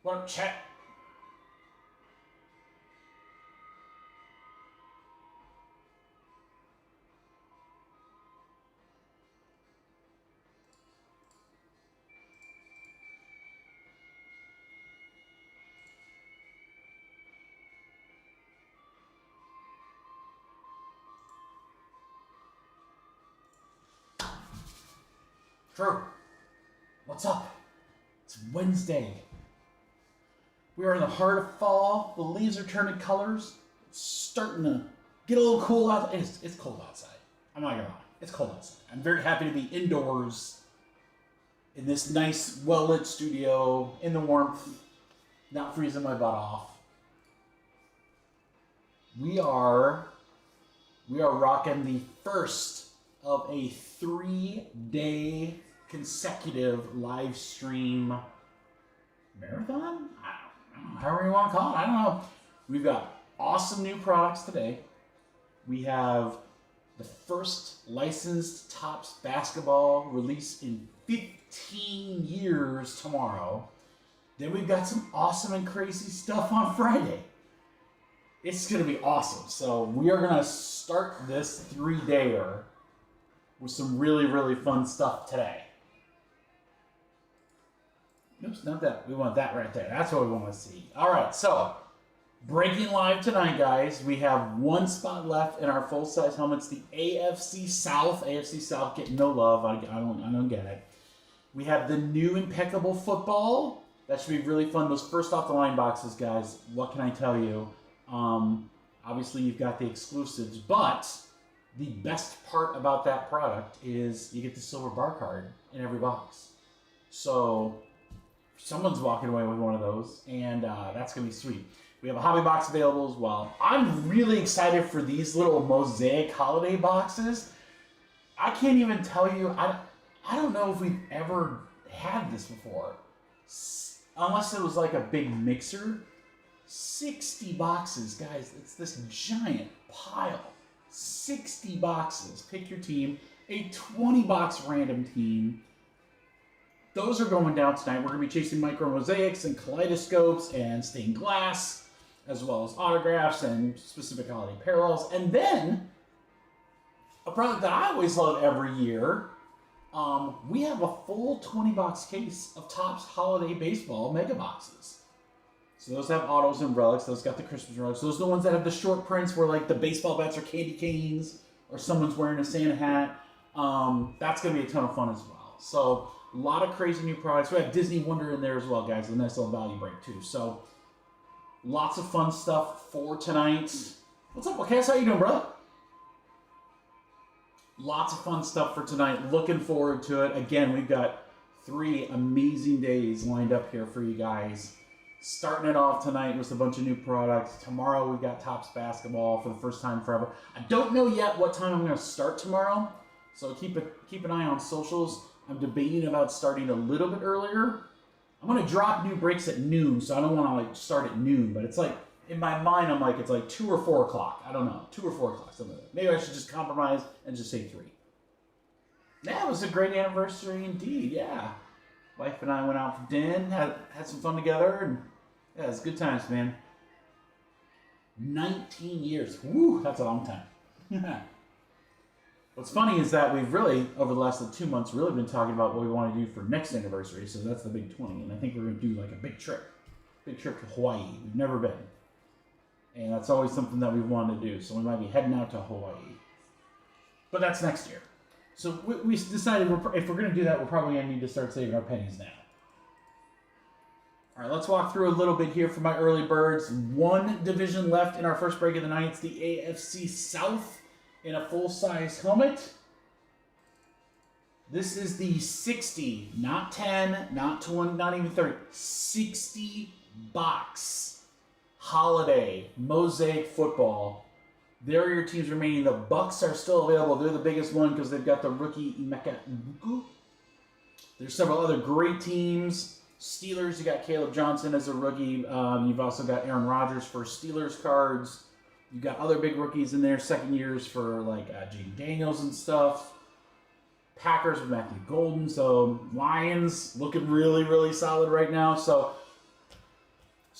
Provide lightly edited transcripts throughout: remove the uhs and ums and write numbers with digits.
What up, chat? Drew, what's up? It's Wednesday. We are in the heart of fall. The leaves are turning colors. It's starting to get a little cool out. It's cold outside. I'm not gonna lie. It's cold outside. I'm very happy to be indoors in this nice, well-lit studio in the warmth, not freezing my butt off. We are rocking the first of a 3-day consecutive live stream marathon? I don't know, however you want to call it. I don't know. We've got awesome new products today. We have the first licensed Topps basketball release in 15 years tomorrow. Then we've got some awesome and crazy stuff on Friday. It's going to be awesome. So we are going to start this 3-dayer with some really, really fun stuff today. Oops, not that. We want that right there. That's what we want to see. All right, so breaking live tonight, guys. We have one spot left in our full-size helmets. The AFC South. AFC South getting no love. I don't get it. We have the new Impeccable Football. That should be really fun. Those first off the line boxes, guys. What can I tell you? Obviously, you've got the exclusives, but the best part about that product is you get the silver bar card in every box. So someone's walking away with one of those, and that's going to be sweet. We have a hobby box available as well. I'm really excited for these little Mosaic Holiday boxes. I can't even tell you, I don't know if we've ever had this before. Unless it was like a big mixer. 60 boxes, guys. It's this giant pile. 60 boxes. Pick your team. A 20-box random team. Those are going down tonight. We're going to be chasing micro mosaics and kaleidoscopes and stained glass, as well as autographs and specific holiday parallels. And then, a product that I always love every year, we have a full 20-box case of Topps Holiday Baseball Mega Boxes. So those have autos and relics. Those got the Christmas relics. Those are the ones that have the short prints where like the baseball bats are candy canes or someone's wearing a Santa hat. That's going to be a ton of fun as well. So a lot of crazy new products. We have Disney Wonder in there as well, guys. A nice little value break too. So lots of fun stuff for tonight. What's up, Cass? How you doing, brother? Lots of fun stuff for tonight. Looking forward to it. Again, we've got 3 amazing days lined up here for you guys. Starting it off tonight with a bunch of new products. Tomorrow we've got Topps basketball for the first time forever. I don't know yet what time I'm going to start tomorrow, so keep an eye on socials. I'm debating about starting a little bit earlier. I'm going to drop new breaks at noon, so I don't want to like start at noon, but it's like in my mind I'm like it's like 2 or 4 o'clock. I don't know, 2 or 4 o'clock, something like that. Maybe I should just compromise and just say 3. Yeah, it was a great anniversary indeed. Yeah. Wife and I went out for dinner, had some fun together, and yeah, it's good times, man. 19 years. Woo, that's a long time. What's funny is that we've really, over the last 2 months, really been talking about what we want to do for next anniversary, so that's the big 20, and I think we're going to do like a big trip to Hawaii. We've never been, and that's always something that we've wanted to do, so we might be heading out to Hawaii. But that's next year. So we decided if we're going to do that, we're probably going to need to start saving our pennies now. All right, let's walk through a little bit here for my early birds. 1 division left in our first break of the night. It's the AFC South in a full-size helmet. This is the 60, not 10, not 20, not even 30, 60 box holiday Mosaic Football. There are your teams remaining. The Bucks are still available. They're the biggest one because they've got the rookie Impeccable. There's several other great teams. Steelers, you got Caleb Johnson as a rookie. You've also got Aaron Rodgers for Steelers cards. You've got other big rookies in there, second years for like Jaden Daniels and stuff. Packers with Matthew Golden. So Lions looking really, really solid right now. So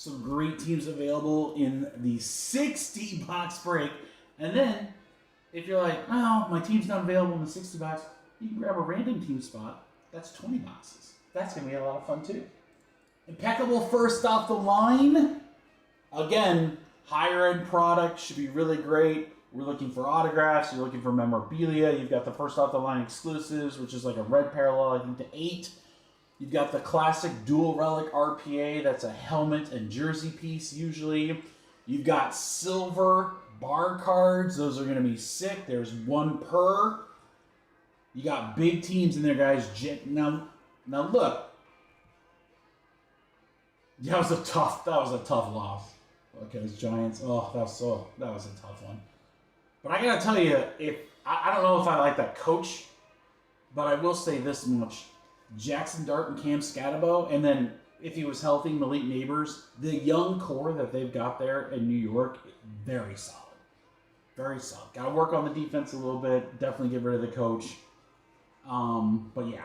some great teams available in the 60 box break. And then, if you're like, oh, my team's not available in the 60 box, you can grab a random team spot. That's 20 boxes. That's going to be a lot of fun too. Impeccable first off the line. Again, higher end product, should be really great. We're looking for autographs. You're looking for memorabilia. You've got the first off the line exclusives, which is like a red parallel, I think, to 8. You've got the classic dual relic RPA. That's a helmet and jersey piece usually. You've got silver bar cards. Those are going to be sick. There's 1 per. You got big teams in there, guys. Now look. That was a tough loss. Okay, it's Giants. Oh, that was a tough one. But I gotta tell you, I don't know if I like that coach, but I will say this much: Jackson Dart and Cam Scatabo, and then if he was healthy, Malik Neighbors, the young core that they've got there in New York, very solid, very solid. Got to work on the defense a little bit. Definitely get rid of the coach. But yeah,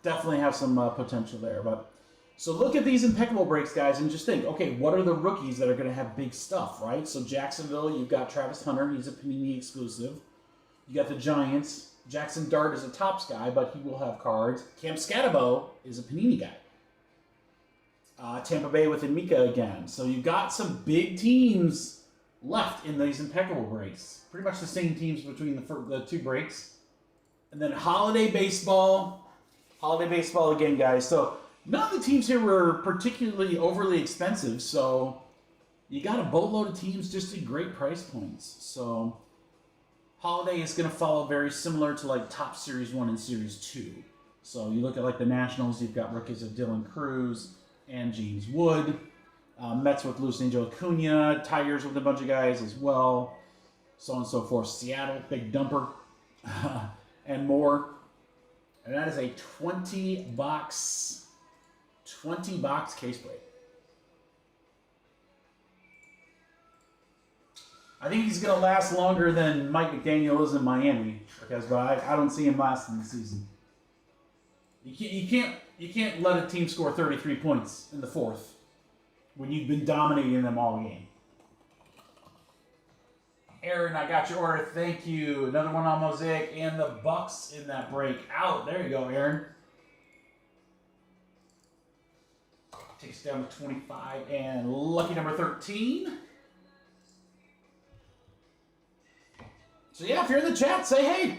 definitely have some potential there. But so look at these impeccable breaks, guys, and just think, okay, what are the rookies that are going to have big stuff, right? So Jacksonville, you've got Travis Hunter. He's a Panini exclusive. You got the Giants. Jackson Dart is a Topps guy, but he will have cards. Cam Scatabo is a Panini guy. Tampa Bay with Emeka again. So you've got some big teams left in these impeccable breaks. Pretty much the same teams between the 2 breaks. And then Holiday Baseball. Holiday Baseball again, guys. So none of the teams here were particularly overly expensive, so you got a boatload of teams just at great price points. So Holiday is going to follow very similar to like Top Series 1 and Series 2. So you look at like the Nationals, you've got rookies of Dylan Cruz and James Wood. Mets with Luis Angel Acuna. Tigers with a bunch of guys as well. So on and so forth. Seattle, big dumper. And more. And that is a 20 box case break. I think he's going to last longer than Mike McDaniel is in Miami, because I don't see him lasting the season. You can't let a team score 33 points in the 4th when you've been dominating them all game. Aaron, I got your order. Thank you. Another one on Mosaic and the Bucks in that break. Out. There you go, Aaron. Takes down to 25 and lucky number 13. So yeah, if you're in the chat, say hey.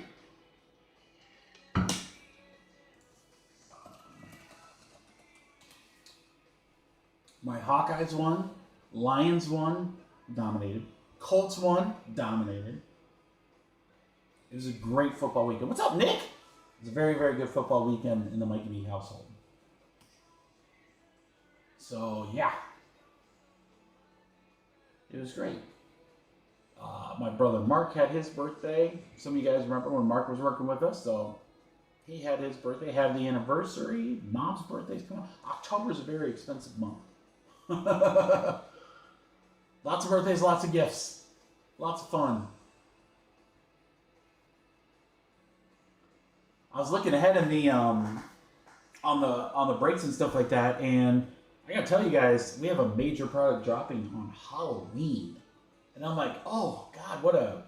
My Hawkeyes won. Lions won. Dominated. Colts won. Dominated. It was a great football weekend. What's up, Nick? It was a very, very good football weekend in the Mikey B household. So, yeah. It was great. My brother Mark had his birthday. Some of you guys remember when Mark was working with us, so he had his birthday, had the anniversary. Mom's birthday's coming up. October is a very expensive month. Lots of birthdays, lots of gifts. Lots of fun. I was looking ahead in the on the breaks and stuff like that, and I gotta tell you guys, we have a major product dropping on Halloween. And I'm like, oh God, what a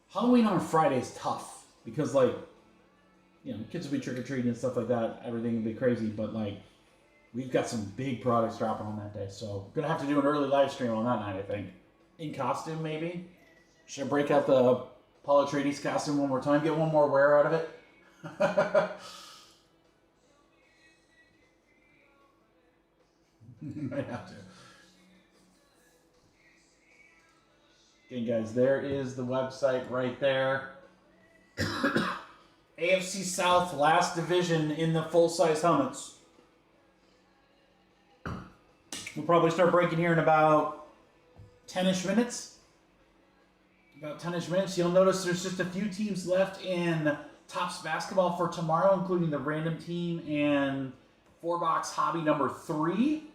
Halloween on a Friday is tough, because like, you know, kids will be trick-or-treating and stuff like that, everything will be crazy, but like, we've got some big products dropping on that day, so gonna have to do an early live stream on that night, I think. In costume, maybe? Should I break out the Paulo Atreides costume one more time, get one more wear out of it? Might have to. Okay, guys, there is the website right there. AFC South, last division in the full-size helmets. We'll probably start breaking here in about 10-ish minutes. About 10-ish minutes. You'll notice there's just a few teams left in Topps basketball for tomorrow, including the random team and 4-box hobby number 3.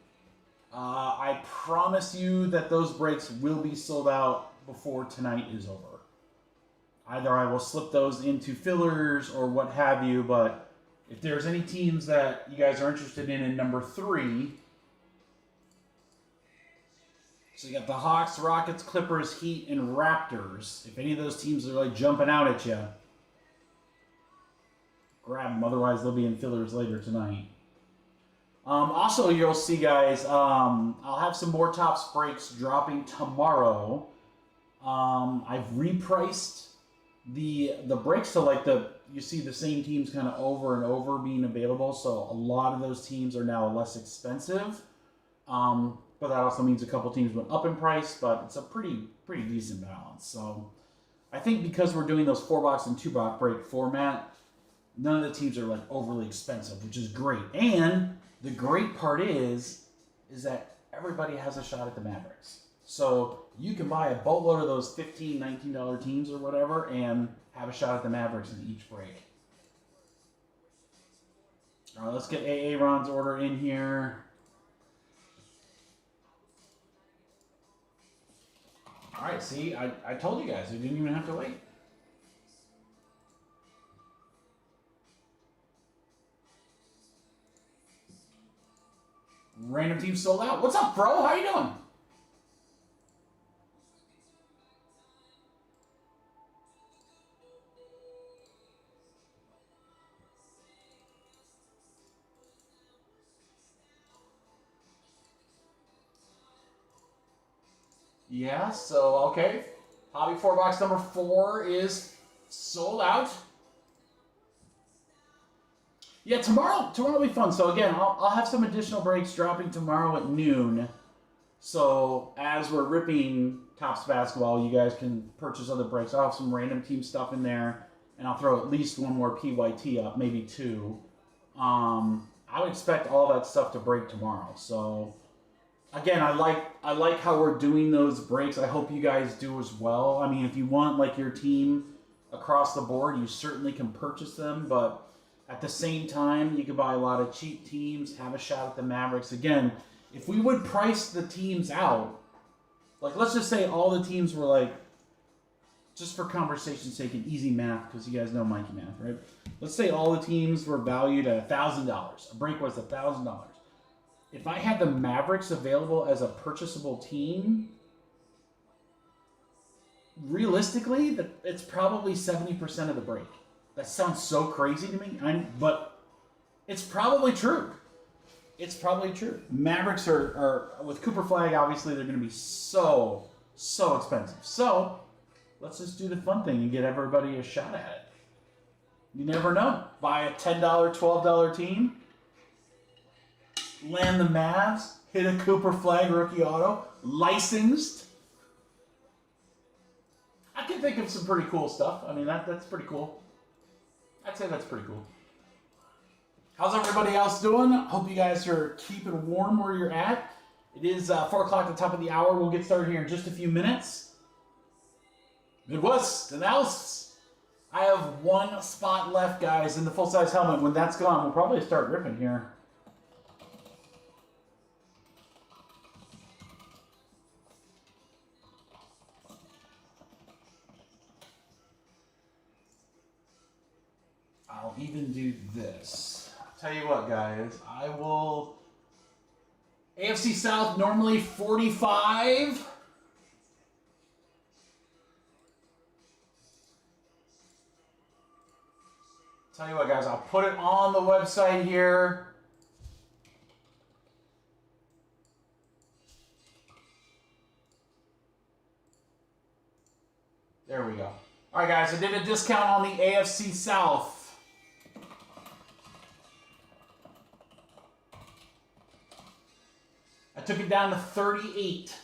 I promise you that those breaks will be sold out before tonight is over. Either I will slip those into fillers or what have you, but if there's any teams that you guys are interested in number 3, So you got the Hawks, Rockets, Clippers, Heat, and Raptors. If any of those teams are like jumping out at you, grab them. Otherwise, they'll be in fillers later tonight. Also, you'll see, guys, I'll have some more Topps breaks dropping tomorrow. I've repriced the breaks to like you see the same teams kind of over and over being available. So a lot of those teams are now less expensive. But that also means a couple teams went up in price, but it's a pretty decent balance. So I think because we're doing those 4-box and 2-box break format, none of the teams are like overly expensive, which is great. And the great part is that everybody has a shot at the Mavericks. So you can buy a boatload of those $15, $19 teams or whatever and have a shot at the Mavericks in each break. All right, let's get Ron's order in here. All right, see, I told you guys, we didn't even have to wait. Random team sold out. What's up, bro? How you doing? Yeah, so, okay. Hobby 4-box number 4 is sold out. Yeah, tomorrow will be fun. So again, I'll have some additional breaks dropping tomorrow at noon. So as we're ripping Topps basketball, you guys can purchase other breaks. I'll have some random team stuff in there, and I'll throw at least one more PYT up, maybe 2. I would expect all that stuff to break tomorrow. So again, I like how we're doing those breaks. I hope you guys do as well. I mean, if you want like your team across the board, you certainly can purchase them, but at the same time, you can buy a lot of cheap teams, have a shot at the Mavericks. Again, if we would price the teams out, like let's just say all the teams were like, just for conversation's sake and easy math, because you guys know Mikey math, right? Let's say all the teams were valued at $1,000. A break was $1,000. If I had the Mavericks available as a purchasable team, realistically, it's probably 70% of the break. That sounds so crazy to me, but it's probably true. It's probably true. Mavericks are with Cooper Flag, obviously, they're going to be so expensive. So let's just do the fun thing and get everybody a shot at it. You never know. Buy a $10, $12 team, land the Mavs, hit a Cooper Flag rookie auto, licensed. I can think of some pretty cool stuff. I mean, that's pretty cool. I'd say that's pretty cool. How's everybody else doing? Hope you guys are keeping warm where you're at. It is 4 o'clock at the top of the hour. We'll get started here in just a few minutes. Midwest analysis. I have 1 spot left, guys, in the full-size helmet. When that's gone, we'll probably start ripping here. I'll even do this. Tell you what, guys, I will. AFC South normally 45. Tell you what, guys, I'll put it on the website here. There we go. All right, guys, I did a discount on the AFC South. I took it down to 38.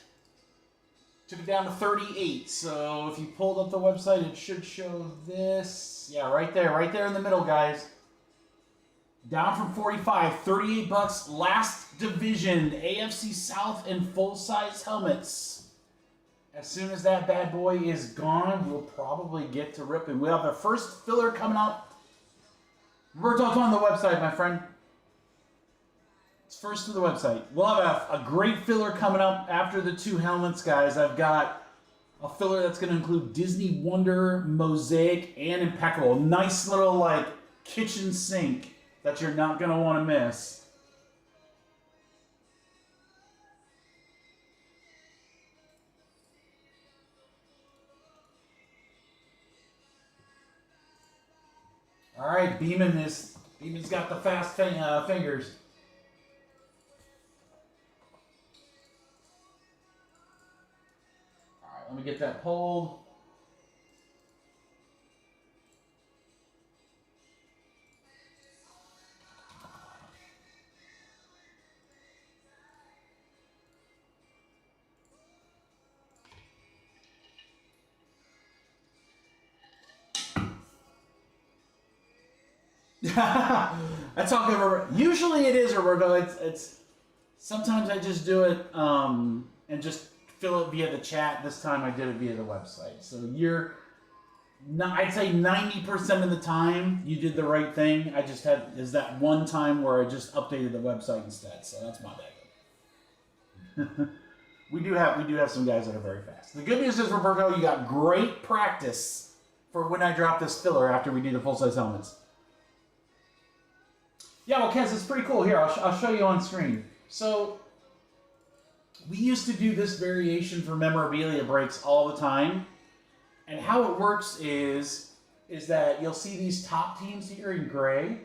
Took it down to 38. So if you pulled up the website, it should show this. Yeah, right there in the middle, guys. Down from 45, 38 bucks. Last division, AFC South in full-size helmets. As soon as that bad boy is gone, we'll probably get to ripping. We'll have the first filler coming up. Roberto's on the website, my friend. It's first to the website. We'll have a great filler coming up after the 2 helmets, guys. I've got a filler that's going to include Disney Wonder, Mosaic, and Impeccable. Nice little, like, kitchen sink that you're not going to want to miss. All right, Beeman's got the fast fingers. All right, let me get that pulled. That's all good, Roberto. Usually it is, Roberto. It's sometimes I just do it and just fill it via the chat. This time I did it via the website. So I'd say 90% of the time you did the right thing. I just had that one time where I just updated the website instead. So that's my bad. we do have some guys that are very fast. The good news is, Roberto, you got great practice for when I drop this filler after we do the full-size helmets. Yeah, well, Kez, it's pretty cool. Here, I'll show you on screen. So, we used to do this variation for memorabilia breaks all the time. And how it works is that you'll see these top teams here in gray.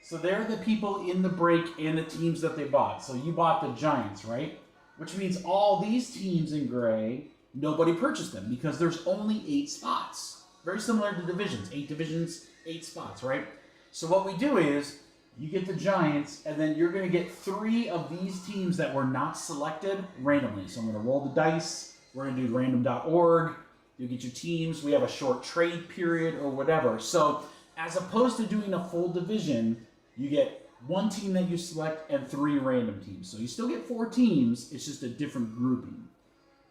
So they're the people in the break and the teams that they bought. So you bought the Giants, right? Which means all these teams in gray, nobody purchased them because there's only 8 spots. Very similar to divisions. 8 divisions, 8 spots, right? So what we do is, you get the Giants, and then you're going to get 3 of these teams that were not selected randomly. So I'm going to roll the dice. We're going to do random.org. You get your teams. We have a short trade period or whatever. So as opposed to doing a full division, you get 1 team that you select and 3 random teams. So you still get 4 teams. It's just a different grouping.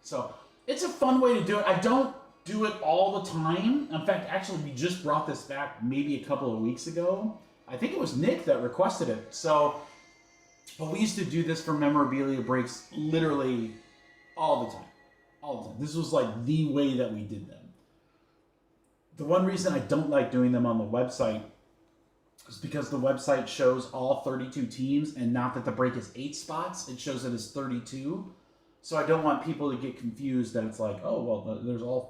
So it's a fun way to do it. I don't do it all the time. In fact, actually, we just brought this back maybe a couple of weeks ago. I think it was Nick that requested it. So, but we used to do this for memorabilia breaks literally all the time. All the time. This was like the way that we did them. The one reason I don't like doing them on the website is because the website shows all 32 teams, and not that the break is 8 spots. It shows it as 32. So I don't want people to get confused that it's like, oh, well,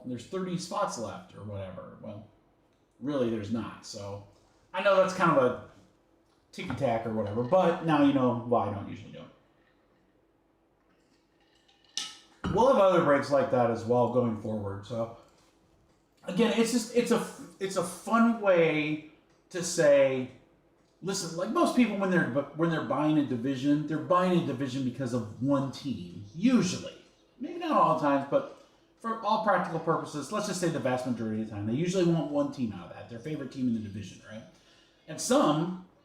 there's 30 spots left or whatever. Well, really there's not. So I know that's kind of a ticky-tack or whatever, but now you know why I don't usually do it. We'll have other breaks like that as well going forward. So again, it's a fun way to say, listen, like most people when they're buying a division, they're buying a division because of one team, usually. Maybe not all the times, but for all practical purposes, let's just say the vast majority of the time, they usually want one team out of that, their favorite team in the division, right? And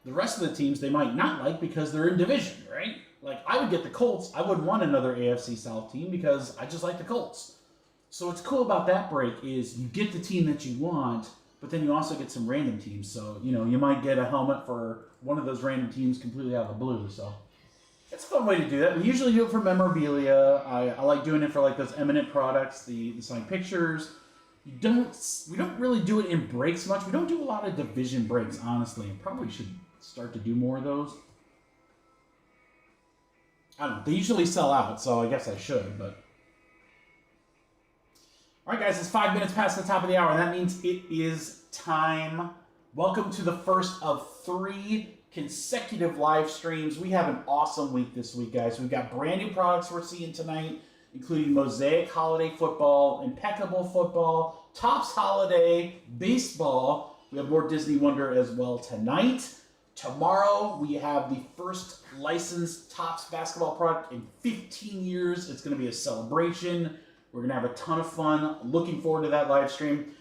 the rest of the teams, they might not like because they're in division, right? Like, I would get the Colts. I wouldn't want another AFC South team because I just like the Colts. So what's cool about that break is you get the team that you want, but then you also get some random teams. So, you might get a helmet for one of those random teams completely out of the blue. So it's a fun way to do that. We usually do it for memorabilia. I like doing it for, like, those eminent products, the signed pictures. We don't really do it in breaks much. We don't do a lot of division breaks, honestly. Probably should start to do more of those. I don't know. They usually sell out, so I guess I should, but... All right, guys, it's 5 minutes past the top of the hour. That means it is time. Welcome to the first of 3 consecutive live streams. We have an awesome week this week, guys. We've got brand new products we're seeing tonight, including Mosaic Holiday Football, Impeccable Football, Topps Holiday, Baseball. We have more Disney Wonder as well tonight. Tomorrow, we have the first licensed Topps basketball product in 15 years. It's going to be a celebration. We're going to have a ton of fun. Looking forward to that live stream.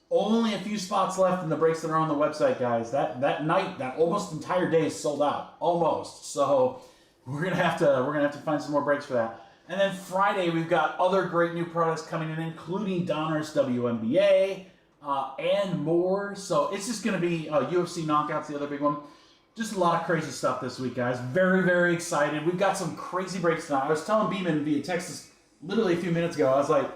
Only a few spots left in the breaks that are on the website, guys. That night, that almost entire day is sold out. Almost. So we're gonna have to find some more breaks for that. And then Friday, we've got other great new products coming in, including Donner's WNBA and more. So it's just going to be UFC Knockouts, the other big one. Just a lot of crazy stuff this week, guys. Very, very excited. We've got some crazy breaks tonight. I was telling Beeman via text literally a few minutes ago. I was like,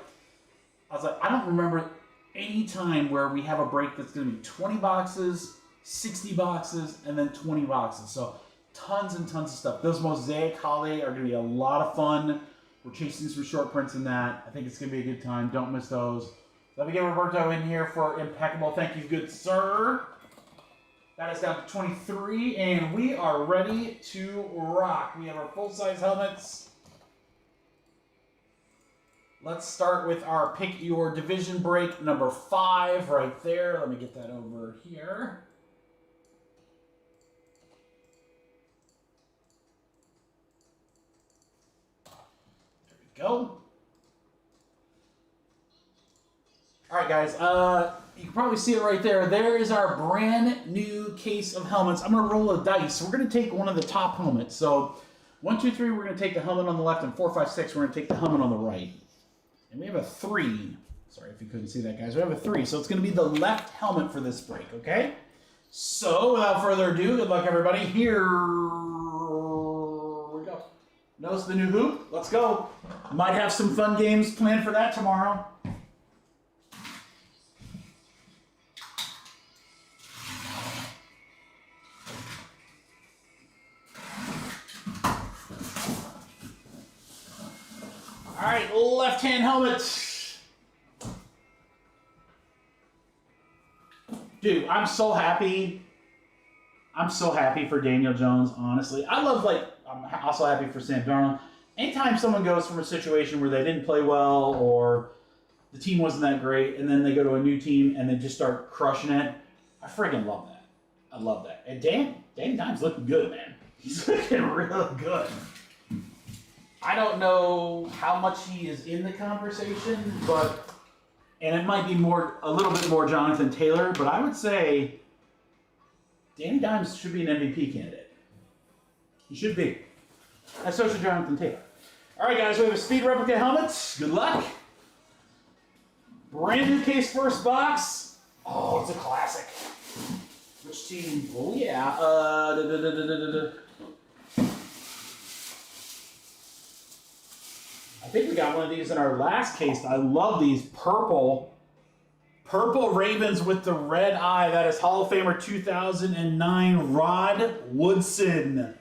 I don't remember any time where we have a break that's going to be 20 boxes, 60 boxes, and then 20 boxes. So tons and tons of stuff. Those Mosaic Holiday are going to be a lot of fun. We're chasing some short prints in that. I think it's going to be a good time. Don't miss those. Let me get Roberto in here for Impeccable. Thank you, good sir. Got us down to 23, and we are ready to rock. We have our full-size helmets. Let's start with our Pick Your Division break, number 5, right there. Let me get that over here. There we go. All right, guys. You can probably see it right there. There is our brand new case of helmets. I'm going to roll a dice. We're going to take one of the top helmets. So 1, 2, 3, we're going to take the helmet on the left, and 4, 5, 6, we're going to take the helmet on the right. And we have a 3. Sorry if you couldn't see that, guys. We have a 3. So it's going to be the left helmet for this break, okay? So without further ado, good luck, everybody. Here we go. Nose the new hoop. Let's go. Might have some fun games planned for that tomorrow. All right, left-hand helmet. Dude, I'm so happy. I'm so happy for Daniel Jones, honestly. I'm also happy for Sam Darnold. Anytime someone goes from a situation where they didn't play well or the team wasn't that great, and then they go to a new team and they just start crushing it, I friggin' love that. I love that. And Dan Dimes looking good, man. He's looking real good. I don't know how much he is in the conversation, and it might be a little bit more Jonathan Taylor, but I would say Danny Dimes should be an MVP candidate. He should be. And so should Jonathan Taylor. All right, guys, we have a speed replica helmet. Good luck. Brand new case, first box. Oh, it's a classic. Which team? Oh, yeah. I think we got one of these in our last case. I love these purple Ravens with the red eye. That is Hall of Famer 2009 Rod Woodson.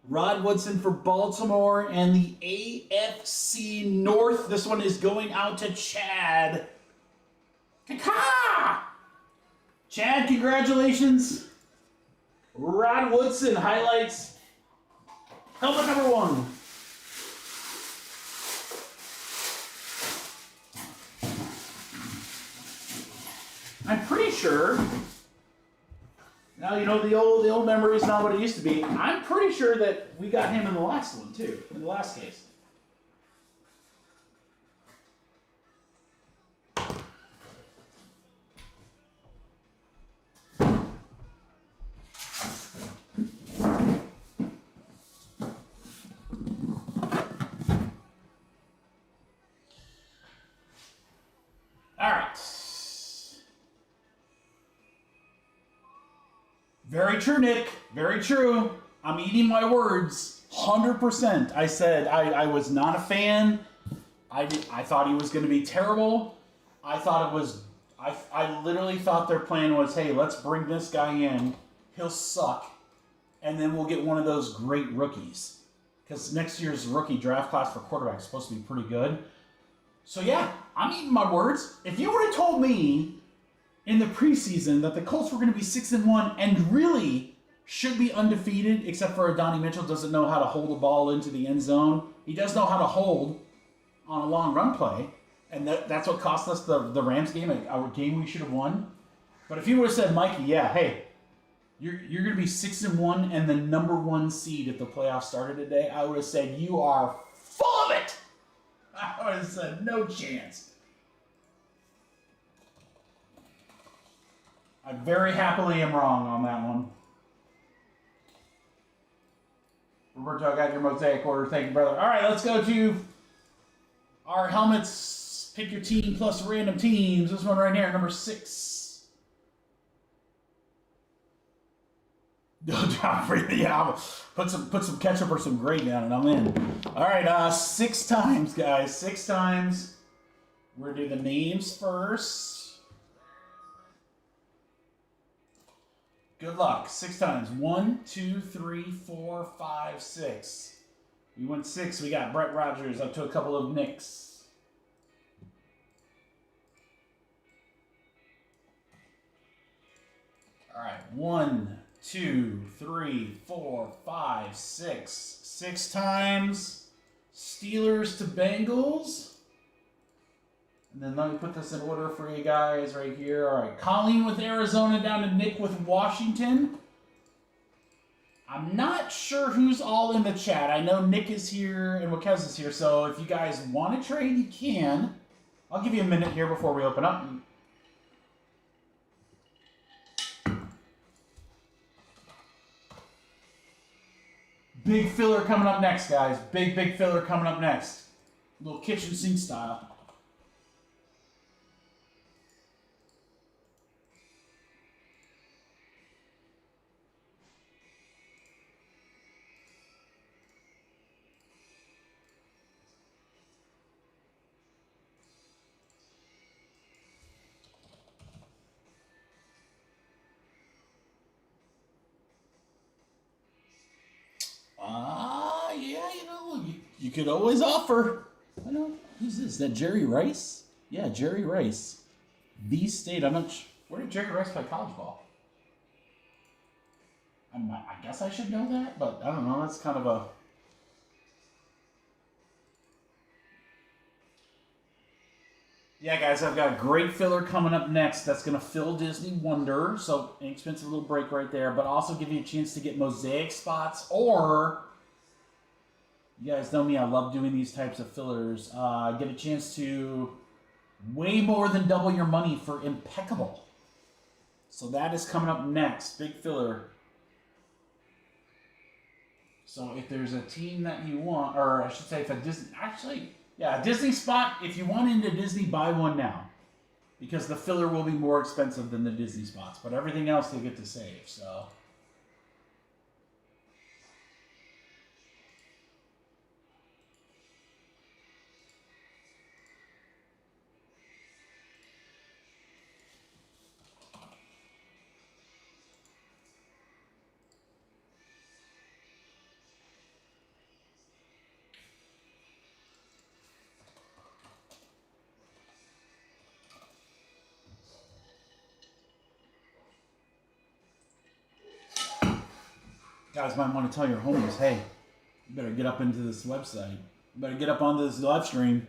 Rod Woodson for Baltimore and the AFC North. This one is going out to Chad. Kaka! Chad, congratulations. Rod Woodson highlights helmet number 1. I'm pretty sure, now you know the old memory is not what it used to be. I'm pretty sure that we got him in the last one too, in the last case. All right. Very true, Nick. Very true. I'm eating my words 100%. I said I was not a fan. I thought he was going to be terrible. I literally thought their plan was, hey, let's bring this guy in. He'll suck. And then we'll get one of those great rookies. Because next year's rookie draft class for quarterback is supposed to be pretty good. So yeah, I'm eating my words. If you would have told me in the preseason that the Colts were going to be 6-1 and really should be undefeated, except for Adonai Mitchell doesn't know how to hold the ball into the end zone. He does know how to hold on a long run play, and that's what cost us the Rams game, our game we should have won. But if you would have said, Mikey, yeah, hey, you're going to be 6-1 and the number 1 seed if the playoffs started today, I would have said, you are full of it. I would have said, no chance. I very happily am wrong on that one. Roberto, I got your Mosaic order. Thank you, brother. All right, let's go to our helmets. Pick your team plus random teams. This one right here, number 6. Yeah, put some ketchup or some gravy on it. I'm in. All right, 6 times, guys. 6 times. We're gonna do the names first. Good luck. 6 times. 1, 2, 3, 4, 5, 6. We went 6. We got Brett Rogers up to a couple of Knicks. All right, 1, 2, 3, 4, 5, 6. 6 times. Steelers to Bengals. And then let me put this in order for you guys right here. All right, Colleen with Arizona down to Nick with Washington. I'm not sure who's all in the chat. I know Nick is here and Wakez is here, so if you guys want to trade, you can. I'll give you a minute here before we open up. Big filler coming up next, guys. Big filler coming up next. A little kitchen sink style. Yeah, you know, you could always offer. I know. Who's this? Is that Jerry Rice? Yeah, Jerry Rice. The State. I'm not sure. Where did Jerry Rice play college ball? I guess I should know that, but I don't know. That's kind of a... Yeah, guys, I've got a great filler coming up next. That's going to fill Disney Wonder. So, inexpensive little break right there. But also give you a chance to get Mosaic spots. Or, you guys know me, I love doing these types of fillers. Get a chance to way more than double your money for Impeccable. So that is coming up next. Big filler. So if there's a team that you want, or I should say if a Disney... Actually... Yeah, a Disney spot, if you want into Disney, buy one now. Because the filler will be more expensive than the Disney spots. But everything else they get to save, so... Guys might want to tell your homies, hey, you better get up into this website. You better get up onto this live stream.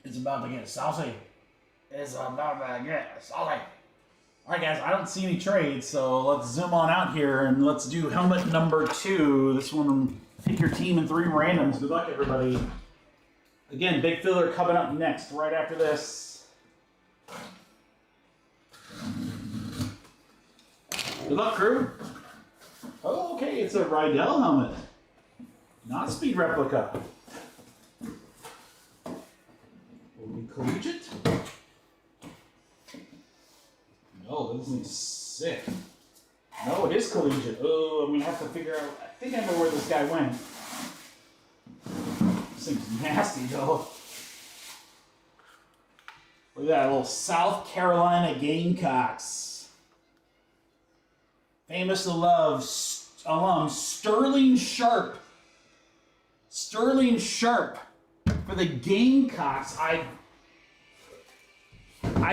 It's about to get saucy. It's about to get saucy. Alright guys, I don't see any trades, so let's zoom on out here and let's do helmet number 2. This one, pick your team in 3 randoms. Good luck, everybody. Again, big filler coming up next, right after this. Good luck, crew. Oh, okay, it's a Rydell helmet. Not a speed replica. Will be collegiate? No, this thing's sick. No, it is collegiate. Oh, I'm gonna have to figure out. I think I know where this guy went. This thing's nasty, though. Look at that little South Carolina Gamecocks. Famous to love alum Sterling Sharp. Sterling Sharp for the Gamecocks. I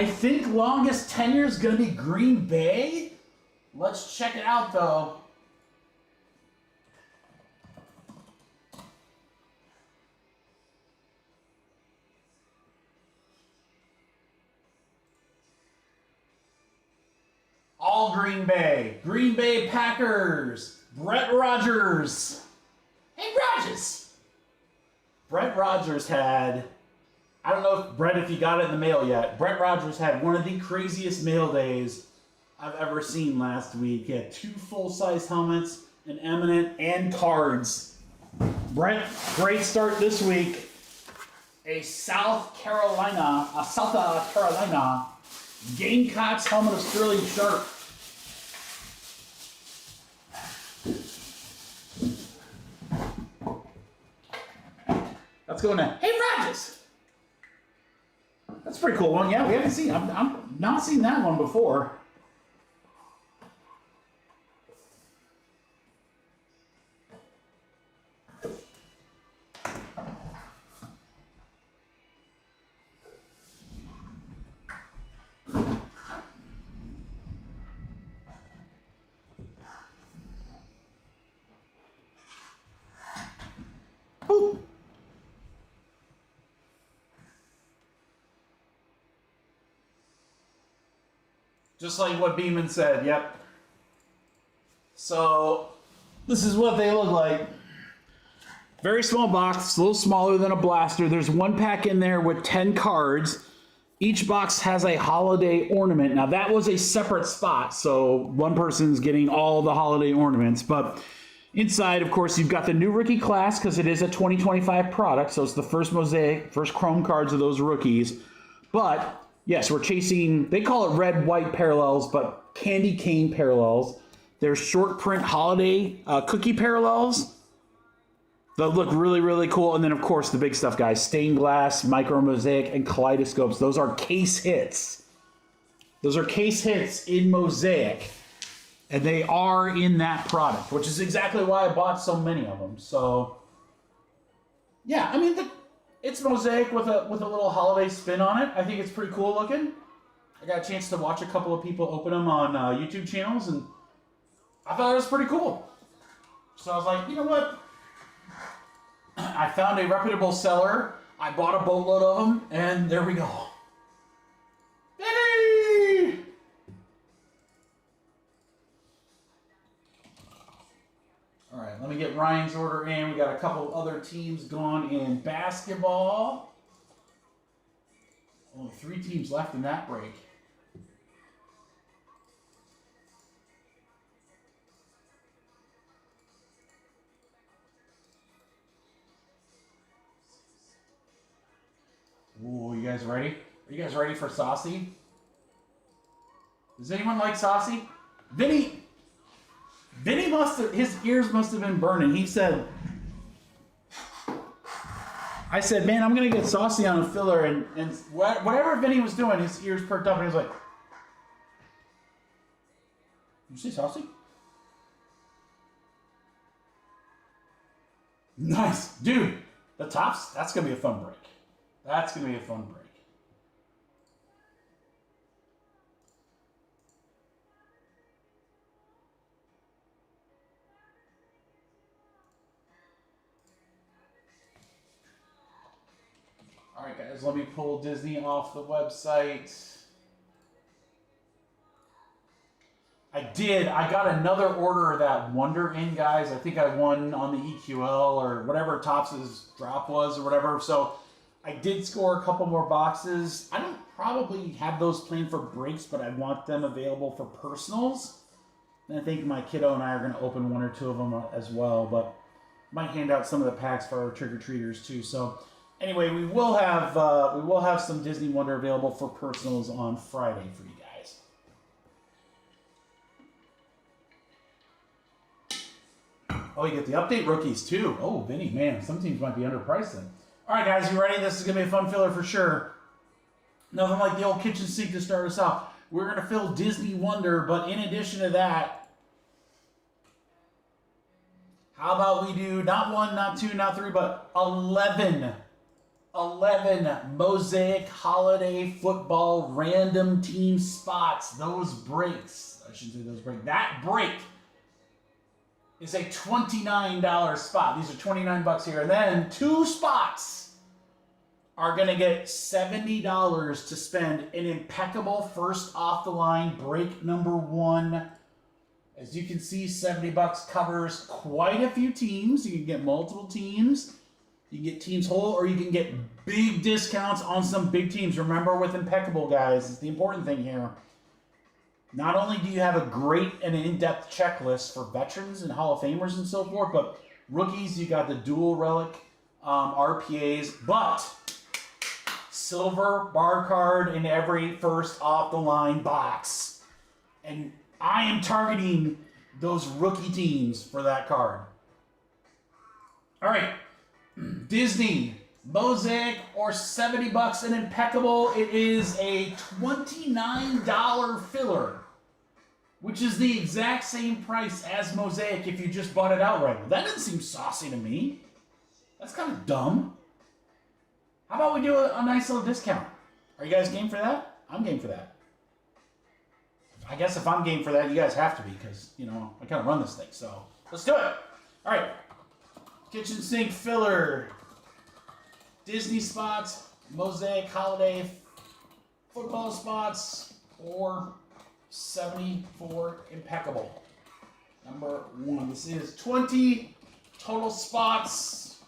think longest tenure is going to be Green Bay. Let's check it out, though. All Green Bay. Green Bay Packers. Brett Rogers. Hey, Rogers. Brett Rogers had... I don't know, if you got it in the mail yet. Brett Rogers had one of the craziest mail days I've ever seen last week. He had 2 full-size helmets, an eminent, and cards. Brett, great start this week. A South Carolina Gamecocks helmet of Sterling Sharp. Let's go now. Hey, Rogers! That's a pretty cool one. Yeah, we haven't seen. I'm not seen that one before. Just like what Beeman said, yep. So, this is what they look like. Very small box, a little smaller than a blaster. There's one pack in there with 10 cards. Each box has a holiday ornament. Now, that was a separate spot, so one person's getting all the holiday ornaments. But inside, of course, you've got the new rookie class because it is a 2025 product, so it's the first Mosaic, first Chrome cards of those rookies. But, yes, we're chasing, they call it red, white parallels, but candy cane parallels. There's short print holiday cookie parallels. They'll look really, really cool. And then, of course, the big stuff, guys. Stained glass, micro mosaic, and kaleidoscopes. Those are case hits. Those are case hits in Mosaic. And they are in that product, which is exactly why I bought so many of them. So, yeah, I mean, it's Mosaic with a little holiday spin on it. I think it's pretty cool looking. I got a chance to watch a couple of people open them on YouTube channels, and I thought it was pretty cool. So I was like, you know what? I found a reputable seller. I bought a boatload of them, and there we go. Yay! All right, let me get Ryan's order in. We got a couple other teams going in basketball. Only 3 teams left in that break. Ooh, you guys ready? Are you guys ready for Saucy? Does anyone like Saucy? Vinny must have, his ears must have been burning. He said, I said, man, I'm going to get Saucy on a filler. And whatever Vinny was doing, his ears perked up and he was like, did you say Saucy? Nice. Dude, the tops, that's going to be a fun break. That's going to be a fun break. All right, guys, let me pull Disney off the website. I got another order of that Wonder in, guys. I think I won on the EQL or whatever Topps' drop was or whatever. So I did score a couple more boxes. I don't probably have those planned for breaks, but I want them available for personals. And I think my kiddo and I are going to open 1 or 2 of them as well, but might hand out some of the packs for our trick-or-treaters too. So anyway, we will have some Disney Wonder available for personals on Friday for you guys. Oh, you get the update rookies too. Oh, Vinny, man, some teams might be underpriced then. All right, guys, you ready? This is going to be a fun filler for sure. Nothing like the old kitchen sink to start us off. We're going to fill Disney Wonder, but in addition to that, how about we do not 1, not 2, not 3, but 11 Mosaic Holiday Football random team spots. Those breaks. I shouldn't say those breaks. That break is a $29 spot. These are $29 here. And then 2 spots are going to get $70 to spend an Impeccable first off the line break number 1. As you can see, $70 covers quite a few teams. You can get multiple teams. You can get teams whole, or you can get big discounts on some big teams. Remember, with Impeccable, guys, it's the important thing here. Not only do you have a great and in-depth checklist for veterans and Hall of Famers and so forth, but rookies, you got the dual relic RPAs, but silver bar card in every first off-the-line box. And I am targeting those rookie teams for that card. All right. Disney, Mosaic, or $70 an Impeccable. It is a $29 filler, which is the exact same price as Mosaic if you just bought it outright. Well, that doesn't seem saucy to me. That's kind of dumb. How about we do a nice little discount? Are you guys game for that? I'm game for that. I guess if I'm game for that, you guys have to be, because, you know, I kind of run this thing. So let's do it. All right. Kitchen sink filler. Disney spots. Mosaic Holiday Football spots. Or 74 Impeccable. Number 1. This is 20 total spots.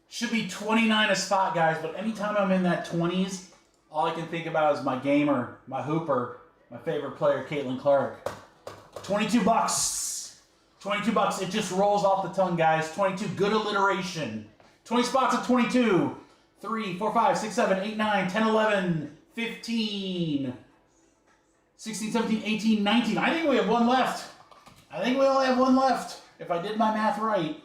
Should be 29 a spot, guys, but anytime I'm in that 20s, all I can think about is my gamer, my hooper, my favorite player, Caitlin Clark. 22 bucks. 22 bucks. It just rolls off the tongue, guys. 22. Good alliteration. 20 spots at 22. 3, 4, 5, 6, 7, 8, 9, 10, 11, 15, 16, 17, 18, 19. I think we have one left. I think we only have one left, if I did my math right.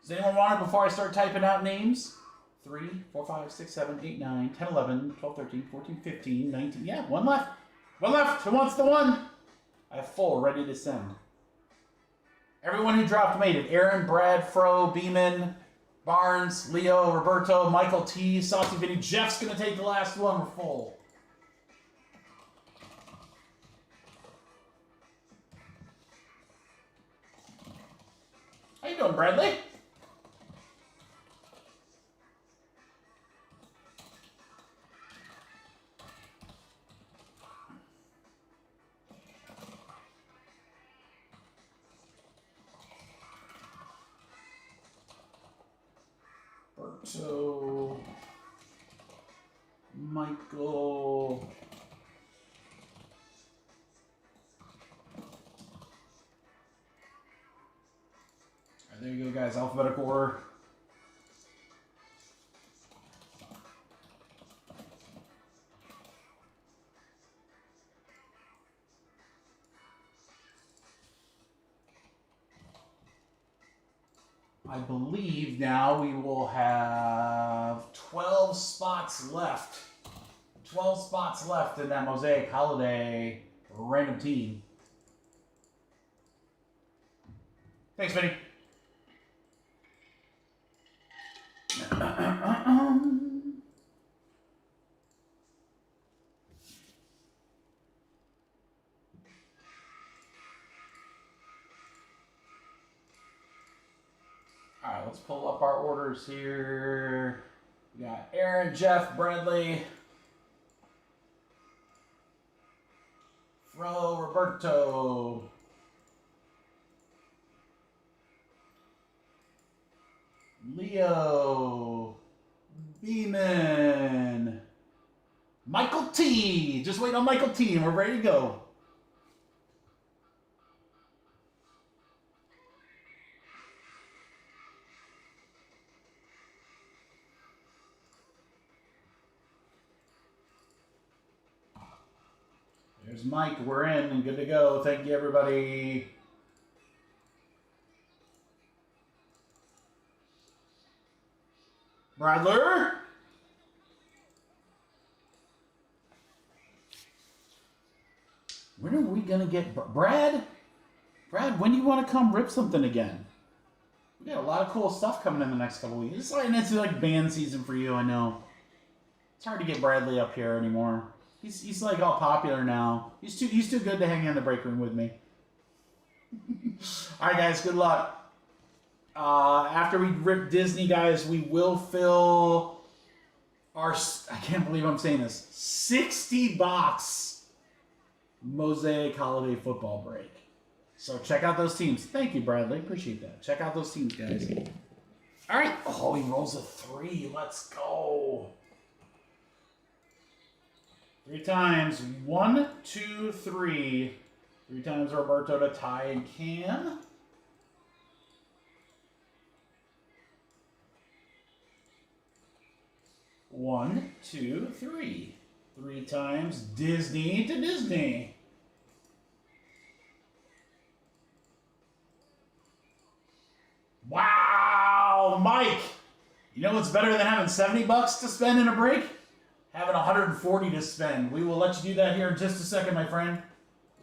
Does anyone want it before I start typing out names? 3, 4, 5, 6, 7, 8, 9, 10, 11, 12, 13, 14, 15, 19. Yeah, one left. One left. Who wants the one? I have full ready to send. Everyone who dropped made it. Aaron, Brad, Fro, Beeman, Barnes, Leo, Roberto, Michael T, Saucy Vinny. Jeff's going to take the last one. We're full. How you doing, Bradley? So, Michael. All right, there you go, guys. Alphabetical order. I believe now we will have 12 spots left. 12 spots left in that Mosaic Holiday random team. Thanks, Vinny. All right, let's pull up our orders here. We got Aaron, Jeff, Bradley, Fro, Roberto, Leo, Beeman, Michael T. Just wait on Michael T and we're ready to go. There's Mike. We're in and good to go. Thank you, everybody. Bradler. When are we going to get... Brad, when do you want to come rip something again? We got a lot of cool stuff coming in the next couple weeks. It's like band season for you, I know. It's hard to get Bradley up here anymore. He's like all popular now. He's too good to hang in the break room with me. All right, guys. Good luck. After we rip Disney, guys, we will fill our... I can't believe I'm saying this. 60-box Mosaic Holiday Football break. So check out those teams. Thank you, Bradley. Appreciate that. Check out those teams, guys. All right. Oh, he rolls a 3. Let's go. 3 times. 1, 2, 3. 3 times Roberto to tie and Cam. One, 2, 3. 3 times Disney to Disney. Wow, Mike. You know what's better than having 70 bucks to spend in a break? Having 140 to spend. We will let you do that here in just a second, my friend.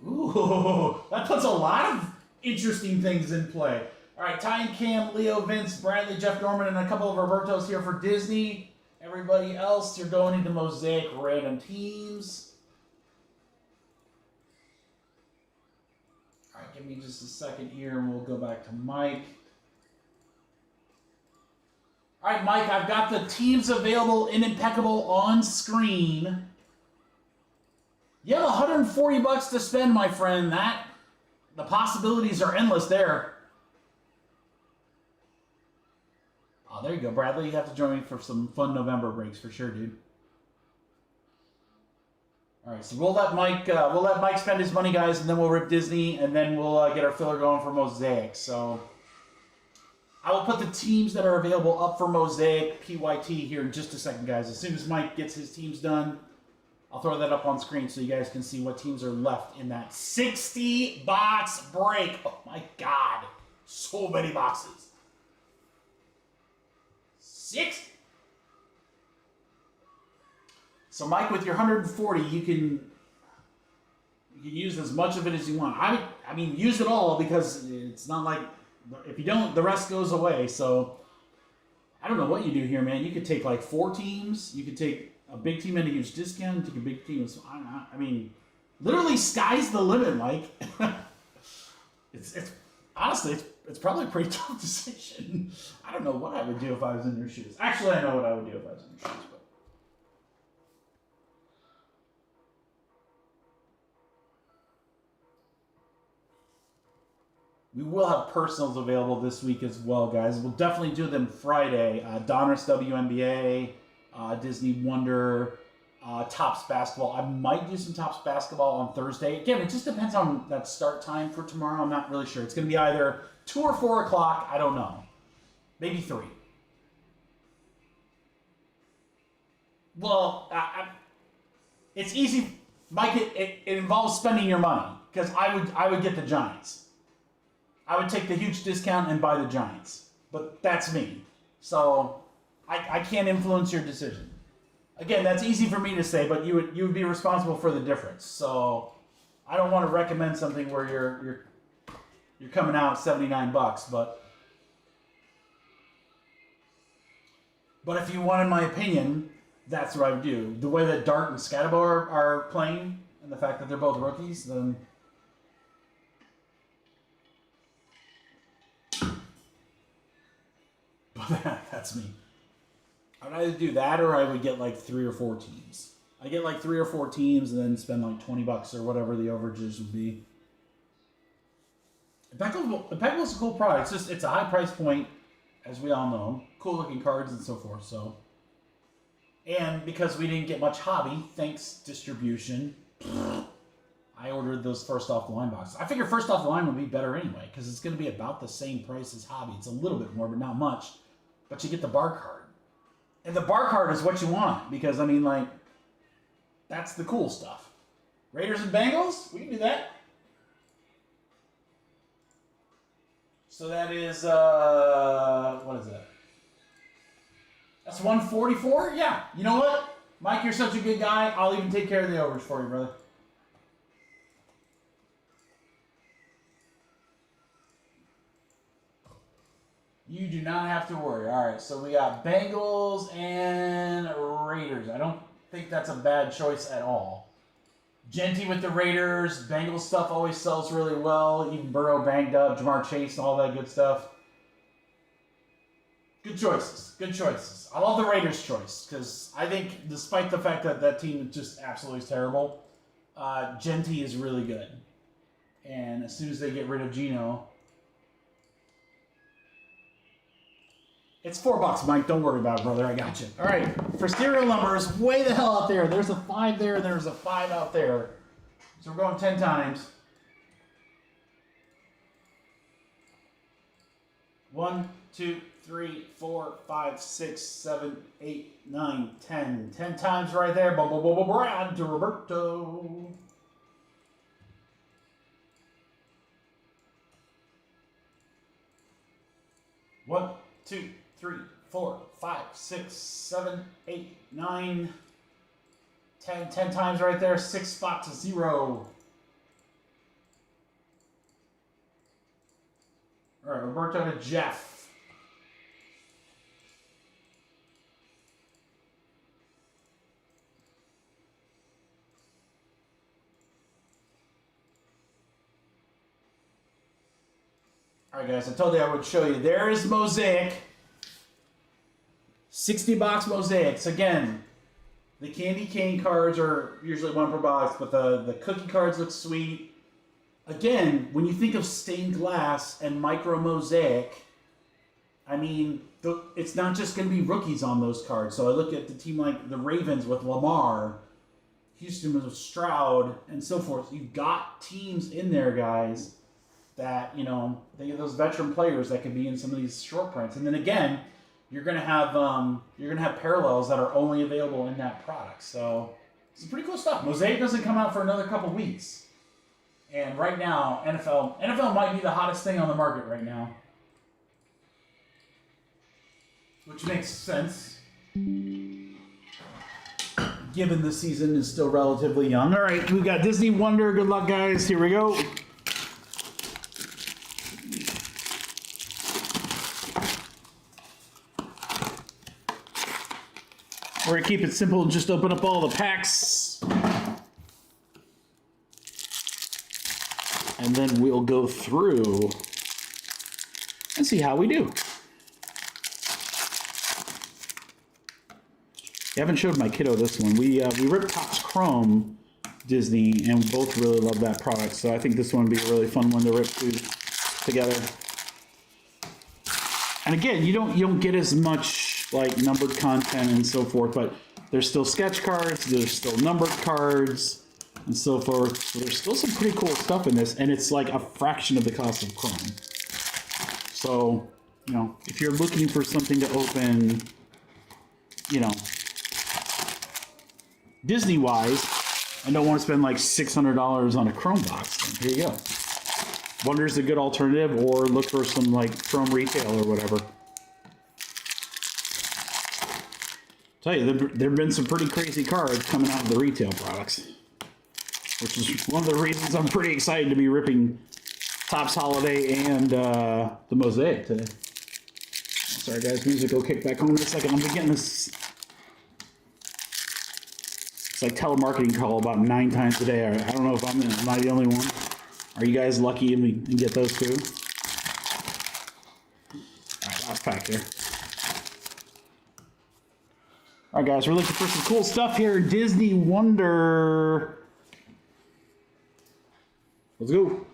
Ooh, that puts a lot of interesting things in play. All right, Ty and Cam, Leo, Vince, Bradley, Jeff Norman, and a couple of Robertos here for Disney. Everybody else, you're going into Mosaic random teams. All right, give me just a second here, and we'll go back to Mike. All right, Mike, I've got the teams available in Impeccable on screen. You have 140 bucks to spend, my friend. The possibilities are endless there. Oh, there you go, Bradley. You have to join me for some fun November breaks for sure, dude. All right, so we'll let Mike spend his money, guys, and then we'll rip Disney, and then we'll get our filler going for Mosaic. So I will put the teams that are available up for Mosaic PYT here in just a second, guys. As soon as Mike gets his teams done, I'll throw that up on screen so you guys can see what teams are left in that 60-box break. Oh, my God. So many boxes. 60. So, Mike, with your 140, you can use as much of it as you want. I mean, use it all because it's not like, if you don't, the rest goes away. So, I don't know what you do here, man. You could take like 4 teams. You could take a big team at a huge discount. Take a big team. I mean, literally, sky's the limit, Mike. it's honestly, it's probably a pretty tough decision. I don't know what I would do if I was in your shoes. Actually, I know what I would do if I was in your shoes. We will have personals available this week as well, guys. We'll definitely do them Friday. Donruss WNBA, Disney Wonder, Topps Basketball. I might do some Topps Basketball on Thursday. Again, it just depends on that start time for tomorrow. I'm not really sure. It's going to be either 2 or 4 o'clock. I don't know. Maybe 3. Well, it's easy, Mike. It involves spending your money because I would get the Giants. I would take the huge discount and buy the Giants. But that's me. So I can't influence your decision. Again, that's easy for me to say, but you would be responsible for the difference. So I don't want to recommend something where you're coming out $79, but if you wanted my opinion, that's what I would do. The way that Dart and Scatterbo are playing, and the fact that they're both rookies, then that's me. I'd either do that or I would get like 3 or 4 teams. I get like 3 or 4 teams and then spend like $20 or whatever the overages would be. Impeccable's a cool product. It's a high price point, as we all know. Cool looking cards and so forth. So, and because we didn't get much hobby, thanks distribution, I ordered those first off the line boxes. I figure first off the line would be better anyway because it's going to be about the same price as hobby. It's a little bit more, but not much. But you get the bar card. And the bar card is what you want because, I mean, like, that's the cool stuff. Raiders and Bengals? We can do that. So that is, what is that? That's 144? Yeah. You know what? Mike, you're such a good guy. I'll even take care of the overs for you, brother. You do not have to worry. All right, so we got Bengals and Raiders. I don't think that's a bad choice at all. Genty with the Raiders. Bengals stuff always sells really well. Even Burrow banged up, Jamar Chase, all that good stuff. Good choices. Good choices. I love the Raiders choice because I think despite the fact that that team is just absolutely terrible, Genty is really good. And as soon as they get rid of Geno... It's $4, Mike. Don't worry about it, brother. I got you. All right. For serial numbers, way the hell out there. There's a 5 there, and there's a 5 out there. So we're going 10 times. 1, 2, 3, 4, 5, 6, 7, 8, 9, 10. 10 times right there. Brad to Roberto. One, 2, 3, 4, 5, 6, 7, 8, 9, 10. 10 times right there. 6 spots to 0. All right, Roberto to Jeff. All right, guys, I told you I would show you. There is Mosaic. 60-box Mosaics. Again, The candy cane cards are usually 1 per box, but the cookie cards look sweet. Again, when you think of stained glass and micro mosaic, I mean, it's not just going to be rookies on those cards. So I look at the team like the Ravens with Lamar, Houston with Stroud, and so forth. You've got teams in there, guys, that, you know, they get those veteran players that could be in some of these short prints. And then again, you're gonna have parallels that are only available in that product. So it's pretty cool stuff. Mosaic doesn't come out for another couple weeks, and right now NFL might be the hottest thing on the market right now, which makes sense given the season is still relatively young. All right, we got Disney Wonder. Good luck, guys. Here we go. We're going to keep it simple and just open up all the packs. And then we'll go through and see how we do. I haven't showed my kiddo this one. We ripped Topps Chrome Disney, and we both really love that product. So I think this one would be a really fun one to rip together. And again, you don't get as much like numbered content and so forth, but there's still sketch cards, there's still numbered cards, and so forth. So there's still some pretty cool stuff in this, and it's like a fraction of the cost of Chrome. So, you know, if you're looking for something to open, you know, Disney-wise, and don't want to spend like $600 on a Chrome box, then here you go. Wonder's a good alternative, or look for some like Chrome retail or whatever. Tell you, there have been some pretty crazy cards coming out of the retail products, which is one of the reasons I'm pretty excited to be ripping Topps Holiday and the Mosaic today. Sorry guys, music will kick back on in a second. I'm getting this. It's like telemarketing call about 9 times a day. I don't know if am I the only one? Are you guys lucky and get those too? All right, last pack here. All right, guys, we're looking for some cool stuff here. Disney Wonder. Let's go.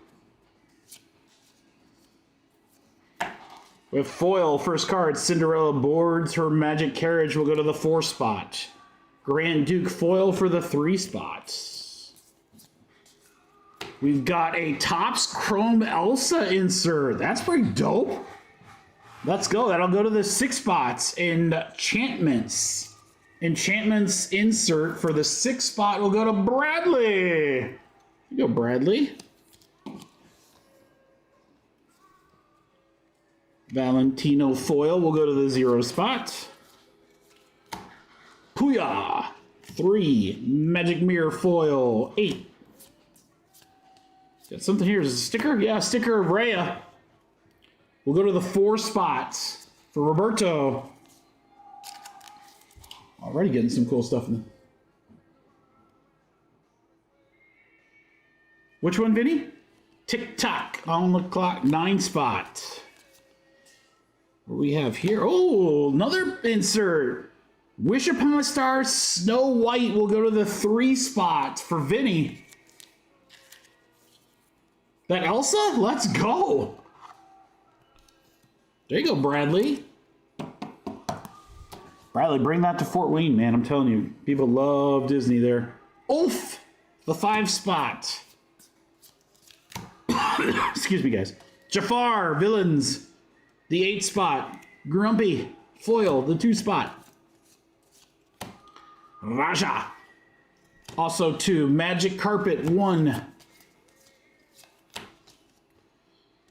We have foil, first card, Cinderella boards. Her magic carriage will go to the 4 spot. Grand Duke foil for the 3 spots. We've got a Topps Chrome Elsa insert. That's pretty dope. Let's go. That'll go to the 6 spots. Enchantments. Enchantments insert for the 6 spot will go to Bradley. Here you go, Bradley. Valentino foil will go to the 0 spot. Puya, 3. Magic Mirror foil, 8. Got something here. Is it a sticker? Yeah, a sticker of Rhea. We'll go to the 4 spots for Roberto. Already getting some cool stuff in there. Which one, Vinny? Tick-tock on the clock, 9 spot. What do we have here? Oh, another insert. Wish Upon a Star Snow White will go to the 3 spots for Vinny. That Elsa? Let's go. There you go, Bradley. Bradley, bring that to Fort Wayne, man. I'm telling you, people love Disney there. Ulf, the 5 spot. Excuse me, guys. Jafar, villains, the 8 spot. Grumpy, foil, the 2 spot. Raja, also 2. Magic Carpet, 1.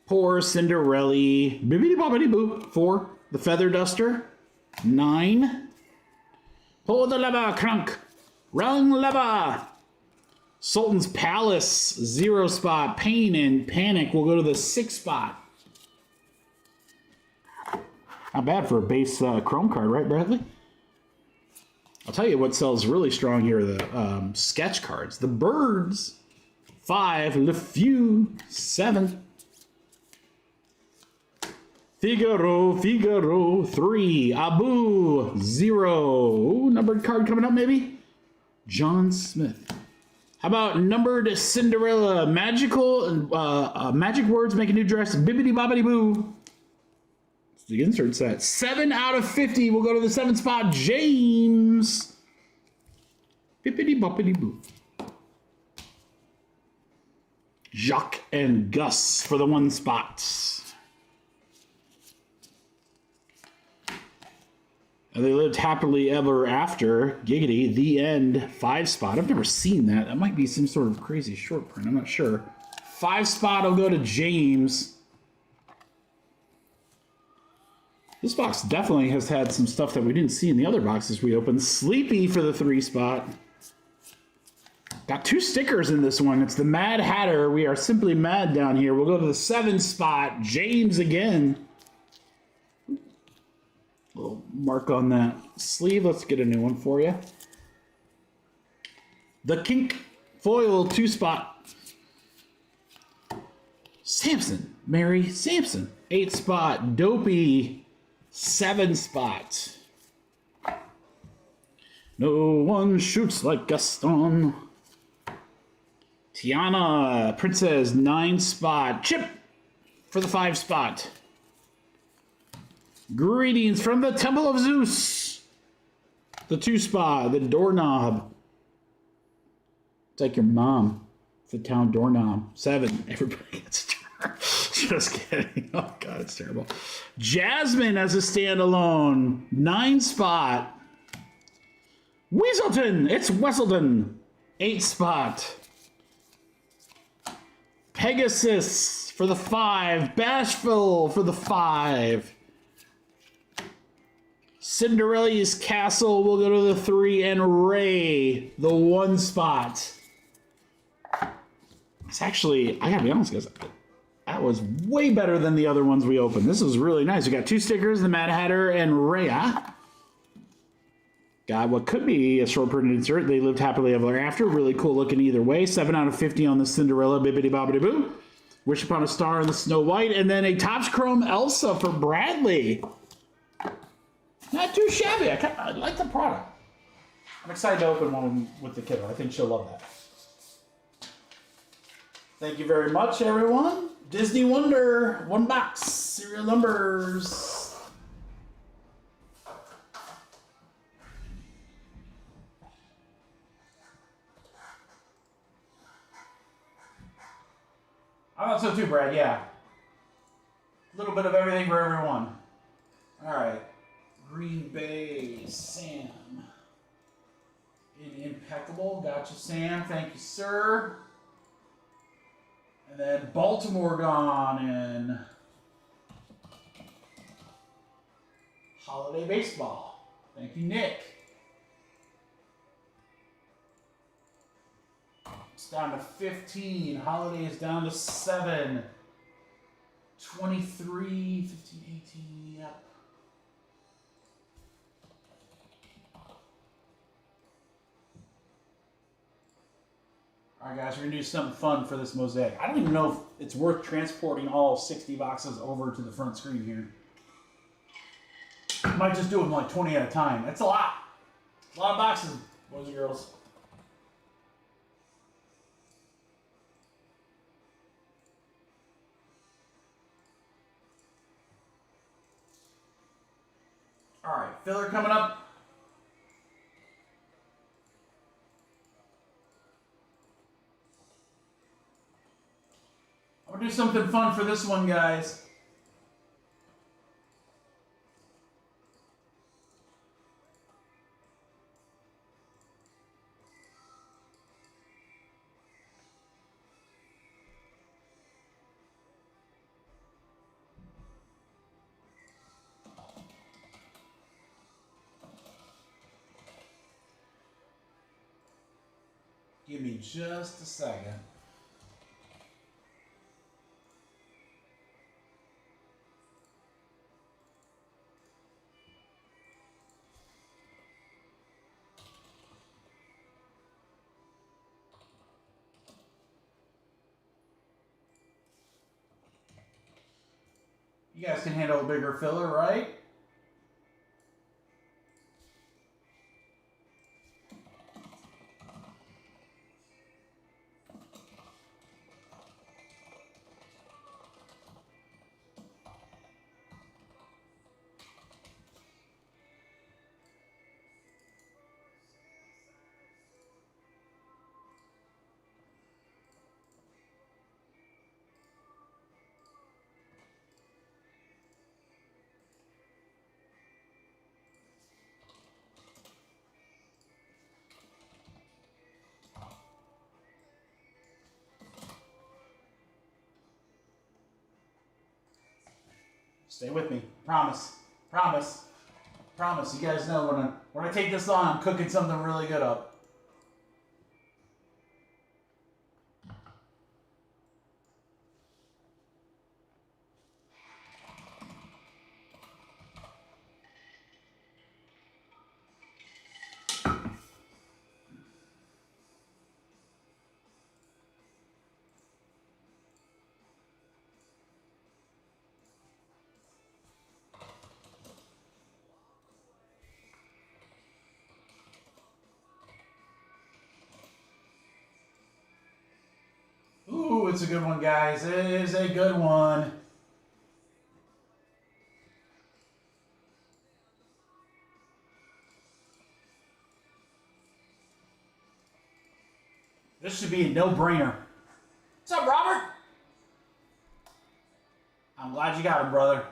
Poor Cinderella, bibbidi bobbidi boo, 4. The Feather Duster, 9. Pull the lever, Crunk. Wrong lever. Sultan's Palace, 0 spot. Pain and Panic will go to the 6 spot. Not bad for a base Chrome card, right, Bradley? I'll tell you what sells really strong here are the sketch cards. The Birds, 5. LeFew, 7. Figaro, 3. Abu, 0. Ooh, numbered card coming up, maybe? John Smith. How about numbered Cinderella? Magical magic words make a new dress. Bibbidi bobbidi boo. It's the insert set. 7 out of 50. We'll go to the 7th spot. James. Bibbidi bobbidi boo. Jacques and Gus for the 1 spot. And they lived happily ever after. Giggity, the end. 5 spot. I've never seen that. That might be some sort of crazy short print. I'm not sure. 5 spot will go to James. This box definitely has had some stuff that we didn't see in the other boxes we opened. Sleepy for the 3 spot. Got 2 stickers in this one. It's the Mad Hatter. We are simply mad down here. We'll go to the 7 spot. James again. Little mark on that sleeve. Let's get a new one for you. The Kink Foil 2 spot. Samson. Mary Sampson. 8 spot. Dopey. 7 spot. No one shoots like Gaston. Tiana, Princess, 9 spot. Chip for the 5 spot. Greetings from the Temple of Zeus. The 2 spot, the doorknob. It's like your mom. It's the town doorknob. 7. Everybody gets a turn. Just kidding. Oh, God, it's terrible. Jasmine as a standalone. 9 spot. Weaselton. It's Wesselton. 8 spot. Pegasus for the 5. Bashful for the 5. Cinderella's Castle will go to the 3. And Ray, the 1 spot. It's actually, I gotta be honest, guys, that was way better than the other ones we opened. This was really nice. We got 2 stickers, the Mad Hatter and Raya. Got what could be a short print insert. They lived happily ever after. Really cool looking either way. 7 out of 50 on the Cinderella Bibbidi Bobbidi Boo. Wish Upon a Star on the Snow White. And then a Topps Chrome Elsa for Bradley. Not too shabby. I like the product. I'm excited to open one with the kiddo. I think she'll love that. Thank you very much, everyone. Disney Wonder, 1 box, serial numbers. I thought so too, Brad, yeah. A little bit of everything for everyone. All right. Green Bay, Sam. In Impeccable, gotcha, Sam. Thank you, sir. And then Baltimore gone in Holiday Baseball. Thank you, Nick. It's down to 15. Holiday is down to 7. 23, 15, 18, yep. All right, guys, we're going to do something fun for this mosaic. I don't even know if it's worth transporting all 60 boxes over to the front screen here. I might just do them like 20 at a time. That's a lot. A lot of boxes, boys and girls. All right, filler coming up. I'm going to do something fun for this one, guys. Give me just a second. You guys can handle a bigger filler, right? Stay with me. Promise. Promise. Promise. You guys know when I take this on, I'm cooking something really good up. Ooh, it's a good one, guys. It is a good one. This should be a no-brainer. What's up, Robert? I'm glad you got him, brother.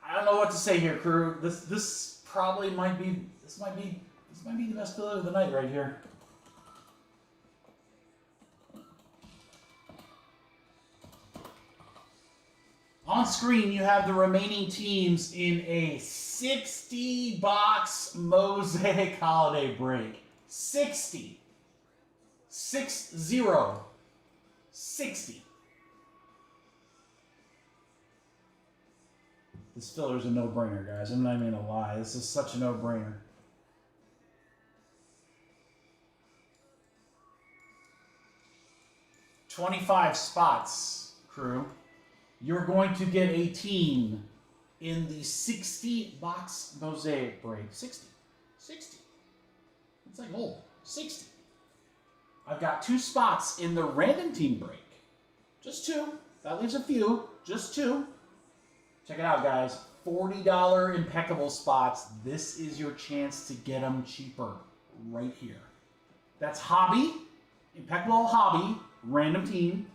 I don't know what to say here, crew. This probably might be the best filler of the night right here. On screen, you have the remaining teams in a 60-box Mosaic Holiday break. 60. 60. 60. This filler's a no-brainer, guys. I'm not even gonna lie. This is such a no-brainer. $25 spots, crew. You're going to get a team in the 60-box Mosaic break. 60. 60. It's like old. 60. I've got 2 spots in the random team break. Just 2. That leaves a few. Just 2. Check it out, guys. $40 Impeccable spots. This is your chance to get them cheaper right here. That's Hobby. Impeccable Hobby. Random team.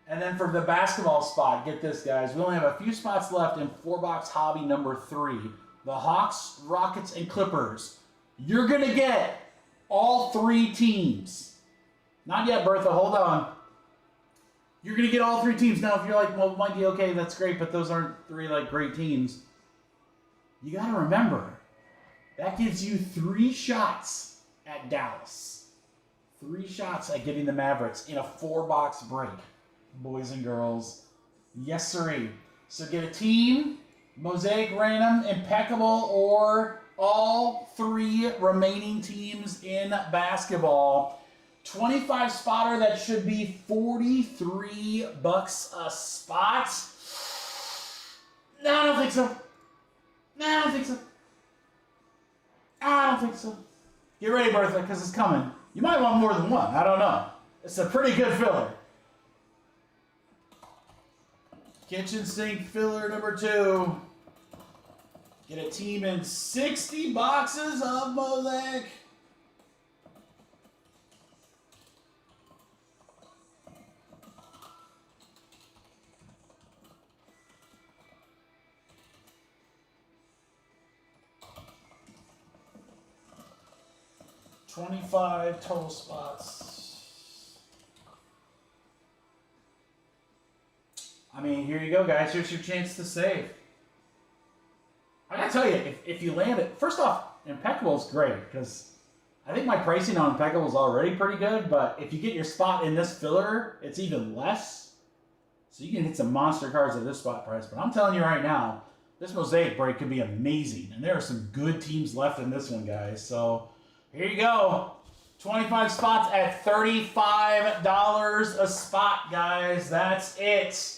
And then for the basketball spot, get this, guys. We only have a few spots left in 4-box Hobby number 3. The Hawks, Rockets, and Clippers. You're going to get all 3 teams. Not yet, Bertha. Hold on. You're going to get all 3 teams. Now, if you're like, well, Mikey, okay, that's great, but those aren't 3, like, great teams. You got to remember, that gives you 3 shots at Dallas. 3 shots at getting the Mavericks in a 4-box break. Boys and girls. Yes, sirree. So get a team, Mosaic Random, Impeccable, or all 3 remaining teams in basketball. 25 spotter, that should be $43 a spot. No, I don't think so. No, I don't think so. I don't think so. Get ready, Bertha, because it's coming. You might want more than one. I don't know. It's a pretty good filler. Kitchen sink filler number 2. Get a team in 60 boxes of Mosaic. $25 total spots. I mean, here you go, guys. Here's your chance to save. I gotta tell you, if you land it, first off, Impeccable is great because I think my pricing on Impeccable is already pretty good, but if you get your spot in this filler, it's even less. So you can hit some monster cards at this spot price. But I'm telling you right now, this Mosaic break could be amazing. And there are some good teams left in this one, guys. So here you go. 25 spots at $35 a spot, guys. That's it.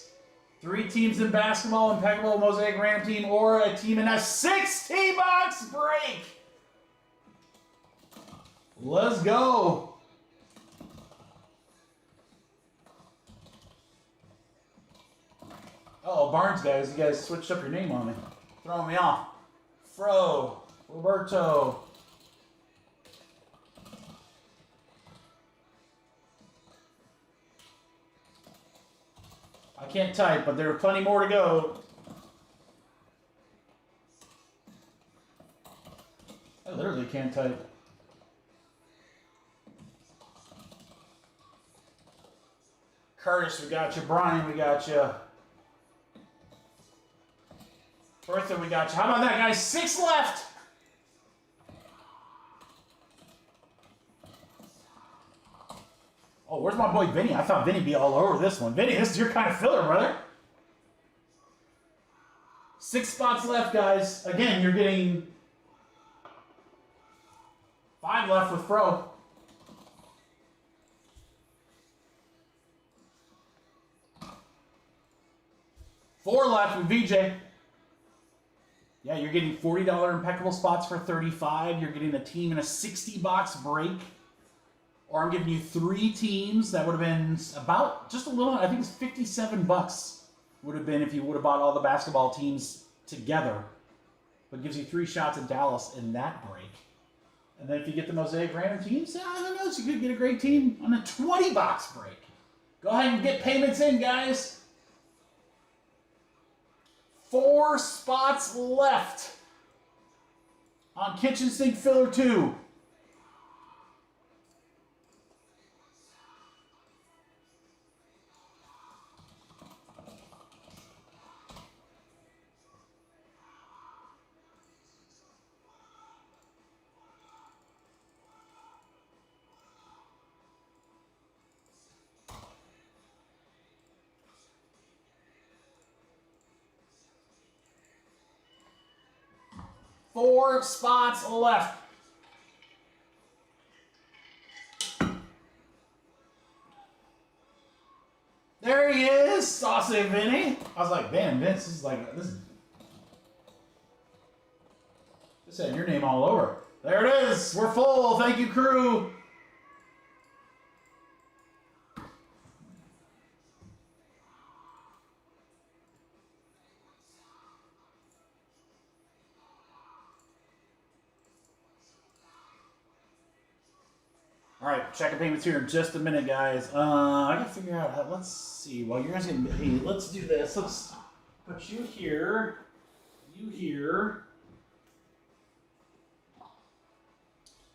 3 teams in basketball, Impeccable, Mosaic Random Team, or a team in a 60-box break. Let's go. Uh-oh, Barnes, guys. You guys switched up your name on me. Throwing me off. Fro. Roberto. I can't type, but there are plenty more to go. I literally can't type. Curtis, we got you. Brian, we got you. Bertha, we got you. How about that, guys? 6 left. Oh, where's my boy Vinny? I thought Vinny'd be all over this one. Vinny, this is your kind of filler, brother. 6 spots left, guys. Again, you're getting 5 left with Fro. 4 left with VJ. Yeah, you're getting $40 impeccable spots for 35. You're getting a team in a 60-box break. Or I'm giving you 3 teams. That would have been about just a little, I think it's $57 would have been if you would have bought all the basketball teams together. But gives you 3 shots at Dallas in that break. And then if you get the Mosaic random teams, who knows, you could get a great team on a 20-box break. Go ahead and get payments in, guys. 4 spots left on Kitchen Sink Filler 2. Four spots left. There he is, Saucy Vinny. I was like, man, Vince, this is like, this had your name all over. There it is. We're full. Thank you, crew. All right, checking payments here in just a minute, guys. I gotta figure out how. Let's see. While you guys getting paid, let's do this. Let's put you here. You here.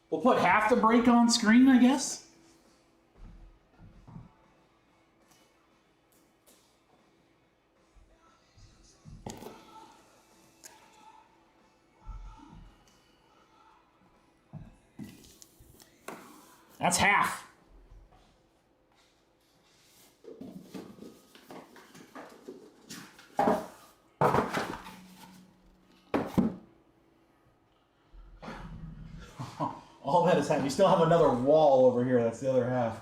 We'll put half the break on screen, I guess. That's half. All that is half. You still have another wall over here. That's the other half.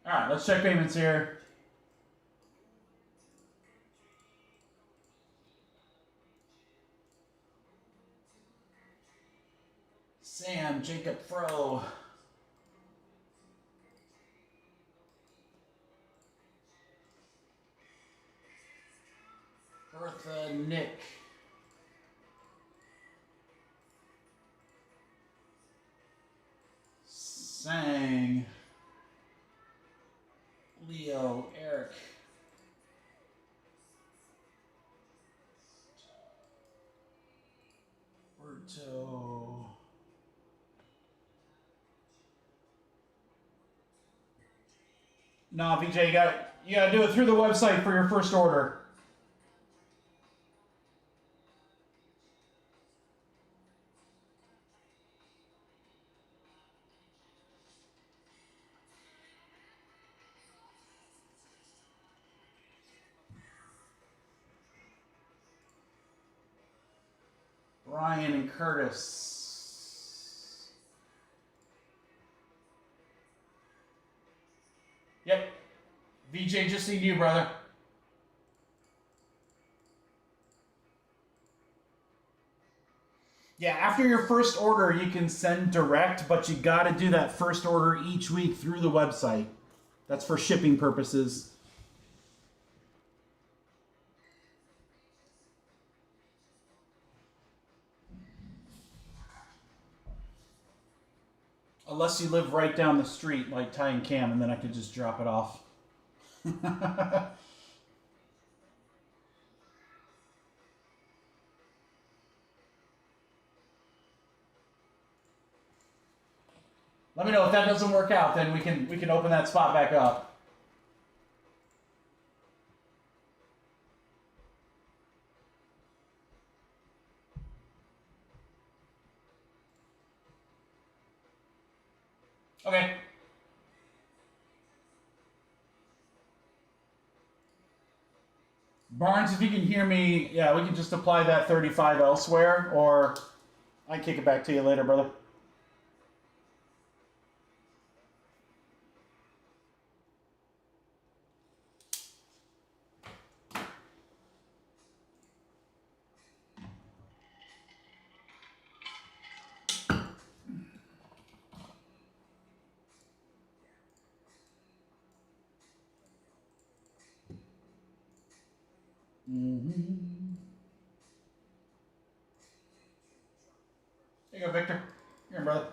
All right, let's check payments here. Sam, Jacob Fro. Bertha, Nick. Sang. Leo, Eric. Berto. No, VJ, you gotta do it through the website for your first order. Brian and Curtis. Yep. VJ, just need you, brother. Yeah, after your first order, you can send direct, but you got to do that first order each week through the website. That's for shipping purposes. Unless you live right down the street like Ty and Cam, and then I could just drop it off. Let me know if that doesn't work out, then we can open that spot back up. Okay. Barnes, if you can hear me, yeah, we can just apply that 35 elsewhere, or I can kick it back to you later, brother. Here you go, Victor. Here, brother.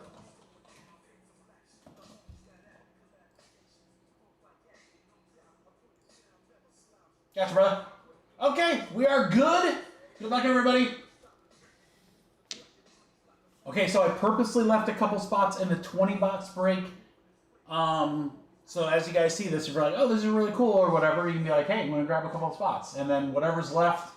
Gotcha, brother. Okay, we are good. Good luck, everybody. Okay, so I purposely left a couple spots in the 20-box break. So as you guys see this, if you're like, oh, this is really cool or whatever, you can be like, hey, I'm going to grab a couple of spots. And then whatever's left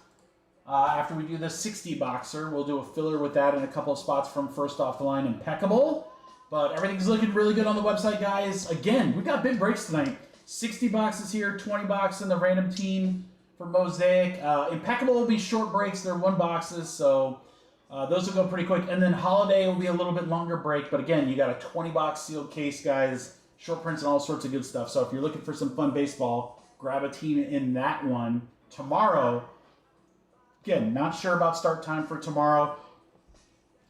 after we do this 60-boxer, we'll do a filler with that and a couple of spots from first off the line, Impeccable. But everything's looking really good on the website, guys. Again, we've got big breaks tonight. 60 boxes here, 20 boxes in the random team for Mosaic. Impeccable will be short breaks. They're 1 boxes, so those will go pretty quick. And then Holiday will be a little bit longer break. But again, you got a 20-box sealed case, guys. Short prints and all sorts of good stuff. So if you're looking for some fun baseball, grab a team in that one. Tomorrow, again, not sure about start time for tomorrow.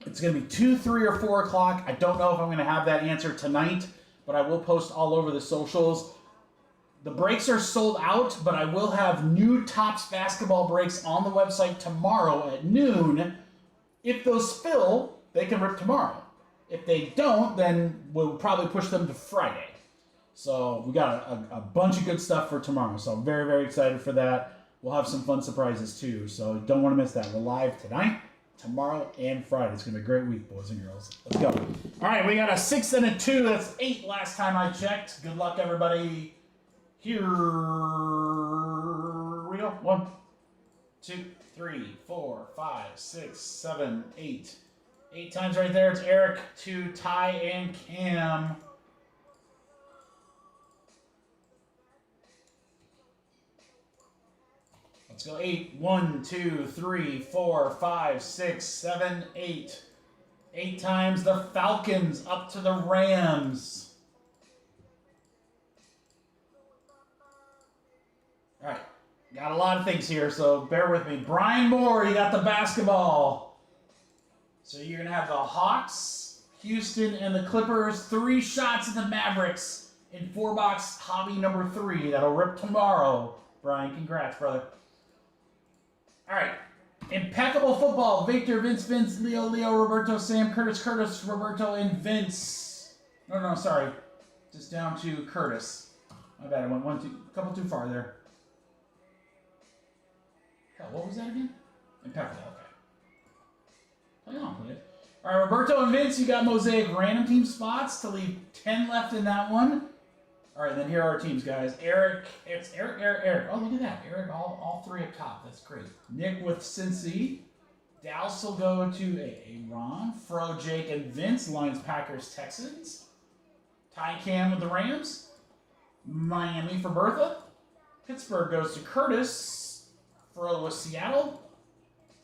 It's going to be 2, 3, or 4 o'clock. I don't know if I'm going to have that answer tonight, but I will post all over the socials. The breaks are sold out, but I will have new Topps basketball breaks on the website tomorrow at noon. If those fill, they can rip tomorrow. If they don't, then we'll probably push them to Friday. So we got a bunch of good stuff for tomorrow. So I'm very, very excited for that. We'll have some fun surprises too. So don't want to miss that. We're live tonight, tomorrow, and Friday. It's going to be a great week, boys and girls. Let's go. All right, we got a 6 and a 2. That's 8 last time I checked. Good luck, everybody. Here we go. 1, 2, 3, 4, 5, 6, 7, 8. 8 times right there. It's Eric, 2, Ty, and Cam. Let's go 8. 1, 2, 3, 4, 5, 6, 7, 8. 8 times the Falcons up to the Rams. All right. Got a lot of things here, so bear with me. Brian Moore, you got the basketball. So you're going to have the Hawks, Houston, and the Clippers. 3 shots at the Mavericks in 4-box hobby number 3. That'll rip tomorrow. Brian, congrats, brother. All right. Impeccable Football. Victor, Vince, Leo, Roberto, Sam, Curtis, Roberto, and Vince. No, sorry. Just down to Curtis. My bad. I went a couple too far there. Hell, what was that again? Impeccable. Okay. Play on, play it. All right, Roberto and Vince, you got Mosaic random team spots to leave 10 left in that one. All right, then here are our teams, guys. Eric. It's Eric. Oh, look at that. Eric, all 3 up top. That's great. Nick with Cincy. Dallas will go to Ron, Fro, Jake, and Vince. Lions, Packers, Texans. Ty Cam with the Rams. Miami for Bertha. Pittsburgh goes to Curtis. Fro with Seattle.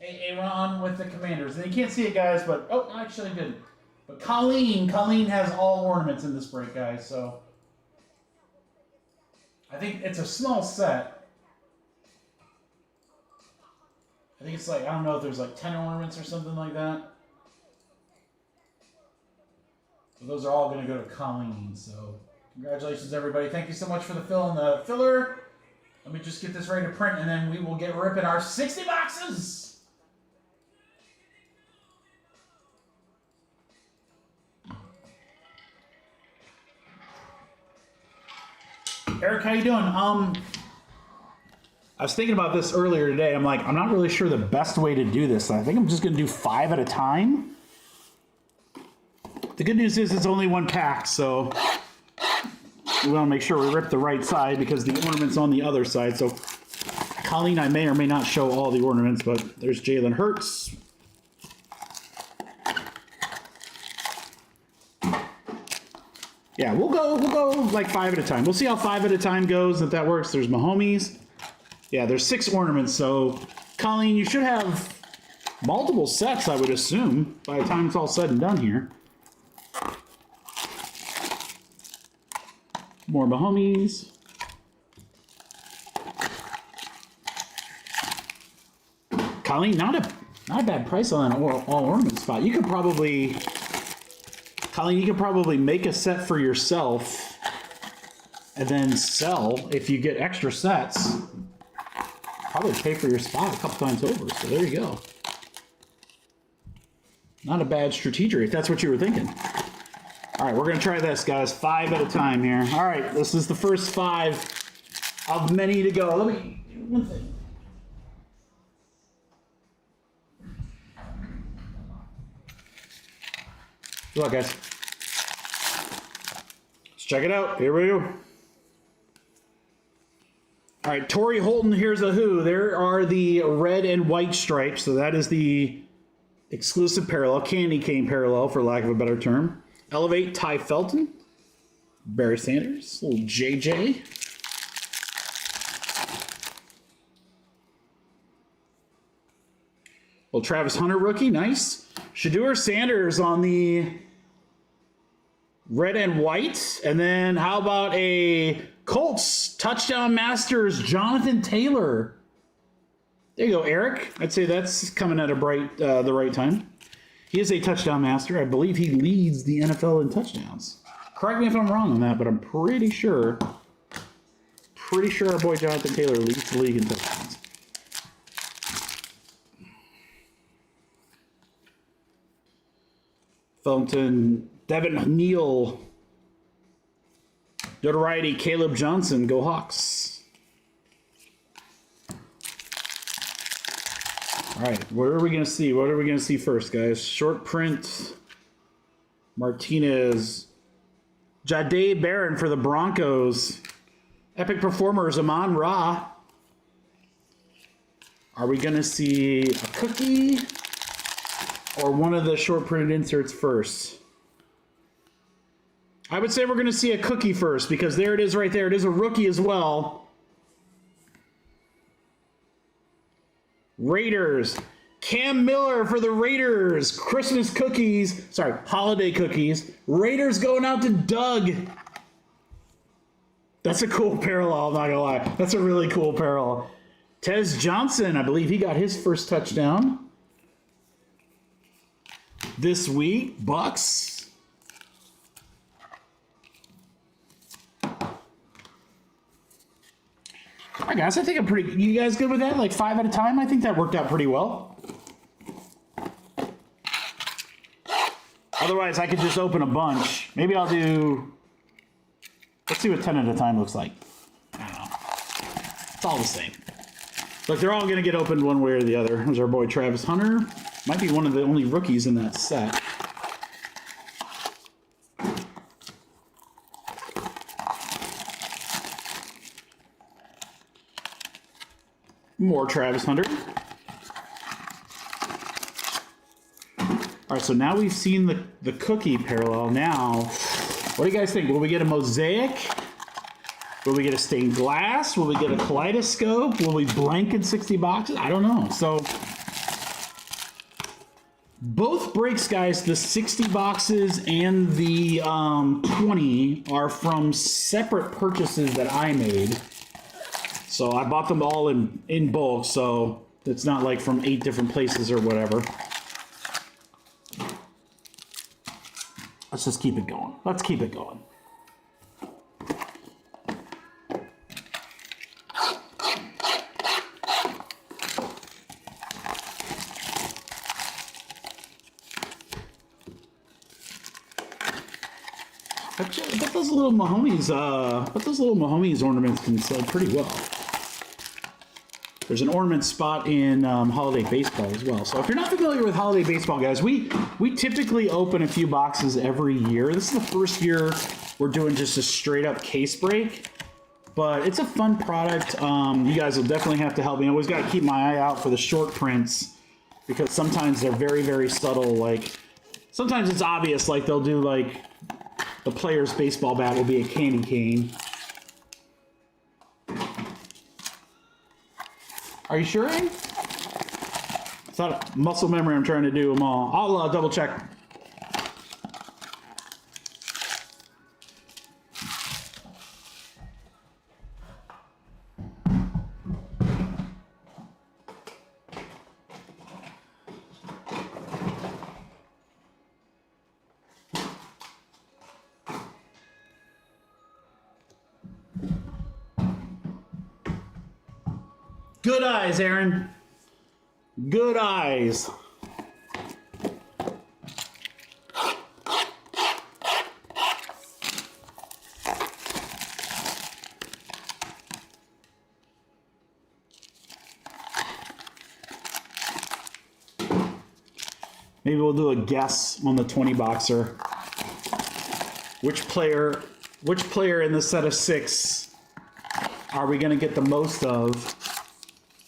Aaron with the Commanders. And you can't see it, guys, but... Oh, actually I didn't. But Colleen has all ornaments in this break, guys, so... I think it's a small set. I think it's like, I don't know if there's like 10 ornaments or something like that. So those are all going to go to Colleen, so... Congratulations, everybody. Thank you so much for the fill and the filler. Let me just get this ready to print, and then we will get ripping our 60 boxes! Eric, how you doing? I was thinking about this earlier today. I'm like, I'm not really sure the best way to do this. I think I'm just going to do 5 at a time. I think The good news is it's only one pack, so we want to make sure we rip the right side because the ornament's on the other side. So, Colleen, I may or may not show all the ornaments, but there's Jalen Hurts. Yeah, we'll go like 5 at a time. We'll see how 5 at a time goes, if that works. There's Mahomes. Yeah, there's 6 ornaments, so Colleen, you should have multiple sets, I would assume, by the time it's all said and done here. More Mahomes. Colleen, not a bad price on an all ornament spot. You could probably, Colleen, you could probably make a set for yourself and then sell if you get extra sets. Probably pay for your spot a couple times over. So there you go. Not a bad strategy if that's what you were thinking. All right, we're going to try this, guys. 5 at a time here. All right, this is the first 5 of many to go. Let me do one thing. Good luck, guys. Let's check it out. Here we go. All right, Torrey Holton, here's a who. There are the red and white stripes, so that is the exclusive parallel, candy cane parallel, for lack of a better term. Elevate, Ty Felton. Barry Sanders, little JJ. Little Travis Hunter rookie, nice. Shedeur Sanders on the red and white. And then how about a Colts touchdown masters, Jonathan Taylor. There you go, Eric. I'd say that's coming at the right time. He is a touchdown master. I believe he leads the NFL in touchdowns. Correct me if I'm wrong on that, but I'm pretty sure our boy Jonathan Taylor leads the league in touchdowns. Felton, Devin Neal, notoriety, Caleb Johnson, go Hawks. All right, what are we going to see? What are we going to see first, guys? Short print, Martinez, Jahdae Barron for the Broncos. Epic Performers, Amon Ra. Are we going to see a cookie or one of the short printed inserts first? I would say we're going to see a cookie first because there it is right there. It is a rookie as well. Raiders. Cam Miller for the Raiders. Christmas cookies. Sorry, holiday cookies. Raiders going out to Doug. That's a cool parallel, I'm not going to lie. That's a really cool parallel. Tez Johnson, I believe he got his first touchdown this week. Bucks. All right, guys, I think I'm pretty... You guys good with that? Like 5 at a time? I think that worked out pretty well. Otherwise, I could just open a bunch. Maybe I'll do... Let's see what 10 at a time looks like. I don't know. It's all the same. Look, they're all going to get opened one way or the other. There's our boy Travis Hunter. Might be one of the only rookies in that set. More Travis Hunter. All right, so now we've seen the cookie parallel. Now, what do you guys think? Will we get a mosaic? Will we get a stained glass? Will we get a kaleidoscope? Will we blank in 60 boxes? I don't know. So, both breaks, guys, the 60 boxes and the 20 are from separate purchases that I made. So I bought them all in bulk, so it's not like from 8 different places or whatever. Let's just keep it going. Let's keep it going. But those little Mahomes ornaments can sell pretty well. There's an ornament spot in Holiday Baseball as well. So if you're not familiar with Holiday Baseball, guys, we typically open a few boxes every year. This is the first year we're doing just a straight up case break. But it's a fun product. You guys will definitely have to help me. I always got to keep my eye out for the short prints because sometimes they're very, very subtle. Like, sometimes it's obvious, like they'll do like the player's baseball bat will be a candy cane. Are you sure? It's not muscle memory. I'm trying to do them all. I'll double check. Good eyes, Aaron. Good eyes. Maybe we'll do a guess on the 20 boxer. Which player in the set of 6 are we going to get the most of?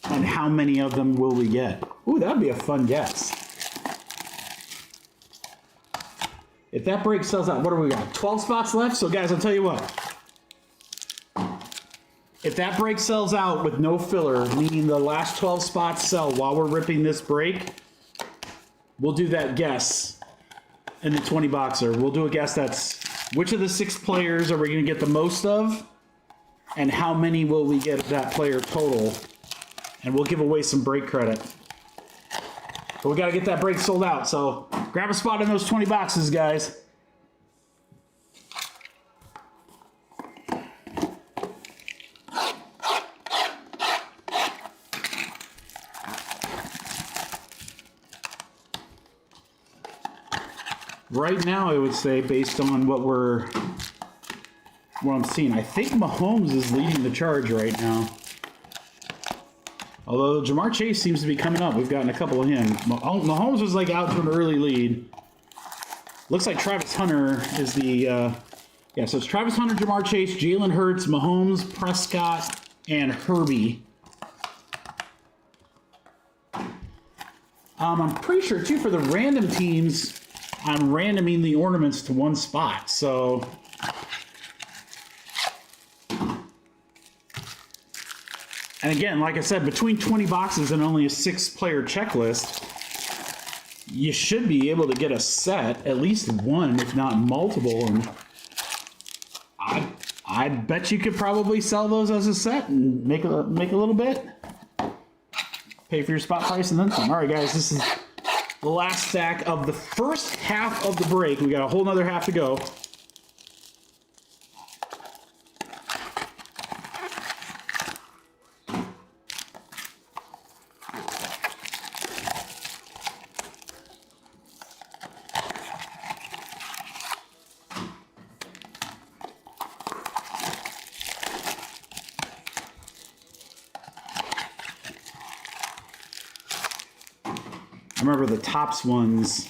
And how many of them will we get? Ooh, that'd be a fun guess. If that break sells out, what do we got? 12 spots left? So guys, I'll tell you what. If that break sells out with no filler, meaning the last 12 spots sell while we're ripping this break, we'll do that guess in the 20 boxer. We'll do a guess that's which of the 6 players are we going to get the most of? And how many will we get of that player total? And we'll give away some break credit. But we got to get that break sold out. So grab a spot in those 20 boxes, guys. Right now, I would say, based on what I'm seeing, I think Mahomes is leading the charge right now. Although Jamar Chase seems to be coming up. We've gotten a couple of him. Mahomes was like out to an early lead. Looks like Travis Hunter is the... yeah, so it's Travis Hunter, Jamar Chase, Jalen Hurts, Mahomes, Prescott, and Herbie. I'm pretty sure, too, for the random teams, I'm randoming the ornaments to one spot. So... And again, like I said, between 20 boxes and only a 6-player checklist, you should be able to get a set, at least one, if not multiple. And I bet you could probably sell those as a set and make a little bit. Pay for your spot price and then some. All right, guys, this is the last stack of the first half of the break. We got a whole nother half to go. I remember the Topps ones,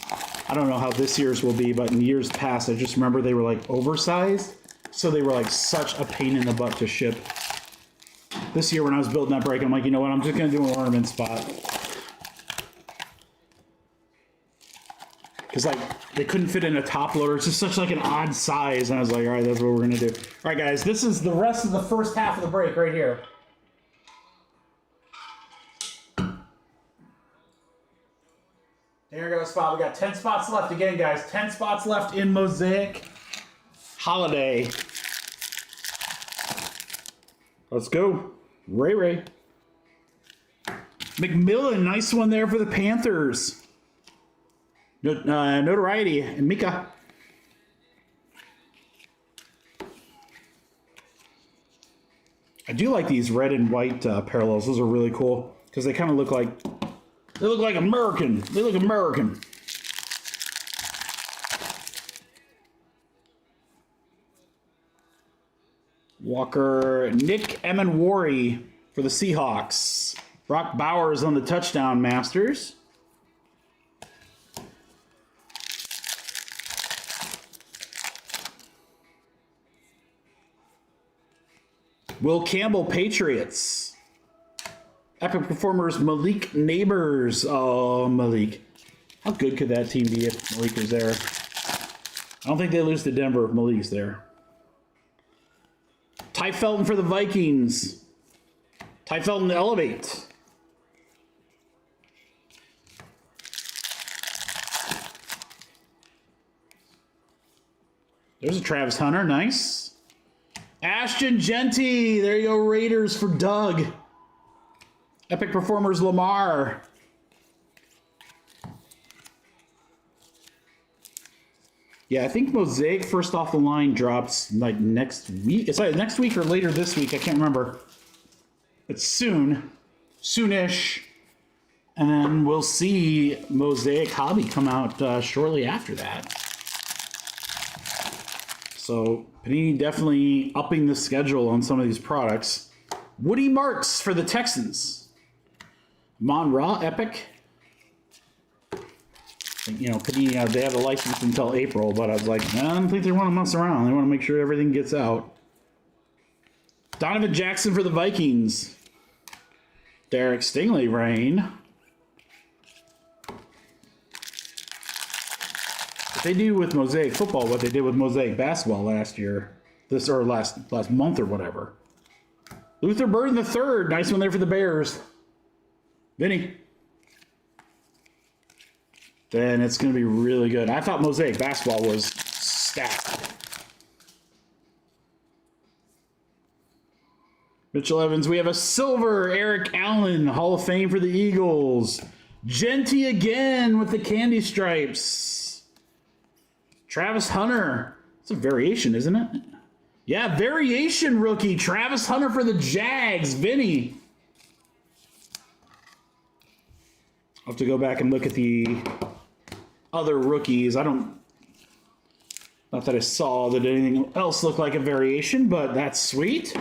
I don't know how this year's will be, but in years past, I just remember they were like oversized. So they were like such a pain in the butt to ship. This year when I was building that break, I'm like, you know what, I'm just going to do an ornament spot. Because like, they couldn't fit in a top loader. It's just such like an odd size. And I was like, all right, that's what we're going to do. All right, guys, this is the rest of the first half of the break right here. There we go, spot. We got 10 spots left again, guys. 10 spots left in Mosaic Holiday. Let's go. Ray. McMillan, nice one there for the Panthers. Notoriety, and Mika. I do like these red and white parallels. Those are really cool because they kind of look like... They look like American. They look American. Walker, Nick Emenwari for the Seahawks. Brock Bowers on the touchdown masters. Will Campbell, Patriots. Epic Performers, Malik Neighbors. Oh, Malik. How good could that team be if Malik was there? I don't think they lose to Denver if Malik's there. Ty Felton for the Vikings. Ty Felton Elevate. There's a Travis Hunter. Nice. Ashton Genty. There you go, Raiders for Doug. Epic Performers, Lamar. Yeah, I think Mosaic first off the line drops like next week. It's like next week or later this week. I can't remember. It's soon. Soonish. And then we'll see Mosaic Hobby come out shortly after that. So Panini definitely upping the schedule on some of these products. Woody Marks for the Texans. Mon-Ra Epic. You know, Panini, they have a license until April, but I was like, I don't think they want to mess around. They want to make sure everything gets out. Donovan Jackson for the Vikings. Derek Stingley, Rain. If they do with Mosaic Football what they did with Mosaic Basketball last year, last month or whatever. Luther Burden III, nice one there for the Bears. Vinny. Then it's going to be really good. I thought Mosaic Basketball was stacked. Mitchell Evans, we have a silver Eric Allen, Hall of Fame for the Eagles. Genty again with the candy stripes. Travis Hunter. It's a variation, isn't it? Yeah, variation rookie. Travis Hunter for the Jags. Vinny. I'll have to go back and look at the other rookies. Not that I saw that anything else looked like a variation, but that's sweet.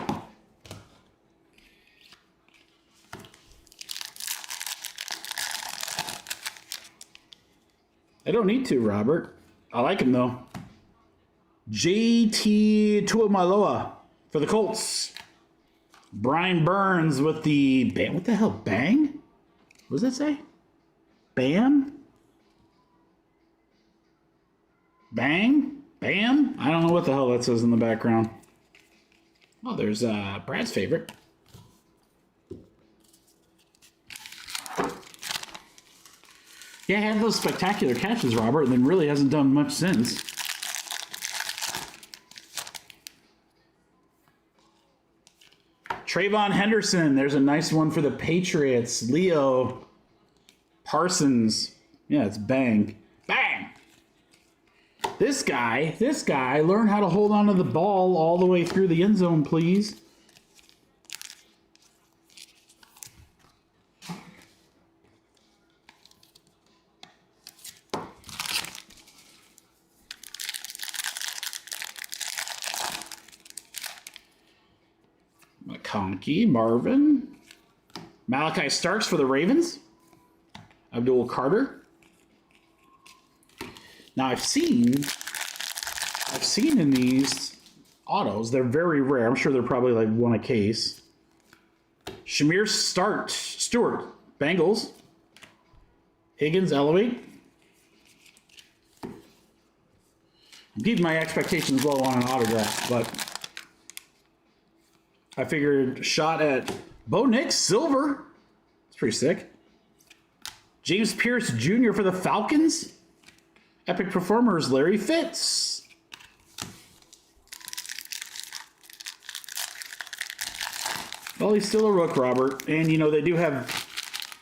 I don't need to, Robert. I like him, though. JT Tuamaloa for the Colts. Brian Burns with the... What the hell? Bang? What does that say? Bam? Bang? Bam? I don't know what the hell that says in the background. Oh, there's Brad's favorite. Yeah, he had those spectacular catches, Robert, and then really hasn't done much since. Trayvon Henderson, there's a nice one for the Patriots. Leo Parsons. Yeah, it's bang. Bang! This guy, learn how to hold on to the ball all the way through the end zone, please. McConkey, Marvin. Malachi Starks for the Ravens. Abdul Carter. Now I've seen in these autos, they're very rare. I'm sure they're probably like one a case. Shamir Stewart, Bengals. Higgins, Elevate. I'm keeping my expectations low on an autograph, but I figured shot at Bo Nix, silver. It's pretty sick. James Pierce Jr. for the Falcons. Epic Performers, Larry Fitz. Well, he's still a rook, Robert. And, you know, they do have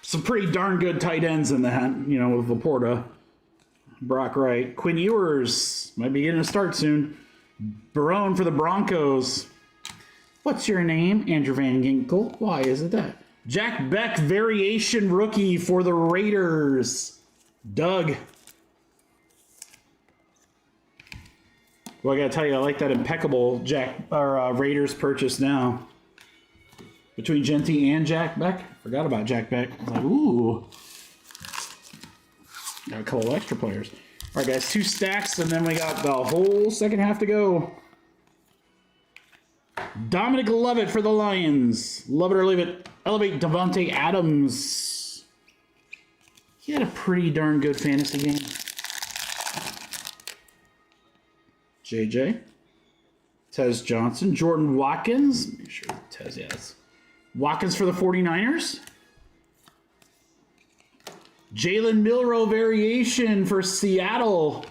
some pretty darn good tight ends in that, you know, with Laporta. Brock Wright. Quinn Ewers might be getting a start soon. Barone for the Broncos. What's your name? Andrew Van Ginkel. Why is it that? Jack Beck, variation rookie for the Raiders. Doug. Well, I gotta tell you, I like that impeccable Raiders purchase now. between Genty and Jack Beck. Forgot about Jack Beck. I was like, ooh. Got a couple extra players. All right, guys, 2 stacks, and then we got the whole second half to go. Dominic Lovett for the Lions. Love it or leave it. Elevate Devontae Adams. He had a pretty darn good fantasy game. JJ. Tez Johnson. Jordan Watkins. Make sure Tez, yes. Watkins for the 49ers. Jalen Milroe variation for Seattle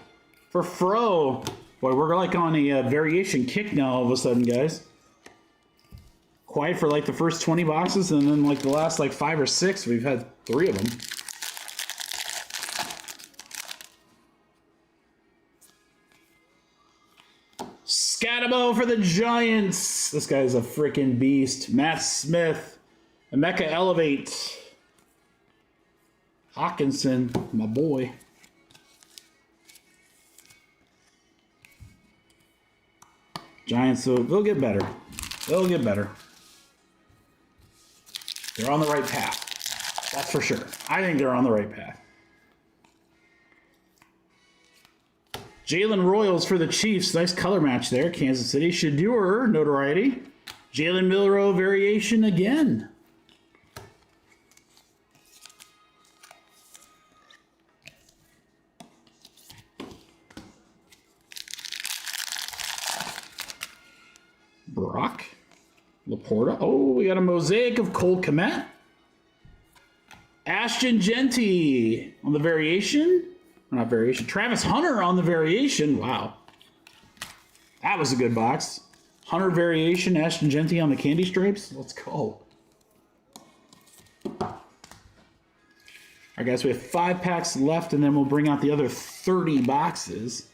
for Fro. Boy, we're like on a variation kick now all of a sudden, guys. Quiet for like the first 20 boxes, and then like the last like 5 or 6, we've had 3 of them. Scatabo for the Giants. This guy's a freaking beast. Matt Smith. Emeka Elevate. Hawkinson, my boy. Giants, so they'll get better. They'll get better. They're on the right path. That's for sure. I think they're on the right path. Jalen Royals for the Chiefs. Nice color match there. Kansas City. Shadur, notoriety. Jalen Milroe variation again. Brock. Laporta. Oh, we got a mosaic of Cole Kmet. Ashton Genty on the variation. Not variation. Travis Hunter on the variation. Wow. That was a good box. Hunter variation. Ashton Genty on the candy stripes. Let's go. All right, guys. We have 5 packs left, and then we'll bring out the other 30 boxes.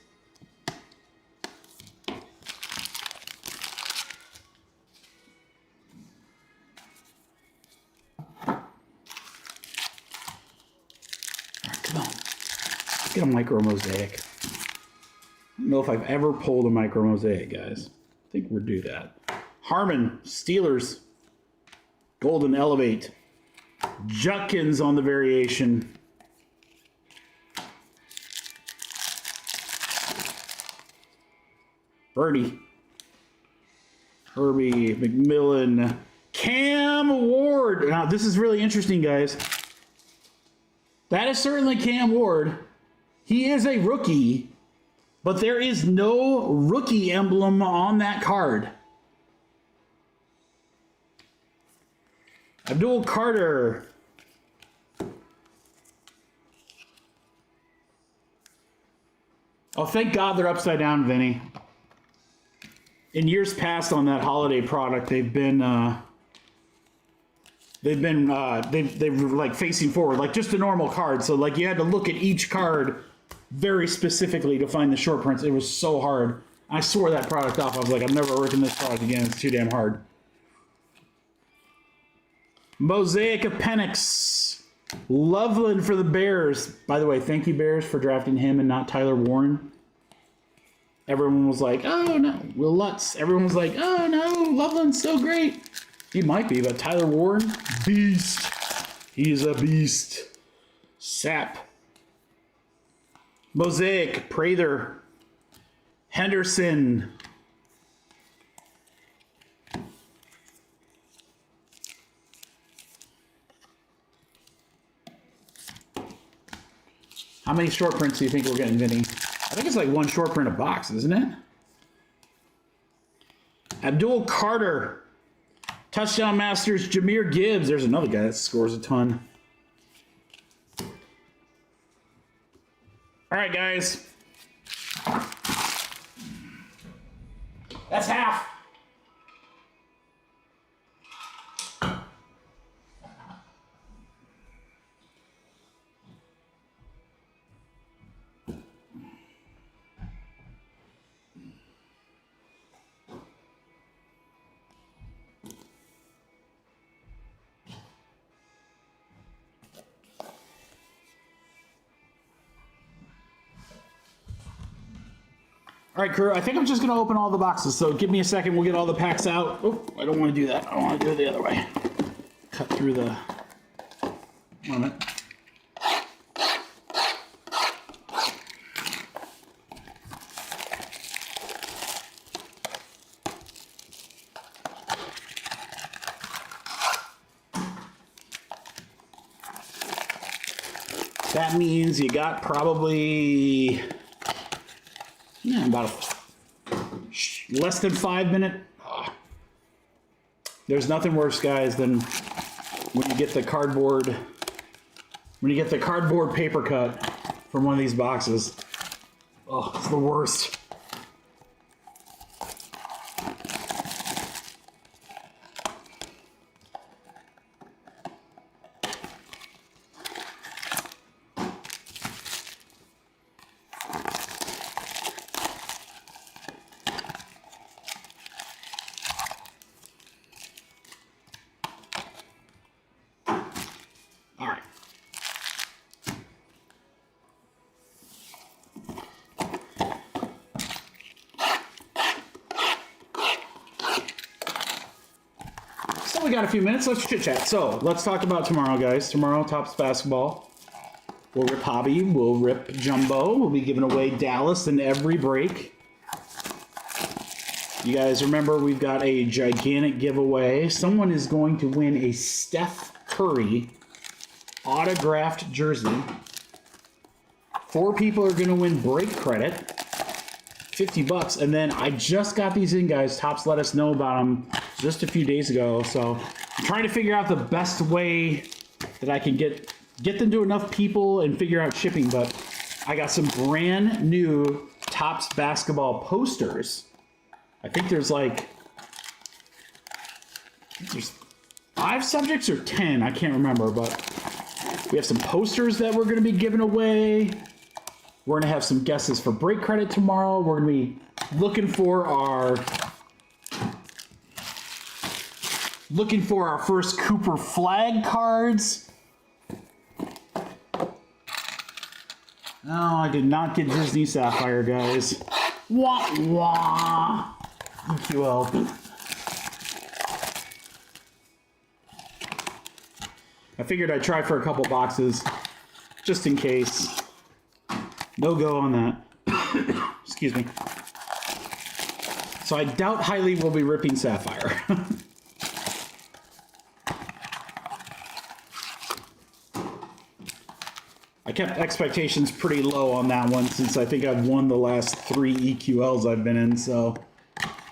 Get a micro mosaic. I don't know if I've ever pulled a micro mosaic, guys. I think we'll do that. Harmon, Steelers. Golden Elevate. Judkins on the variation. Birdie. Herbie, McMillan. Cam Ward. Now, this is really interesting, guys. That is certainly Cam Ward. He is a rookie, but there is no rookie emblem on that card. Abdul Carter. Oh, thank God they're upside down, Vinny. In years past on that holiday product, they've like facing forward, like just a normal card. So like you had to look at each card very specifically to find the short prints. It was so hard. I swore that product off. I was like, I'm never working this product again. It's too damn hard. Mosaic of Penix. Loveland for the Bears. By the way, thank you, Bears, for drafting him and not Tyler Warren. Everyone was like, oh no, Will Lutz. Everyone was like, oh no, Loveland's so great. He might be, but Tyler Warren, beast. He's a beast. Sap. Mosaic, Prather. Henderson. How many short prints do you think we're getting, Vinny? I think it's like 1 short print a box, isn't it? Abdul Carter. Touchdown Masters, Jahmyr Gibbs. There's another guy that scores a ton. All right, guys. That's half. All right, crew, I think I'm just going to open all the boxes, so give me a second. We'll get all the packs out. Oh, I don't want to do that. I want to do it the other way. Cut through the... moment. That means you got probably about less than 5 minutes. There's nothing worse, guys, than when you get the cardboard paper cut from one of these boxes. Oh, it's the worst. All right. So we got a few minutes. Let's chit chat. So let's talk about tomorrow, guys. Tomorrow, Topps basketball. We'll rip Hobby. We'll rip Jumbo. We'll be giving away Dallas in every break. You guys remember we've got a gigantic giveaway. Someone is going to win a Steph Curry autographed jersey. 4 people are going to win break credit, $50. And then I just got these in, guys. Topps let us know about them just a few days ago. So I'm trying to figure out the best way that I can get them to enough people and figure out shipping. But I got some brand new Topps basketball posters. I think there's there's 5 subjects or 10. I can't remember, but we have some posters that we're going to be giving away. We're going to have some guesses for break credit tomorrow. We're going to be looking for our first Cooper flag cards. No, I did not get Disney Sapphire, guys. Wah wah. EQL. I figured I'd try for a couple boxes, just in case. No go on that. Excuse me. So I doubt highly we'll be ripping Sapphire. I kept expectations pretty low on that one since I think I've won the last 3 EQLs I've been in, so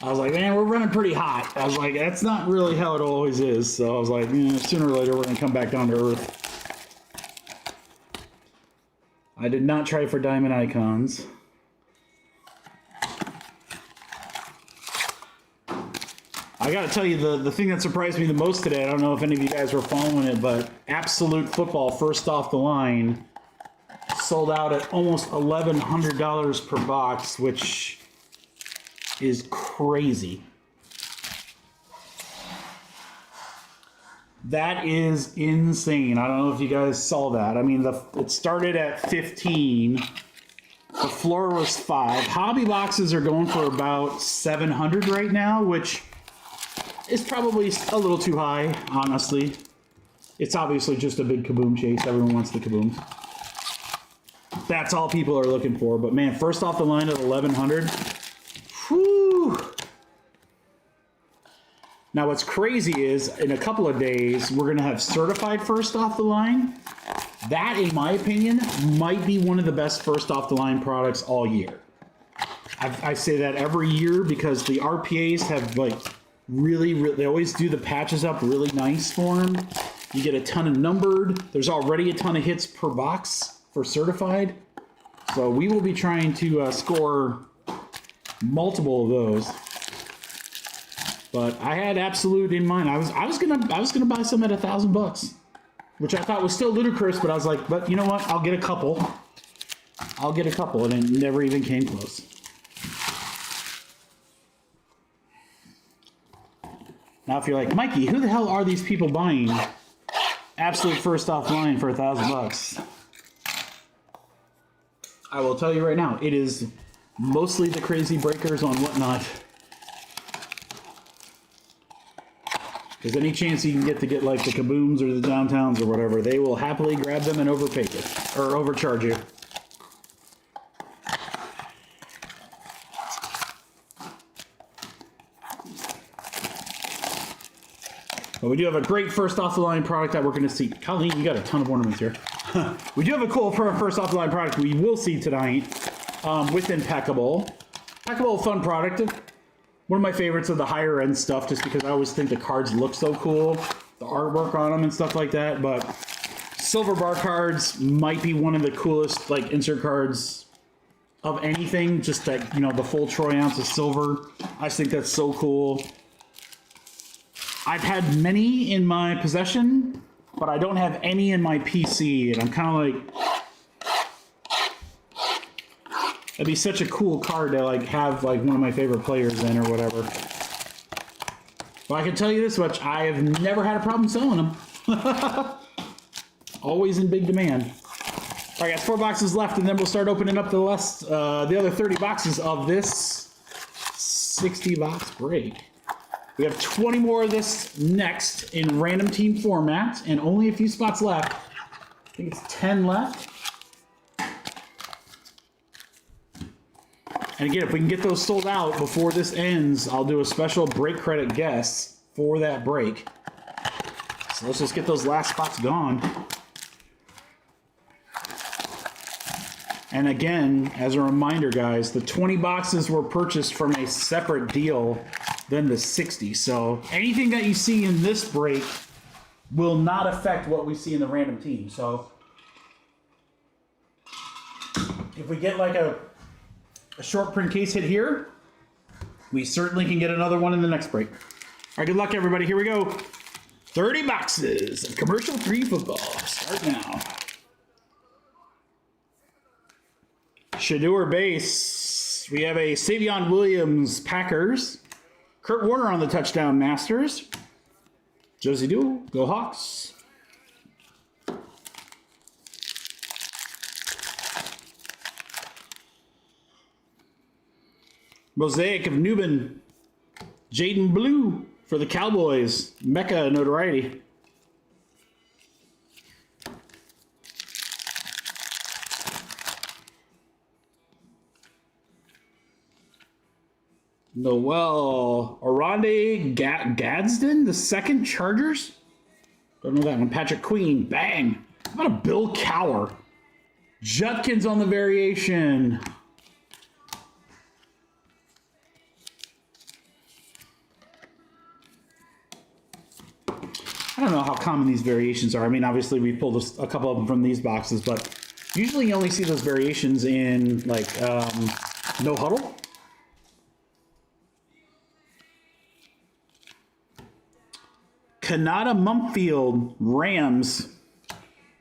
I was like, man, we're running pretty hot. I was like, that's not really how it always is. So I was like, sooner or later, we're going to come back down to earth. I did not try for diamond icons. I got to tell you, the thing that surprised me the most today, I don't know if any of you guys were following it, but Absolute Football, first off the line, sold out at almost $1,100 per box, which is crazy. That is insane. I don't know if you guys saw that. I mean, it started at 15. The floor was 5. Hobby boxes are going for about 700 right now, which is probably a little too high, honestly. It's obviously just a big kaboom chase. Everyone wants the kaboom. That's all people are looking for. But man, first off the line at 1,100. Whew. Now what's crazy is in a couple of days, we're going to have certified first off the line. That, in my opinion, might be one of the best first off the line products all year. I say that every year because the RPAs have really, they always do the patches up really nice for them. You get a ton of numbered. There's already a ton of hits per box for certified. So we will be trying to score multiple of those. But I had Absolute in mind. I was gonna buy some at $1,000, which I thought was still ludicrous. But I was like, but you know what? I'll get a couple, and it never even came close. Now, if you're like, Mikey, who the hell are these people buying Absolute first off line for $1,000? I will tell you right now, it is Mostly the crazy breakers on Whatnot. There's any chance you can get like the Kabooms or the Downtowns or whatever, they will happily grab them and overpay you or overcharge you. But we do have a great first off the line product that we're going to see. Colleen, you got a ton of ornaments here. We do have a cool first off the line product we will see tonight with Impeccable. Impeccable, fun product. One of my favorites of the higher end stuff, just because I always think the cards look so cool, the artwork on them and stuff like that. But silver bar cards might be one of the coolest like insert cards of anything. Just that, you know, the full troy ounce of silver. I just think that's so cool. I've had many in my possession, but I don't have any in my PC, and I'm kind of like, it'd be such a cool card to like have like one of my favorite players in or whatever. But I can tell you this much, I have never had a problem selling them. Always in big demand. All right, guys, 4 boxes left, and then we'll start opening up the other 30 boxes of this 60-box break. We have 20 more of this next in random team format, and only a few spots left. I think it's 10 left. And again, if we can get those sold out before this ends, I'll do a special break credit guess for that break. So let's just get those last spots gone. And again, as a reminder, guys, the 20 boxes were purchased from a separate deal than the 60. So anything that you see in this break will not affect what we see in the random team. So if we get like a short print case hit here, we certainly can get another one in the next break. All right, good luck, everybody. Here we go. 30 boxes of commercial-free football. Start now. Shador base. We have a Savion Williams Packers. Kurt Warner on the touchdown Masters. Josie Duel, go Hawks. Mosaic of Newman. Jaden Blue for the Cowboys. Mecca notoriety. Noel Oronde Gadsden, the second Chargers. Don't know that one. Patrick Queen, bang. How about a Bill Cowher? Judkins on the variation. I don't know how common these variations are. I mean, obviously we pulled a couple of them from these boxes, but usually you only see those variations in like No Huddle. Kanata Mumpfield, Rams.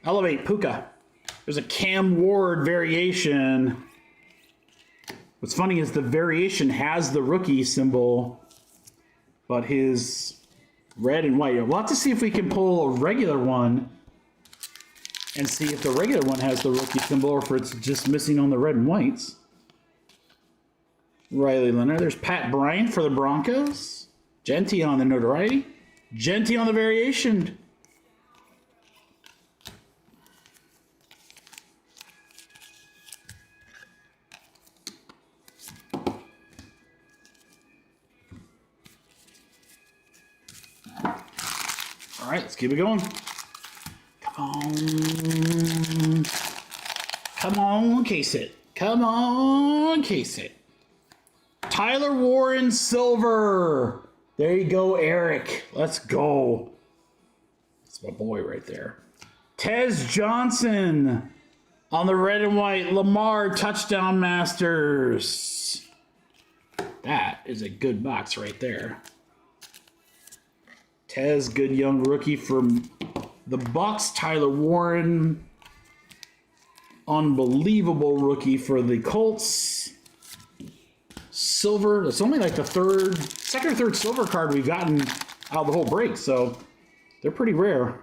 Elevate Puka. There's a Cam Ward variation. What's funny is the variation has the rookie symbol, but his red and white. We'll have to see if we can pull a regular one and see if the regular one has the rookie symbol or if it's just missing on the red and whites. Riley Leonard. There's Pat Bryant for the Broncos. Genty on the notoriety. Genty on the variation. All right, let's keep it going. Come on. Come on, case it. Come on, case it. Tyler Warren Silver. There you go, Eric. Let's go. That's my boy right there. Tez Johnson on the red and white Lamar Touchdown Masters. That is a good box right there. Tez, good young rookie from the Bucks. Tyler Warren, unbelievable rookie for the Colts. Silver, it's only like the second or third silver card we've gotten out of the whole break, so they're pretty rare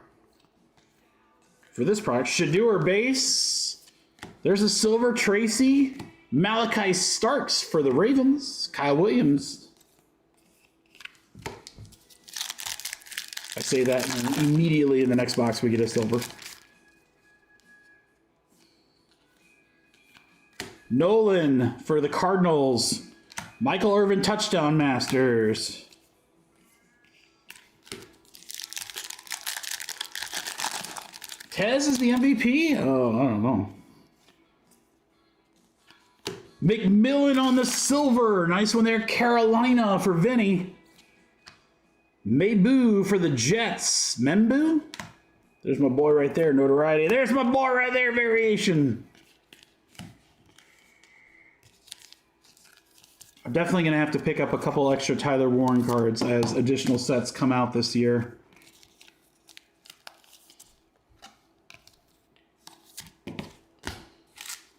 for this product. Shador base. There's a silver Tracy Malachi Starks for the Ravens. Kyle Williams. I say that, and immediately in the next box we get a silver. Nolan for the Cardinals. Michael Irvin touchdown masters. Tez is the MVP? Oh, I don't know. McMillan on the silver. Nice one there. Carolina for Vinny. Mabu for the Jets. Membu? There's my boy right there. Notoriety. There's my boy right there. Variation. I'm definitely going to have to pick up a couple extra Tyler Warren cards as additional sets come out this year.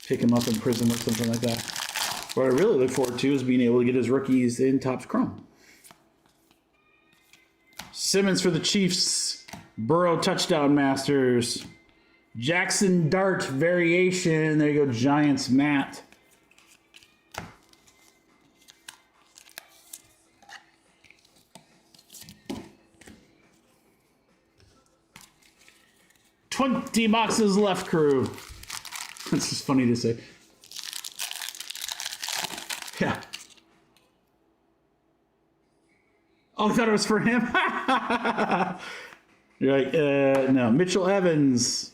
Pick him up in Prism or something like that. What I really look forward to is being able to get his rookies in Topps Chrome. Simmons for the Chiefs. Burrow touchdown masters. Jackson Dart variation. There you go, Giants Matt. $20 boxes left, crew. That's just funny to say. Yeah. Oh, I thought it was for him. You're like, no. Mitchell Evans.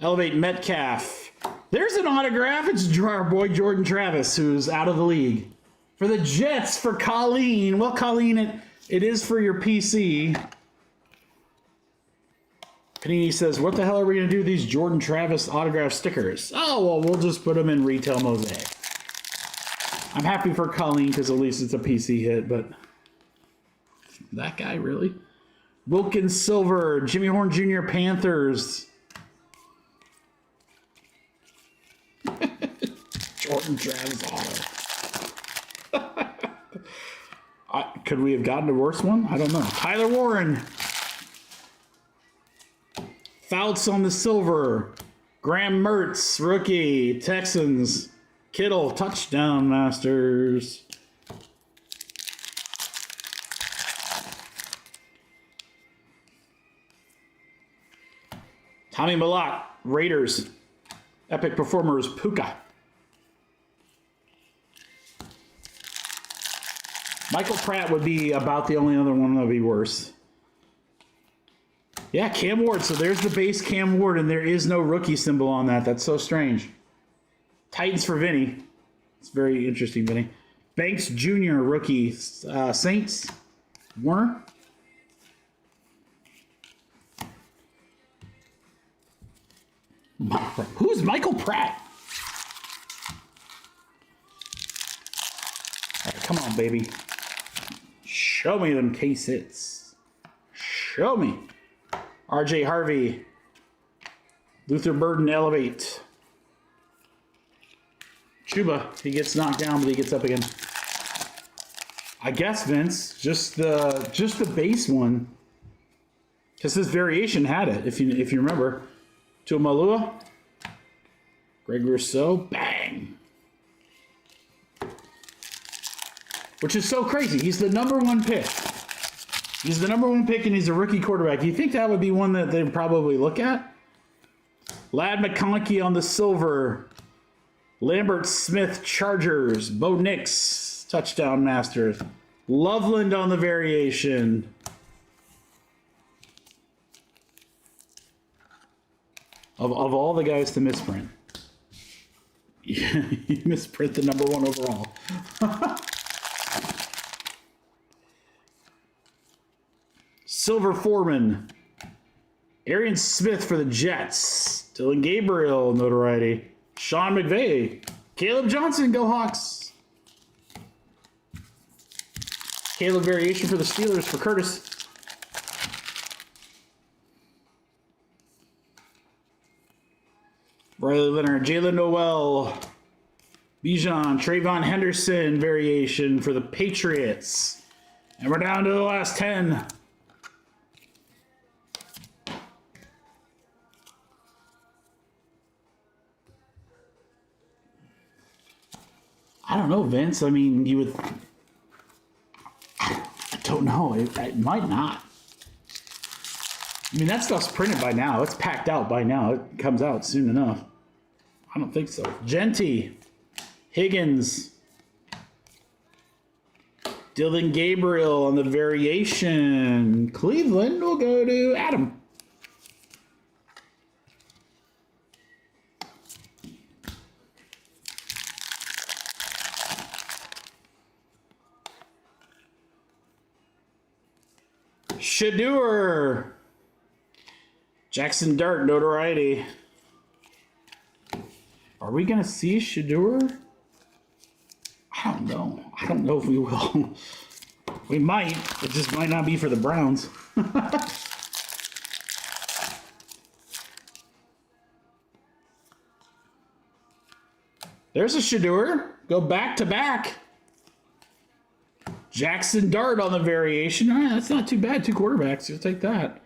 Elevate Metcalf. There's an autograph. It's our boy Jordan Travis, who's out of the league. For the Jets, for Colleen. Well, Colleen, it is for your PC. Panini says, what the hell are we going to do with these Jordan Travis autograph stickers? Oh, well, we'll just put them in retail Mosaic. I'm happy for Colleen because at least it's a PC hit, but that guy, really? Wilkins Silver, Jimmy Horn Jr. Panthers. Jordan Travis auto. Could we have gotten a worse one? I don't know. Tyler Warren. Fouts on the silver. Graham Mertz, rookie. Texans. Kittle, touchdown masters. Tommy Malott, Raiders. Epic Performers, Puka. Michael Pratt would be about the only other one that would be worse. Yeah, Cam Ward. So there's the base Cam Ward, and there is no rookie symbol on that. That's so strange. Titans for Vinny. It's very interesting, Vinny. Banks Jr. rookie. Saints. Warner. Who's Michael Pratt? All right, come on, baby. Show me them case hits. Show me. RJ Harvey. Luther Burden, elevate. Chuba, he gets knocked down, but he gets up again. I guess, Vince, just the base one. Because this variation had it, if you remember. Tuamalua. Greg Rousseau. Bang. Which is so crazy. He's the #1 pick. He's the #1 pick, and he's a rookie quarterback. You think that would be one that they'd probably look at? Lad McConkey on the silver. Lambert Smith, Chargers. Bo Nix, touchdown masters. Loveland on the variation. Of all the guys to misprint. You misprint the #1 overall. Silver Foreman. Arian Smith for the Jets. Dylan Gabriel, notoriety. Sean McVay. Caleb Johnson, go Hawks. Caleb variation for the Steelers for Curtis. Riley Leonard, Jalen Noel. Bijan, Trayvon Henderson variation for the Patriots. And we're down to the last 10. I don't know, Vince. I mean, you would... I don't know. It might not. I mean, that stuff's printed by now. It's packed out by now. It comes out soon enough. I don't think so. Genty. Higgins. Dylan Gabriel on the variation. Cleveland will go to Adam. Shador. Jackson Dart, notoriety. Are we going to see Shador? I don't know. I don't know if we will. We might. It just might not be for the Browns. There's a Shador. Go back to back. Jackson Dart on the variation. All right, that's not too bad. 2 quarterbacks. You'll take that.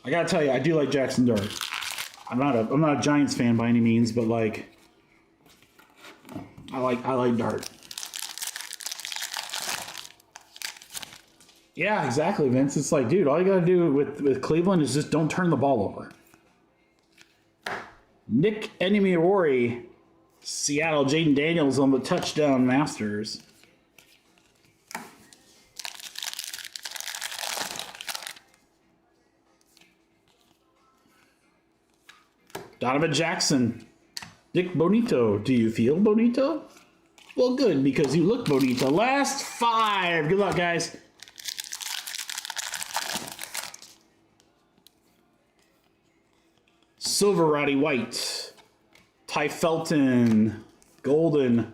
I gotta tell you, I do like Jackson Dart. I'm not a Giants fan by any means, but like, I like Dart. Yeah, exactly, Vince. It's like, dude, all you gotta do with Cleveland is just don't turn the ball over. Nick Enemiori, Seattle, Jaden Daniels on the touchdown masters. Donovan Jackson. Nick Bonito. Do you feel Bonito? Well, good, because you look Bonito. Last 5. Good luck, guys. Silver Roddy White. Ty Felton. Golden.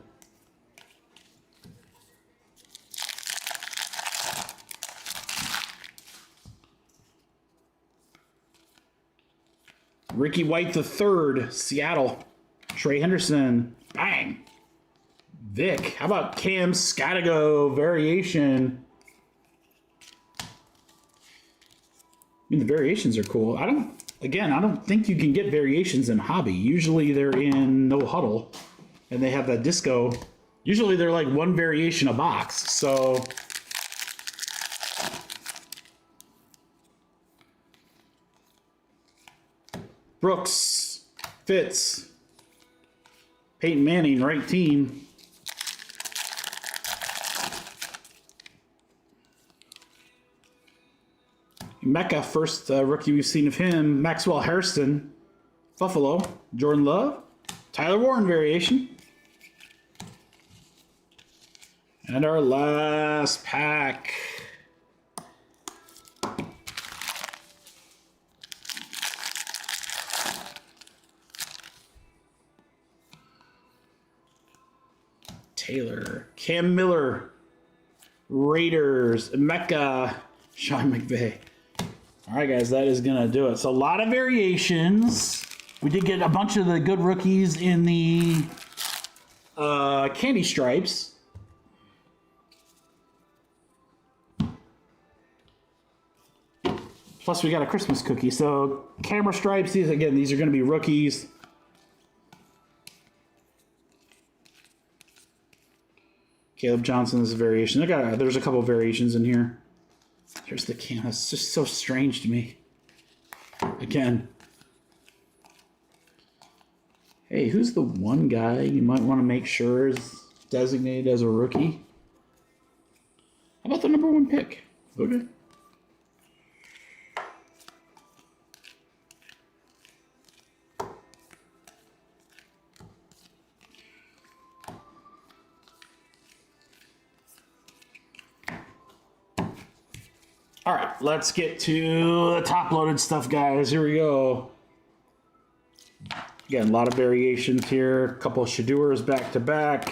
Ricky White III, Seattle. Trey Henderson. Bang. Vic. How about Cam Scottigo variation? I mean, the variations are cool. I don't think you can get variations in Hobby. Usually they're in No Huddle, and they have that disco. Usually they're like 1 variation a box. So Brooks, Fitz, Peyton Manning, right team. Mecca, first rookie we've seen of him. Maxwell Hairston, Buffalo. Jordan Love, Tyler Warren variation. And our last pack. Taylor, Cam Miller, Raiders, Mecca, Sean McVay. All right, guys, that is going to do it. So a lot of variations. We did get a bunch of the good rookies in the candy stripes. Plus, we got a Christmas cookie. So camera stripes, these are going to be rookies. Caleb Johnson is a variation. There's a couple of variations in here. Here's the can. It's just so strange to me. Again. Hey, who's the one guy you might want to make sure is designated as a rookie? How about the #1 pick? Okay. All right, let's get to the top-loaded stuff, guys. Here we go. Again, a lot of variations here. A couple of Shadors back-to-back.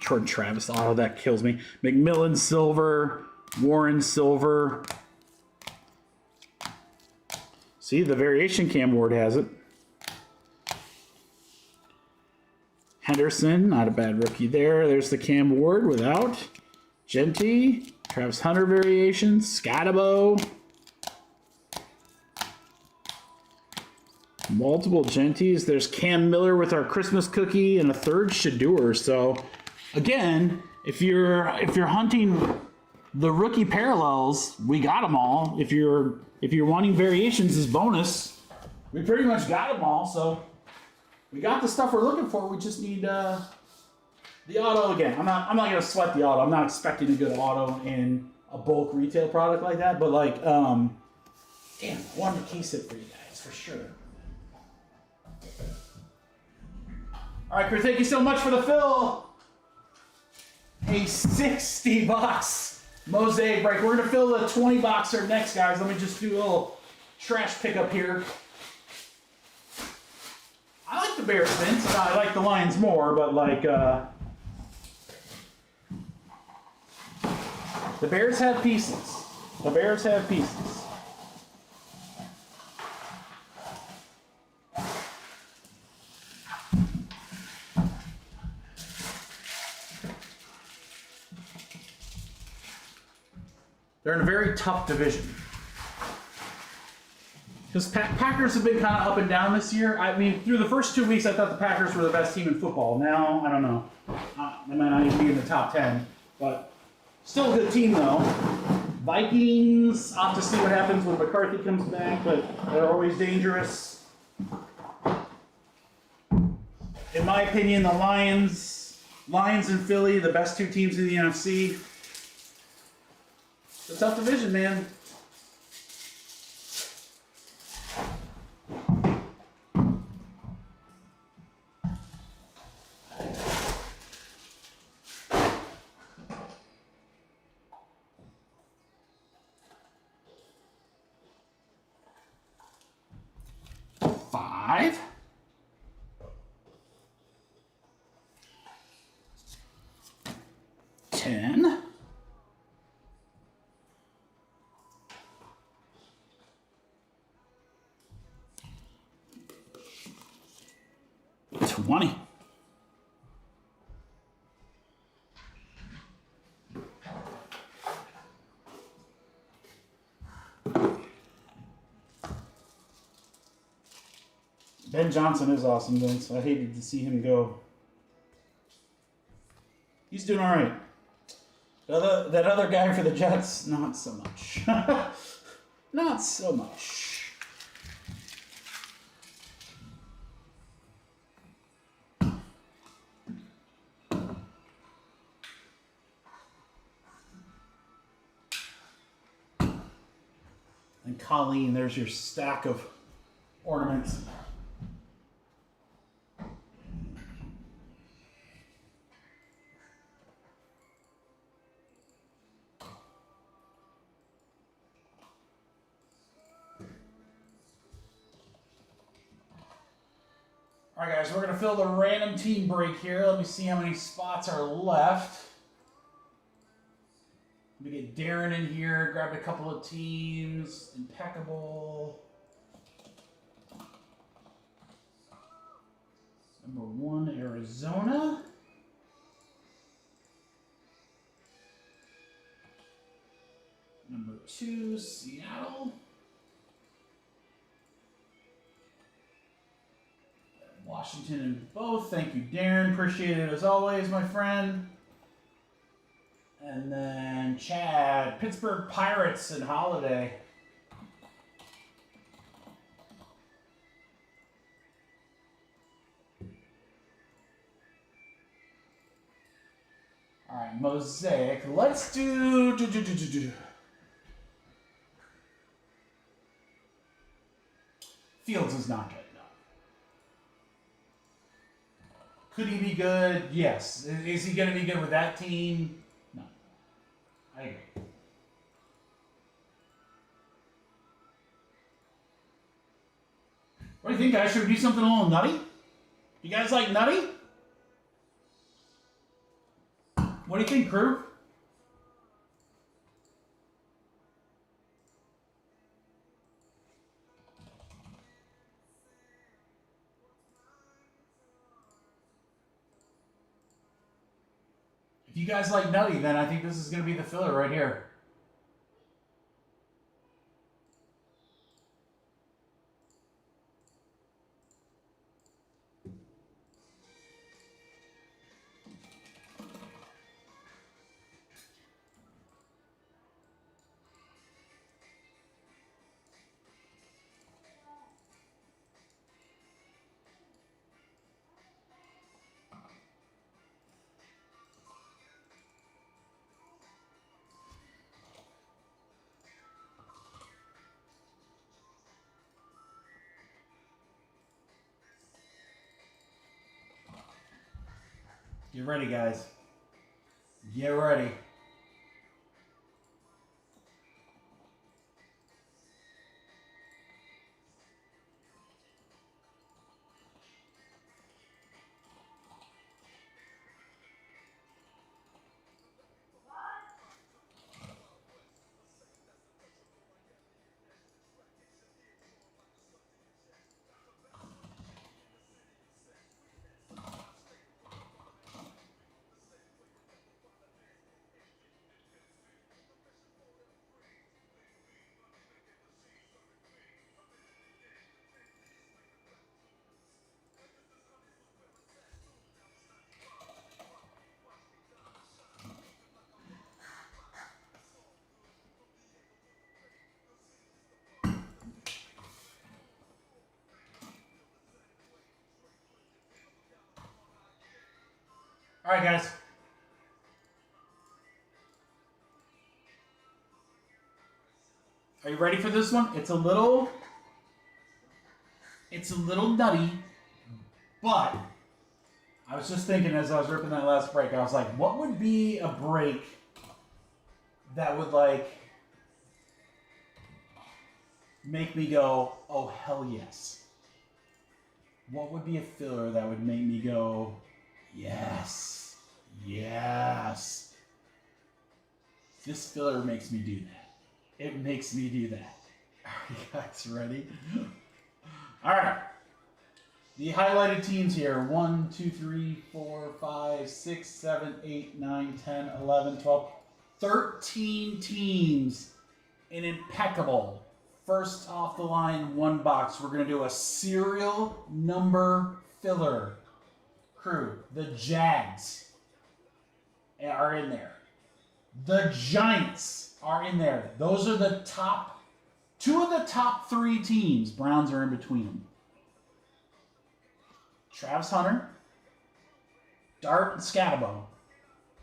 Jordan Travis. Oh, that kills me. McMillan silver. Warren silver. See, the variation Cam Ward has it. Henderson, not a bad rookie there. There's the Cam Ward without. Genty, Travis Hunter variations, Scatabo, multiple Genties. There's Cam Miller with our Christmas cookie and a third Shador. So again, if you're hunting the rookie parallels, we got them all. If you're wanting variations as bonus, we pretty much got them all. So we got the stuff we're looking for. We just need the auto again. I'm not gonna sweat the auto. I'm not expecting a good auto in a bulk retail product like that. But like, damn, I wanted to case it for you guys for sure. All right, crew. Thank you so much for the fill. A 60 box Mosaic break. We're gonna fill the 20 boxer next, guys. Let me just do a little trash pickup here. I like the Bears, Vince. I like the Lions more, but like the Bears have pieces. The Bears have pieces. They're in a very tough division. Because Packers have been kind of up and down this year. I mean, through the first 2 weeks, I thought the Packers were the best team in football. Now, I don't know. They might not even be in the top 10. But still a good team, though. Vikings, I'll have to see what happens when McCarthy comes back, but they're always dangerous. In my opinion, the Lions and Philly, the best 2 teams in the NFC. It's a tough division, man. Five. 10. 20. Ben Johnson is awesome, Vince. I hated to see him go. He's doing all right. That other guy for the Jets, not so much. Not so much. And Colleen, there's your stack of ornaments. All right, guys, we're going to fill the random team break here. Let me see how many spots are left. Let me get Darren in here, grab a couple of teams. Impeccable. Number 1, Arizona. Number 2, Seattle. Washington and both. Thank you, Darren. Appreciate it as always, my friend. And then Chad, Pittsburgh Pirates and Holiday. All right, Mosaic. Let's do. Fields is not good. Could he be good? Yes. Is he going to be good with that team? No. I agree. What do you think, guys? Should we do something a little nutty? You guys like nutty? What do you think, crew? If you guys like nutty, then I think this is going to be the filler right here. Get ready, guys. Get ready. All right, guys. Are you ready for this one? It's a little nutty, but I was just thinking as I was ripping that last break, I was like, what would be a break that would like make me go, oh hell yes? What would be a filler that would make me go, yes, yes? This filler makes me do that. It makes me do that. Are you guys ready? All right. The highlighted teams here: 1, 2, 3, 4, 5, 6, 7, 8, 9, 10, 11, 12, 13 teams in Impeccable. First off the line, one box. We're going to do a serial number filler. Crew, the Jags are in there. The Giants are in there. Those are the top, two of the top three teams. Browns are in between them. Travis Hunter, Dart, and Scatabo,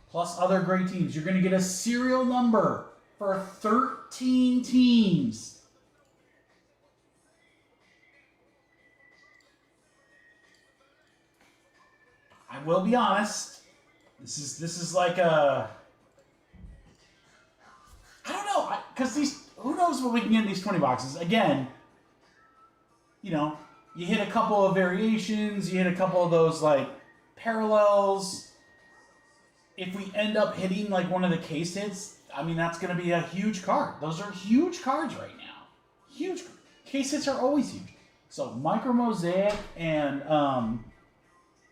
plus other great teams. You're going to get a serial number for 13 teams. I will be honest. This is like a, I don't know, because these, who knows what we can get in these 20 boxes. Again, you know, you hit a couple of variations, you hit a couple of those like parallels. If we end up hitting like one of the case hits, I mean, that's going to be a huge card. Those are huge cards right now. Huge. Case hits are always huge. So Micro Mosaic and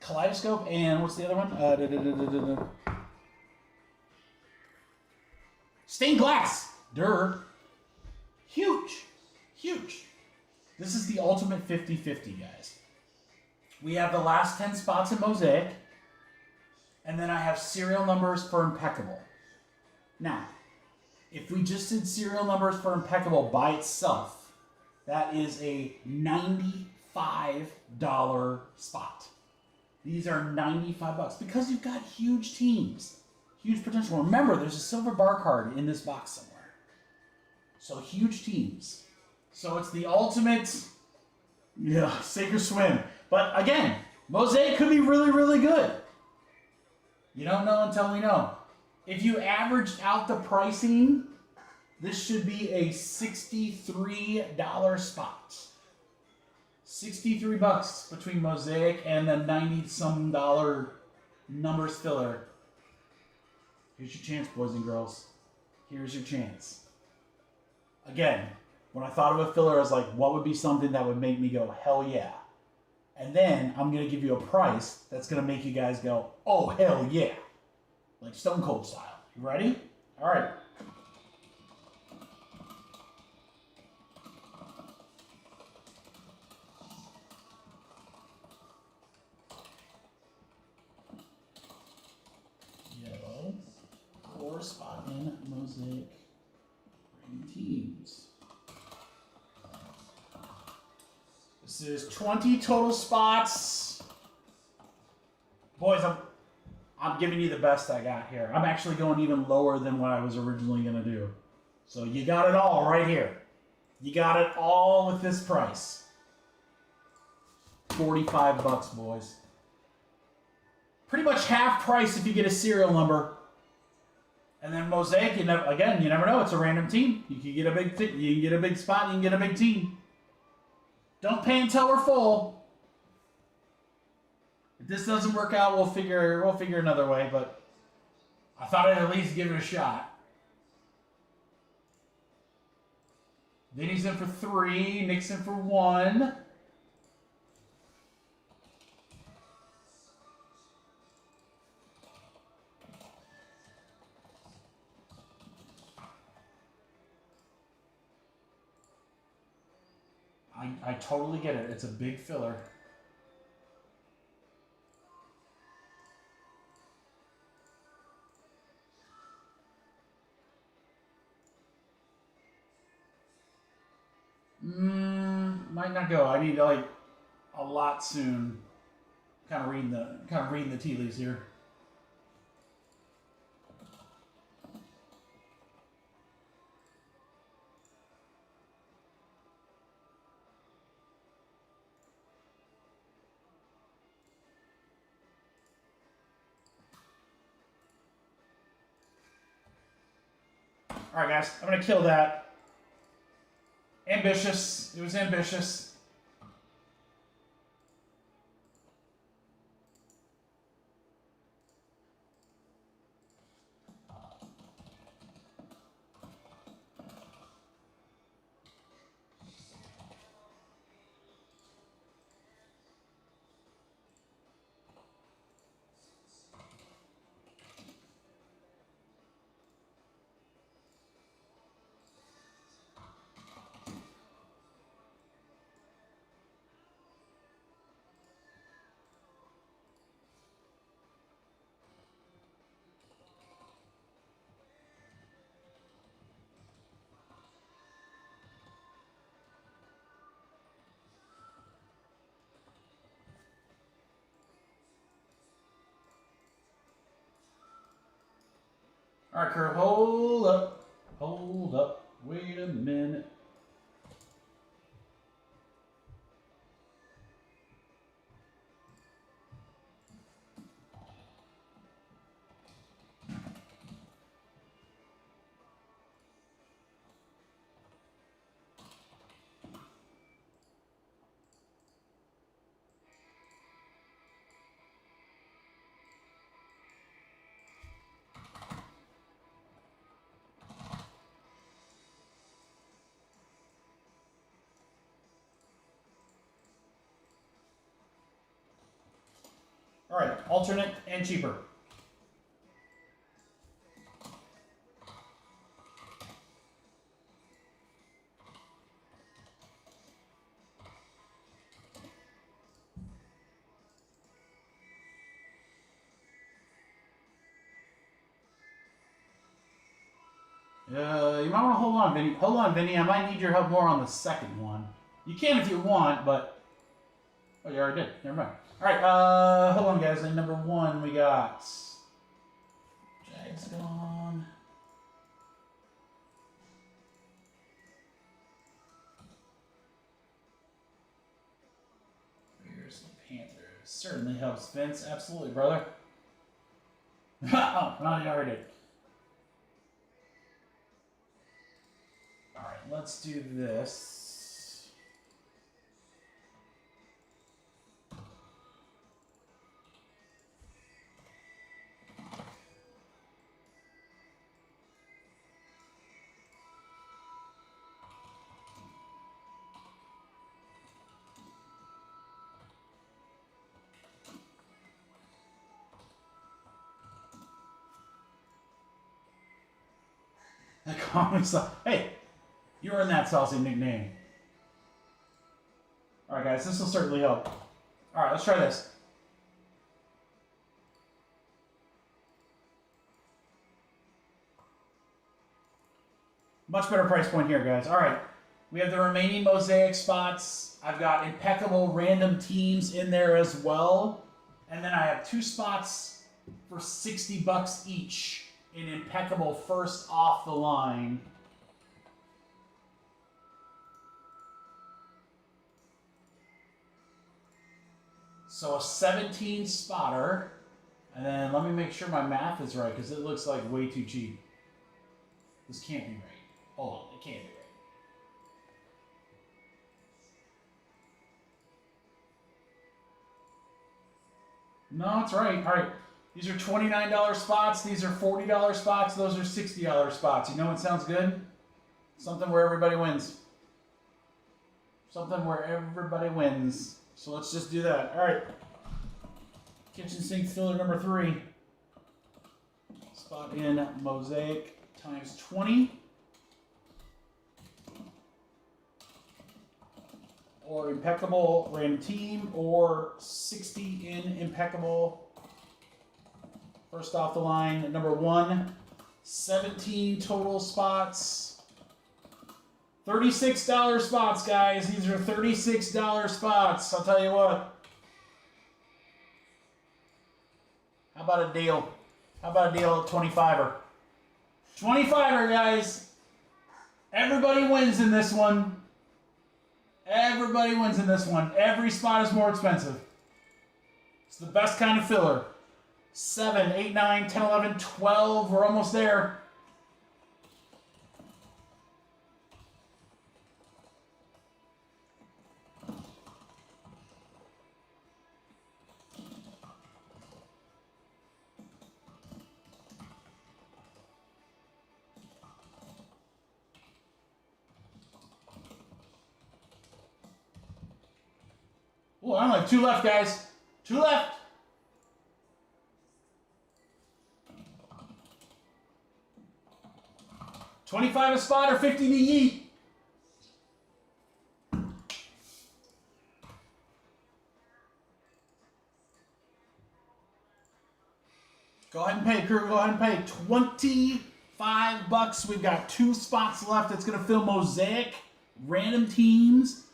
Kaleidoscope, and what's the other one? Stained glass. Huge. Huge. This is the ultimate 50-50, guys. We have the last 10 spots in Mosaic, and then I have serial numbers for Impeccable. Now, if we just did serial numbers for Impeccable by itself, that is a $95 spot. These are $95 because you've got huge teams, huge potential. Remember, there's a silver bar card in this box somewhere. So huge teams. So it's the ultimate, sink or swim. But again, Mosaic could be really, really good. You don't know until we know. If you averaged out the pricing, this should be a $63 spot. $63 between Mosaic and the $90-some numbers filler. Here's your chance, boys and girls. Here's your chance. Again, when I thought of a filler, I was like, what would be something that would make me go, hell yeah? And then I'm going to give you a price that's going to make you guys go, oh, hell yeah. like Stone Cold style. You ready? All right. Yellow. 4 spot in Mosaic Rating Teams. This is 20 total spots. Boys, I'm giving you the best I got here. I'm actually going even lower than what I was originally going to do. So you got it all right here. You got it all with this price. 45 bucks, boys. Pretty much half price if you get a serial number. And then Mosaic, you never know. It's a random team. You can get a big you can get a big spot, you can get a big team. Don't pay until we're full. If this doesn't work out, we'll figure another way, but I thought I'd at least give it a shot. Vinny's in for 3, Nick's in for 1. I totally get it. It's a big filler. Might not go. I need like a lot soon. Kind of reading the tea leaves here. All right, guys, I'm gonna kill that. Ambitious. It was ambitious. All right, Kurt, hold up. Hold up. Wait a minute. All right, alternate and cheaper. You might want to hold on, Vinny. Hold on, Vinny. I might need your help more on the second one. You can if you want, but... Oh, you already did. Never mind. All right, hold on, guys. In number 1, we got... Jags gone. Here's the Panthers. Certainly helps, Vince. Absolutely, brother. Oh, no, you already did. All right, let's do this. Hey, you earned that saucy nickname. All right, guys, this will certainly help. All right, let's try this. Much better price point here, guys. All right, we have the remaining Mosaic spots. I've got Impeccable random teams in there as well. And then I have 2 spots for $60 each in Impeccable first off the line. So a 17 spotter. And then let me make sure my math is right because it looks like way too cheap. This can't be right. Hold on, it can't be right. No, it's right. All right. These are $29 spots. These are $40 spots. Those are $60 spots. You know what sounds good? Something where everybody wins. Something where everybody wins. So let's just do that. All right. Kitchen sink filler number 3. Spot in Mosaic times 20. Or Impeccable random team, or 60 in Impeccable. First off the line, number 1, 17 total spots. $36 spots, guys. These are $36 spots. I'll tell you what. How about a deal? How about a deal at 25er? 25er, guys. Everybody wins in this one. Everybody wins in this one. Every spot is more expensive. It's the best kind of filler. 7, 8, 9, 10, 11, 12. We're almost there. Oh, I'm like 2 left, guys. 2 left. $25 a spot or $50 to yeet. Go ahead and pay, crew. Go ahead and pay. $25. We've got 2 spots left. It's going to fill Mosaic random teams.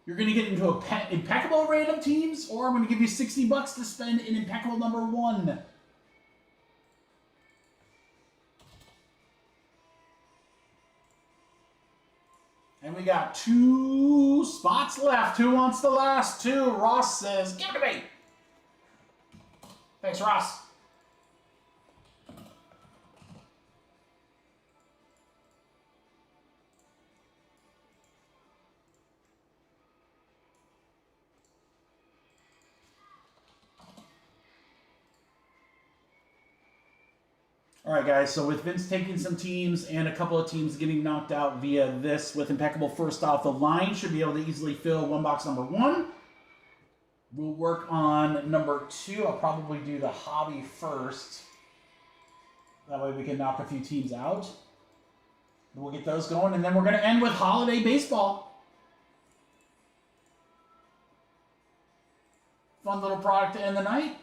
You're going to get into Impeccable random teams, or I'm going to give you $60 to spend in Impeccable number 1. And we got 2 spots left. Who wants the last 2? Ross says, give it to me. Thanks, Ross. All right, guys, so with Vince taking some teams and a couple of teams getting knocked out via this with Impeccable first off the line, should be able to easily fill one box number 1. We'll work on number 2. I'll probably do the hobby first. That way we can knock a few teams out. We'll get those going, and then we're going to end with holiday baseball. Fun little product to end the night.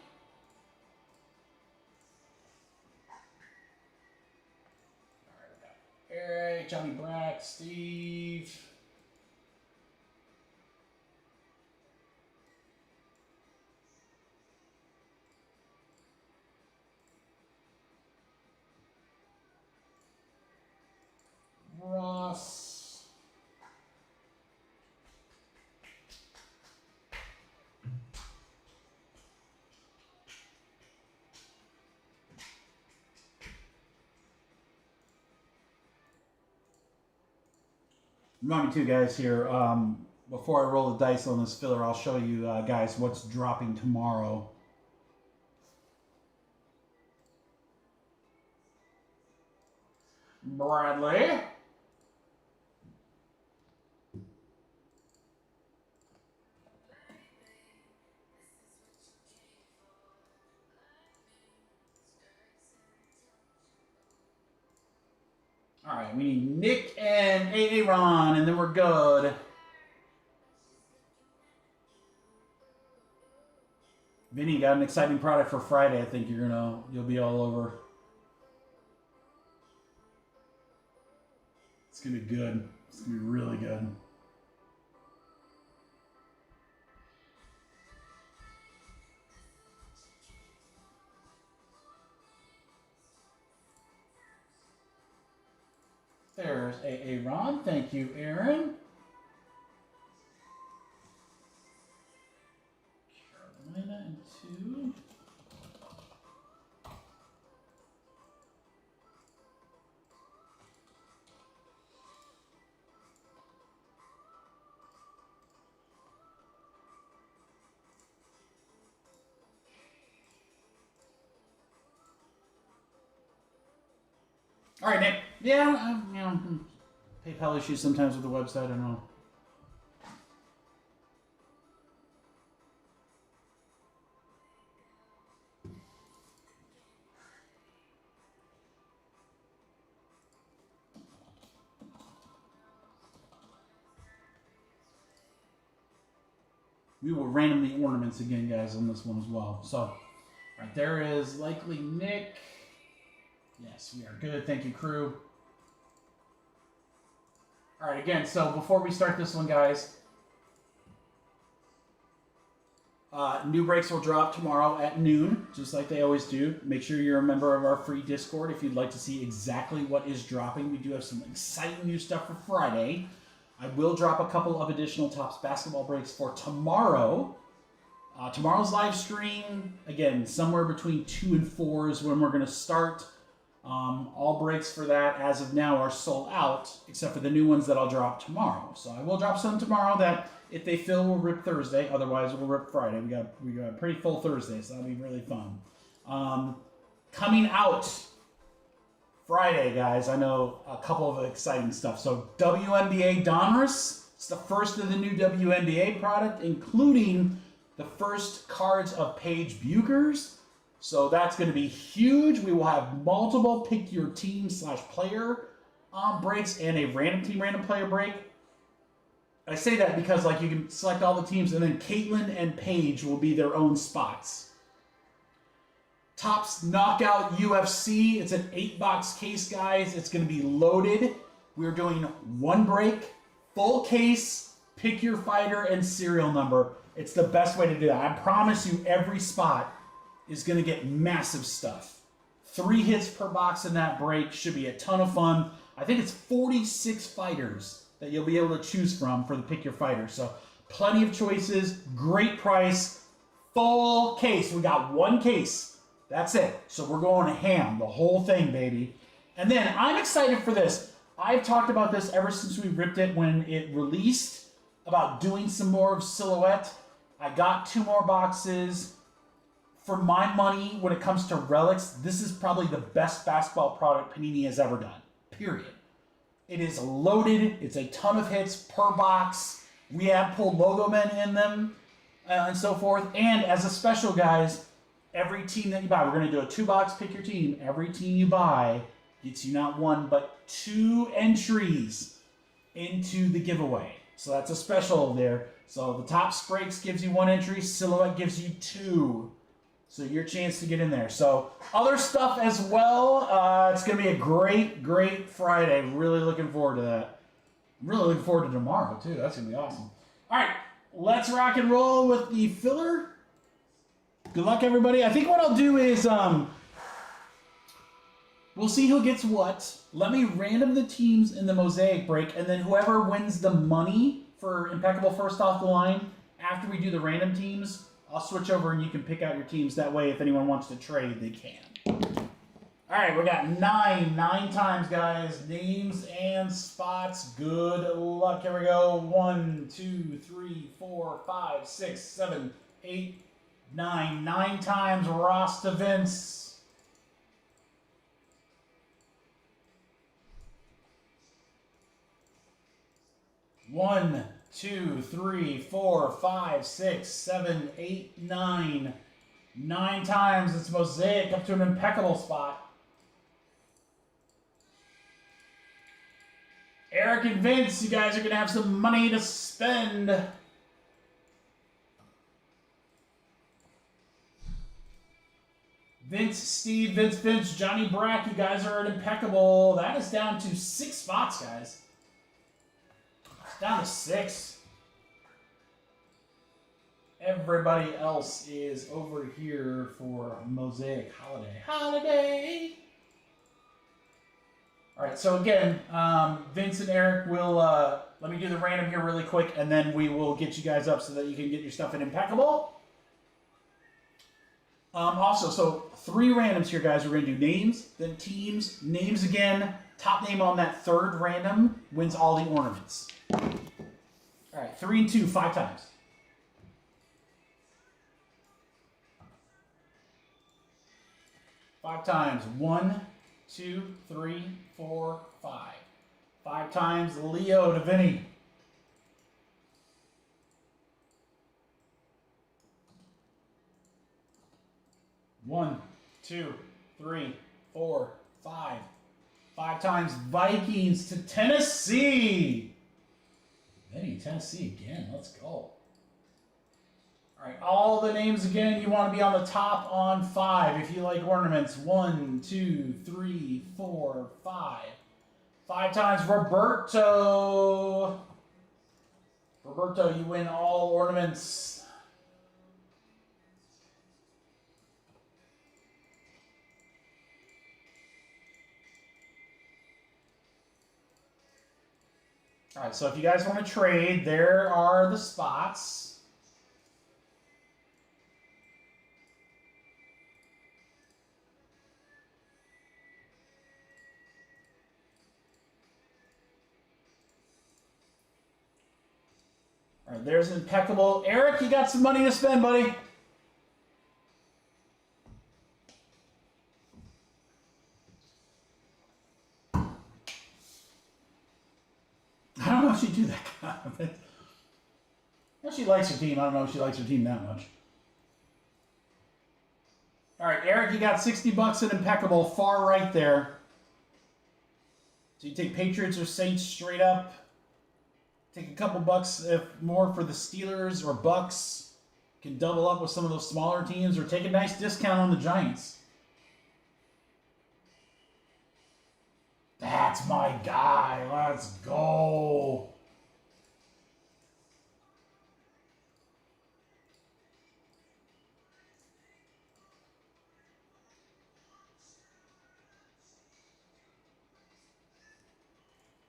Eric, Johnny Brack, Steve. Ross. Remind me too, guys, here, before I roll the dice on this filler, I'll show you guys what's dropping tomorrow. Bradley. All right, we need Nick and Aaron, and then we're good. Vinny got an exciting product for Friday. I think you'll be all over. It's gonna be good. It's gonna be really good. There's Aaron. Thank you, Aaron. Carolina and 2. All right, Nick. Yeah, PayPal issues sometimes with the website. I don't know. We will random the ornaments again, guys, on this one as well. So, right there is likely Nick. Yes, we are good. Thank you, crew. All right, again, so before we start this one, guys, new breaks will drop tomorrow at noon, just like they always do. Make sure you're a member of our free Discord if you'd like to see exactly what is dropping. We do have some exciting new stuff for Friday. I will drop a couple of additional Topps basketball breaks for tomorrow. Tomorrow's live stream, again, somewhere between 2 and 4 is when we're going to start. All breaks for that, as of now, are sold out, except for the new ones that I'll drop tomorrow. So I will drop some tomorrow that, if they fill, we'll rip Thursday. Otherwise, we'll rip Friday. We got a pretty full Thursday, so that'll be really fun. Coming out Friday, guys, I know a couple of exciting stuff. So WNBA Donruss, it's the first of the new WNBA product, including the first cards of Paige Buchers. So that's going to be huge. We will have multiple pick your team / player breaks and a random team, random player break. I say that because you can select all the teams, and then Caitlin and Paige will be their own spots. Topps Knockout UFC. It's an 8-box case, guys. It's going to be loaded. We're doing 1 break, full case, pick your fighter, and serial number. It's the best way to do that. I promise you, every spot is going to get massive stuff. 3 hits per box in that break. Should be a ton of fun. I think it's 46 fighters that you'll be able to choose from for the pick your fighter. So plenty of choices, great price, full case. We got 1 case. That's it. So we're going ham, the whole thing, baby. And then I'm excited for this. I've talked about this ever since we ripped it when it released, about doing some more of Silhouette. I got 2 more boxes. For my money, when it comes to relics, this is probably the best basketball product Panini has ever done, period. It is loaded. It's a ton of hits per box. We have pulled logo men in them and so forth. And as a special, guys, every team that you buy, we're going to do a 2-box pick your team. Every team you buy gets you not 1, but 2 entries into the giveaway. So that's a special there. So the Topps breaks gives you 1 entry. Silhouette gives you 2. So your chance to get in there. So other stuff as well. It's going to be a great, great Friday. Really looking forward to that. I'm really looking forward to tomorrow, too. That's going to be awesome. All right, let's rock and roll with the filler. Good luck, everybody. I think what I'll do is we'll see who gets what. Let me random the teams in the Mosaic break, and then whoever wins the money for Impeccable first off the line, after we do the random teams, I'll switch over and you can pick out your teams. That way, if anyone wants to trade, they can. All right, we got 9 times, guys. Names and spots. Good luck. Here we go. 1, 2, 3, 4, 5, 6, 7, 8, 9. 9 times. Ross to Vince. One, 2, 3, 4, 5, 6, 7, 8, 9. 9 times. It's Mosaic up to an impeccable spot. Eric and Vince, you guys are going to have some money to spend. Vince, Steve, Vince, Johnny Brack, you guys are at Impeccable. That is down to 6 spots, guys. It's down to 6. Everybody else is over here for Mosaic Holiday. All right, so again, Vince and Eric will, let me do the random here really quick, and then we will get you guys up so that you can get your stuff in Impeccable. Also, so 3 randoms here, guys. We're going to do names, then teams, names again. Top name on that 3rd random wins all the ornaments. All right, 3 and 2, 5 times. 5 times. 1, 2, 3, 4, 5. 5 times. Leo to Vinny. 1, 2, 3, 4, 5. 5 times. Vikings to Tennessee. Vinny, Tennessee again. Let's go. All right, all the names again. You want to be on the top on 5 if you like ornaments. 1, 2, 3, 4, 5. 5 times. Roberto. Roberto, you win all ornaments. All right, so if you guys want to trade, there are the spots. All right, there's Impeccable. Eric, you got some money to spend, buddy. I don't know if she'd do that kind of thing. Well, she likes her team. I don't know if she likes her team that much. All right, Eric, you got 60 bucks at Impeccable, far right there. So you take Patriots or Saints straight up. Take a couple bucks if more for the Steelers or Bucks. You can double up with some of those smaller teams or take a nice discount on the Giants. That's my guy. Let's go.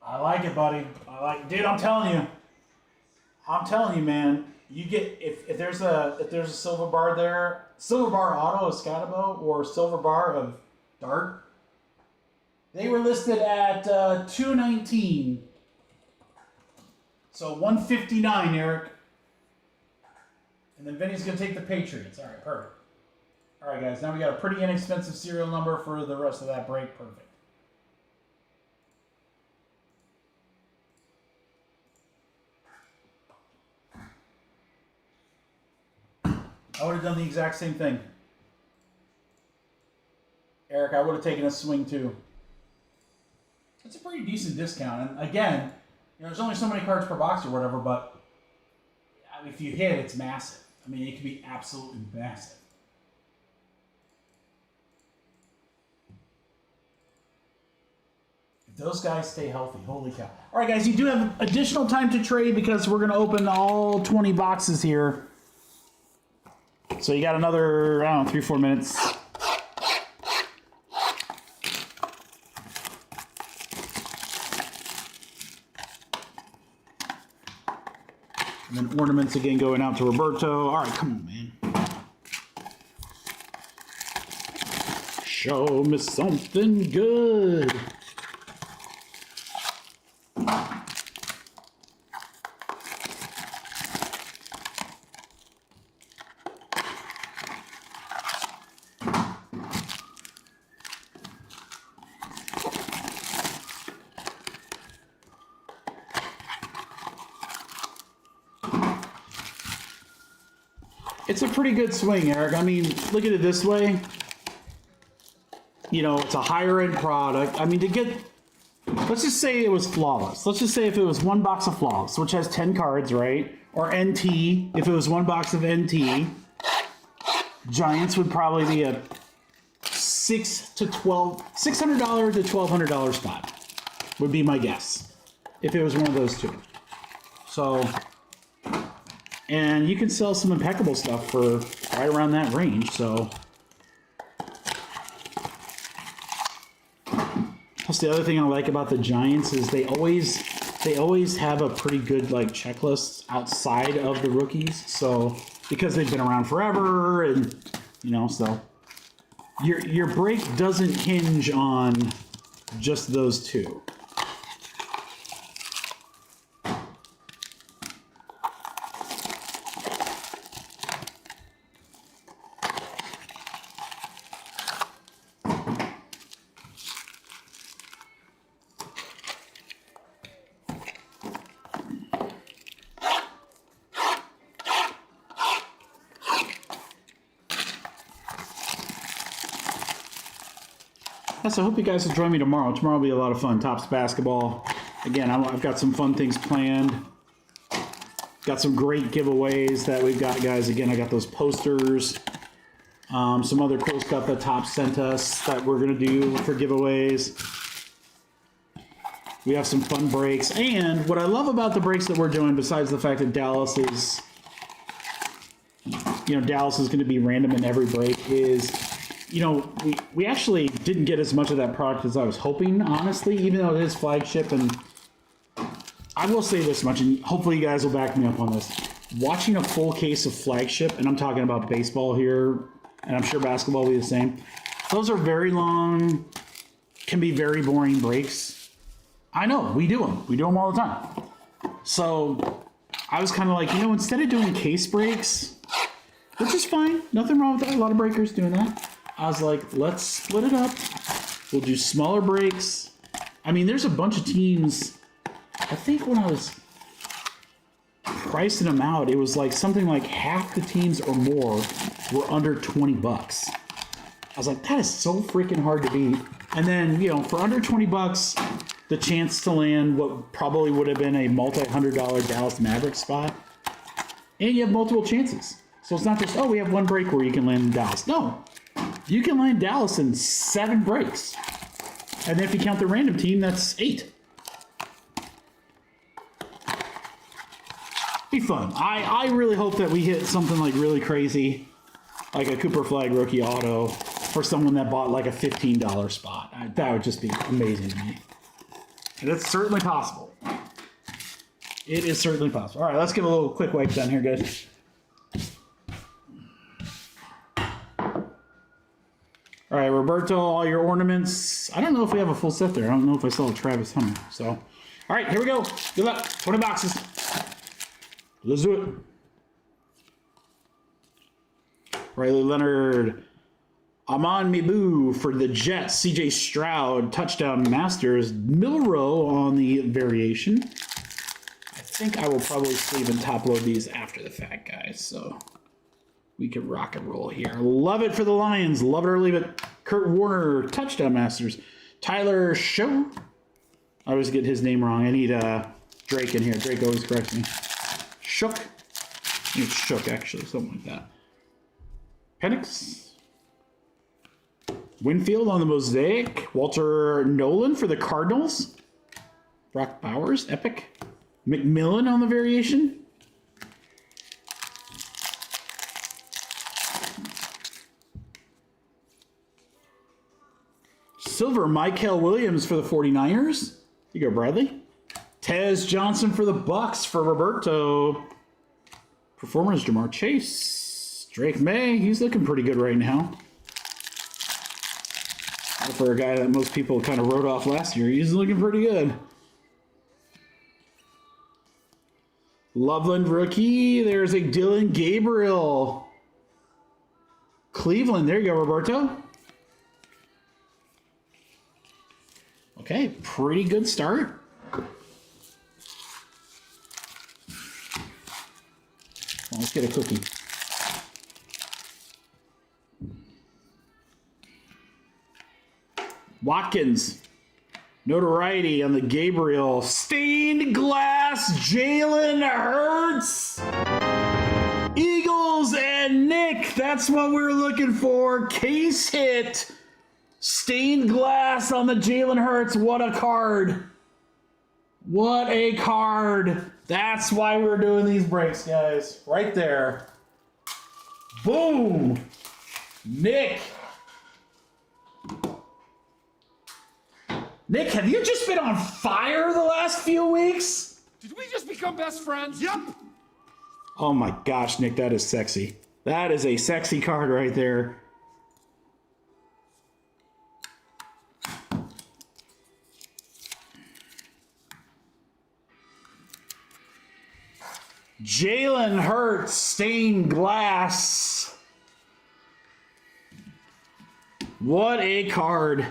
I like it, buddy. I like it. Dude, I'm telling you, man. You get if there's a silver bar there, silver bar auto of Scatabo or silver bar of Dart. They were listed at $219. So $159, Eric. And then Vinny's going to take the Patriots. All right, perfect. All right, guys. Now we got a pretty inexpensive serial number for the rest of that break. Perfect. I would have done the exact same thing. Eric, I would have taken a swing too. It's a pretty decent discount. And again, you know, there's only so many cards per box or whatever, but I mean, if you hit, it's massive. I mean, it could be absolutely massive. If those guys stay healthy, holy cow. All right, guys, you do have additional time to trade because we're going to open all 20 boxes here. So you got another, I don't know, 3-4 minutes. And then ornaments again going out to Roberto. All right, come on, man. Show me something good. It's a pretty good swing, Eric. I mean, look at it this way. You know, it's a higher end product. I mean, to get let's just say it was flawless. Let's just say if it was one box of flawless, which has 10 cards, right? Or NT, if it was one box of NT, Giants would probably be a $600 to $1,200 spot, would be my guess, if it was one of those two. So, and you can sell some Impeccable stuff for right around that range, so. Plus, the other thing I like about the Giants is they always have a pretty good like checklist outside of the rookies. So because they've been around forever, and you know, so your break doesn't hinge on just those two. So I hope you guys will join me tomorrow. Tomorrow will be a lot of fun. Topps basketball. Again, I've got some fun things planned. Got some great giveaways that we've got, guys. Again, I got those posters. Some other cool stuff that Topps sent us that we're going to do for giveaways. We have some fun breaks. And what I love about the breaks that we're doing, besides the fact that Dallas is going to be random in every break, is... You know, we actually didn't get as much of that product as I was hoping, honestly, even though it is flagship. And I will say this much, and hopefully you guys will back me up on this. Watching a full case of flagship, and I'm talking about baseball here, and I'm sure basketball will be the same. Those are very long, can be very boring breaks. I know, we do them. We do them all the time. So I was kind of like, instead of doing case breaks, which is fine, nothing wrong with that. A lot of breakers doing that. I was like, let's split it up. We'll do smaller breaks. I mean, there's a bunch of teams. I think when I was pricing them out, it was like something like half the teams or more were under $20. I was like, that is so freaking hard to beat. And then, for under $20, the chance to land what probably would have been a multi-$100 Dallas Mavericks spot. And you have multiple chances. So it's not just, we have one break where you can land in Dallas. No. You can land Dallas in 7 breaks. And then if you count the random team, that's 8. Be fun. I really hope that we hit something like really crazy, like a Cooper Flag rookie auto for someone that bought like a $15 spot. That would just be amazing to me. And it's certainly possible. It is certainly possible. All right, let's give a little quick wipe down here, guys. All right, Roberto, all your ornaments. I don't know if we have a full set there. I don't know if I saw a Travis Hunter. So, all right, here we go. Good luck. 20 boxes. Let's do it. Riley Leonard. Amon Mibu for the Jets. CJ Stroud, touchdown Masters. Milrow on the variation. I think I will probably sleeve and top load these after the fact, guys. So we can rock and roll here. Love it for the Lions. Love it or leave it. Kurt Warner, touchdown Masters. Tyler Show. I always get his name wrong. I need Drake in here. Drake always corrects me. Shook. I think it's Shook, actually. Something like that. Penix. Winfield on the Mosaic. Walter Nolan for the Cardinals. Brock Bowers. Epic. McMillan on the variation. Silver, Michael Williams for the 49ers. Here you go, Bradley. Tez Johnson for the Bucks for Roberto. Performers, Jamar Chase. Drake May, he's looking pretty good right now. For a guy that most people kind of wrote off last year, he's looking pretty good. Loveland rookie. There's a Dylan Gabriel. Cleveland, there you go, Roberto. Okay, pretty good start. Well, let's get a cookie. Watkins. Notoriety on the Gabriel. Stained glass, Jalen Hurts. Eagles and Nick, that's what we're looking for. Case hit. Stained glass on the Jalen Hurts. What a card. What a card. That's why we're doing these breaks, guys. Right there. Boom. Nick. Nick, have you just been on fire the last few weeks? Did we just become best friends? Yep. Oh my gosh, Nick, that is sexy. That is a sexy card right there. Jalen Hurts, stained glass. What a card.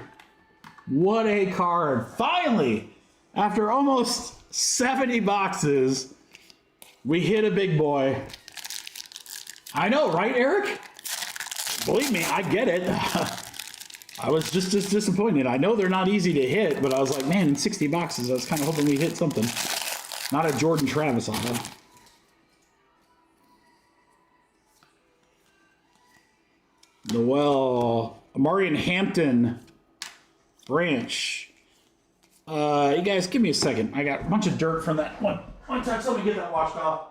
What a card. Finally, after almost 70 boxes, we hit a big boy. I know, right, Eric? Believe me, I get it. I was just as disappointed. I know they're not easy to hit, but I was like, man, in 60 boxes, I was kind of hoping we'd hit something. Not a Jordan Travis on it. Noel, Amarian Hampton, Branch. You guys, give me a second. I got a bunch of dirt from that one touch. Let me get that washed off.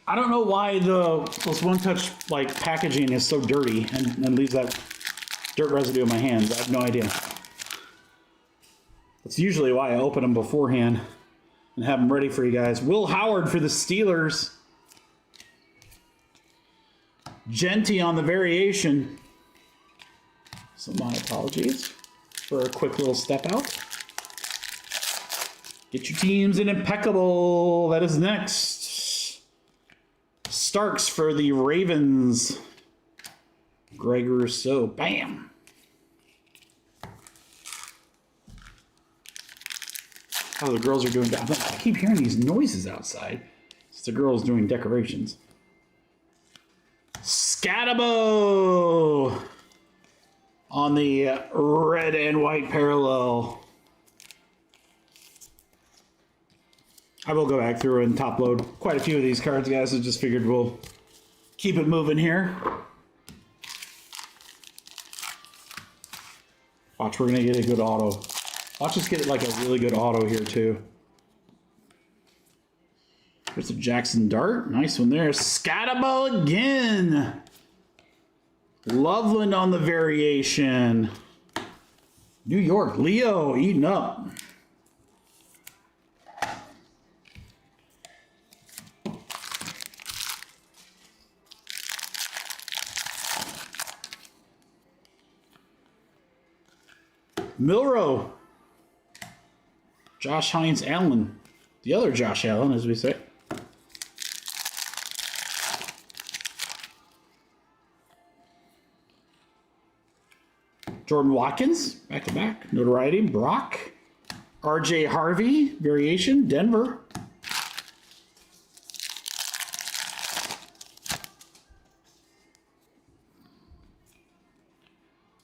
I don't know why those one-touch like packaging is so dirty and leaves that dirt residue in my hands. I have no idea. That's usually why I open them beforehand and have them ready for you guys. Will Howard for the Steelers. Genty on the variation. So my apologies for a quick little step out. Get your teams in Impeccable. That is next. Starks for the Ravens. Greg Rousseau. Bam. Oh, the girls are doing... I keep hearing these noises outside. It's the girls doing decorations. Scatabo on the red and white parallel. I will go back through and top load quite a few of these cards, guys. I just figured we'll keep it moving here. Watch, we're going to get a good auto. Watch us get like a really good auto here, too. There's a Jackson Dart. Nice one there. Scatabo again. Loveland on the variation. New York. Leo eating up. Milrow. Josh Hines Allen. The other Josh Allen, as we say. Jordan Watkins, back to back. Notoriety, Brock. RJ Harvey, variation, Denver.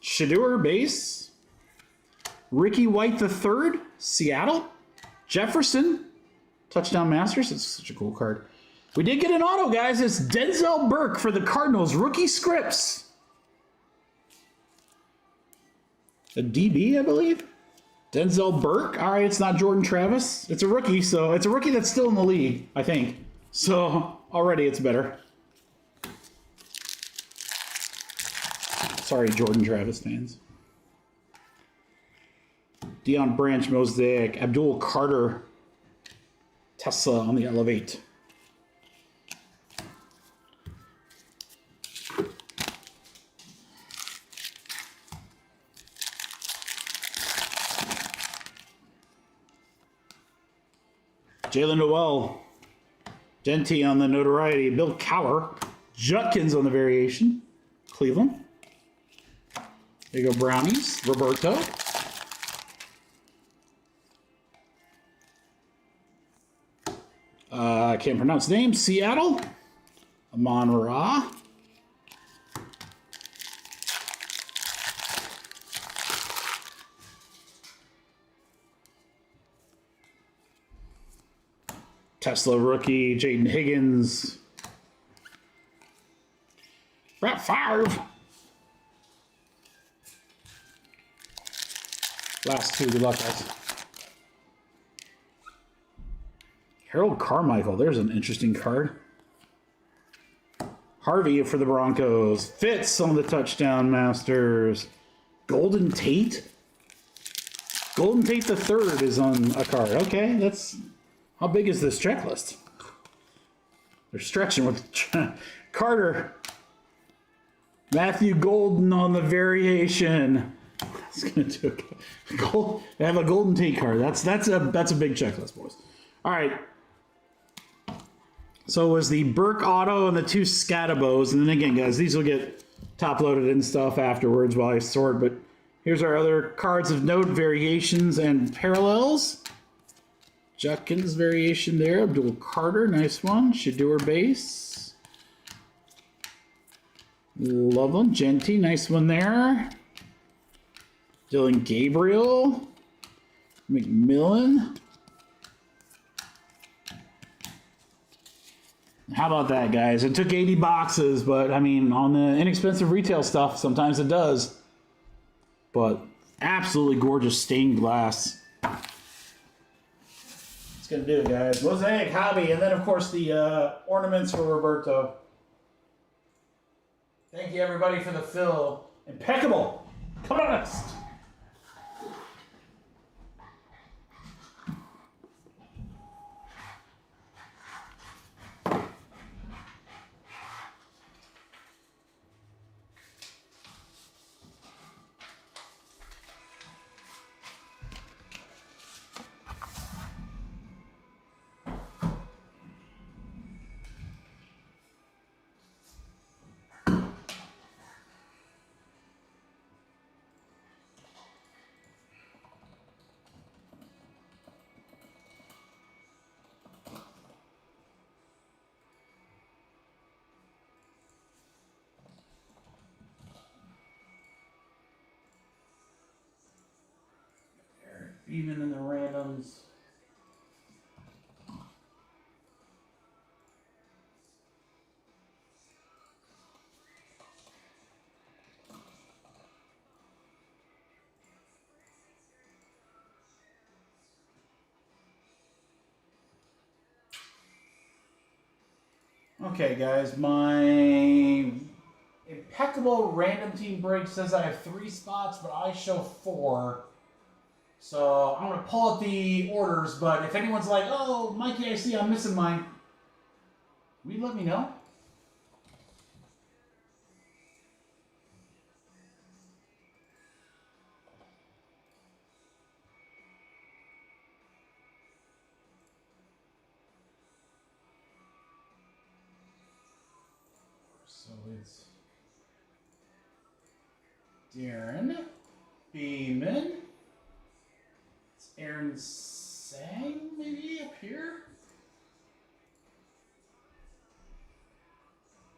Shedeur, base. Ricky White III, Seattle. Jefferson, touchdown Masters. It's such a cool card. We did get an auto, guys. It's Denzel Burke for the Cardinals. Rookie scripts. A DB, I believe. Denzel Burke. All right, it's not Jordan Travis. It's a rookie, so it's a rookie that's still in the league, I think. So already it's better. Sorry, Jordan Travis fans. Deion Branch, Mosaic. Abdul Carter, Tesla on the Elevate. Jalen Noel. Genty on the notoriety. Bill Cowher. Judkins on the variation. Cleveland. There you go, Brownies. Roberto. I can't pronounce the name. Seattle. Amon Ra. Tesla rookie. Jaden Higgins. Brett Favre. Last two. Good luck, guys. Harold Carmichael. There's an interesting card. Harvey for the Broncos. Fitz on the touchdown masters. Golden Tate. Golden Tate the third is on a card. Okay, that's... How big is this checklist? They're stretching with Carter. Matthew Golden on the variation. It's gonna do a gold. They have a Golden Tate card. That's a big checklist, boys. All right. So it was the Burke Auto and the two Scatabos. And then again, guys, these will get top loaded and stuff afterwards while I sort. But here's our other cards of note, variations and parallels. Judkins variation there. Abdul Carter, nice one. Shador base. Loveland, Genty, nice one there. Dylan Gabriel. McMillan. How about that, guys? It took 80 boxes, but I mean, on the inexpensive retail stuff, sometimes it does. But absolutely gorgeous stained glass. It's going to do it, guys. Mosaic Hobby, and then, of course, the ornaments for Roberto. Thank you, everybody, for the fill. Impeccable. Come on next. Even in the randoms. Okay, guys, my Impeccable random team break says I have 3 spots, but I show 4. So I'm going to pull up the orders, but if anyone's like, oh, Mikey, I see I'm missing mine, will you let me know? So it's Darren Beeman. Aaron Sang, maybe up here?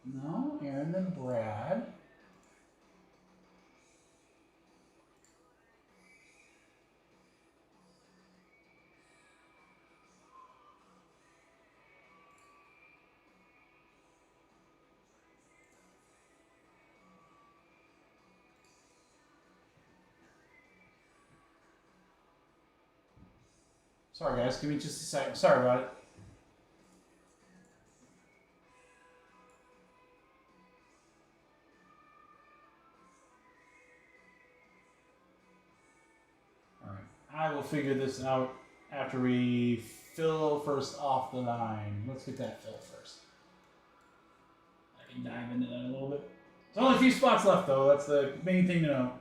No, Aaron, then Brad. Sorry, guys. Give me just a second. Sorry about it. All right. I will figure this out after we fill first off the line. Let's get that fill first. I can dive into that a little bit. There's only a few spots left, though. That's the main thing to know.